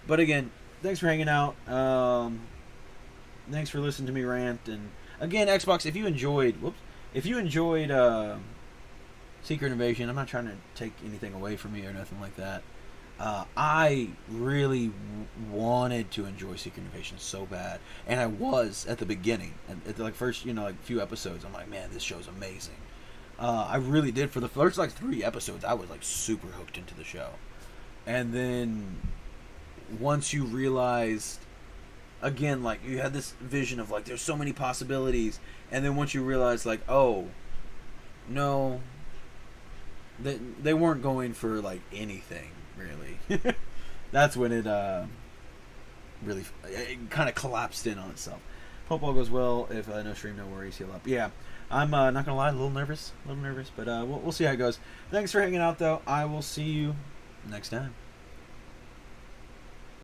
But again, thanks for hanging out. Thanks for listening to me rant. And again, Xbox, if you enjoyed Secret Invasion, I'm not trying to take anything away from you or nothing like that. I really wanted to enjoy Secret Invasion so bad, and I was at the beginning, and at the first, few episodes. I'm like, man, this show's amazing. I really did. For the first 3 episodes, I was super hooked into the show, and then once you realized, again, you had this vision of there's so many possibilities, and then once you realize oh, no. They weren't going for anything really. That's when it really kind of collapsed in on itself. Hope all goes well. If no stream, no worries, heal up. Yeah, I'm not gonna lie, a little nervous, but we'll see how it goes. Thanks for hanging out, though. I will see you next time.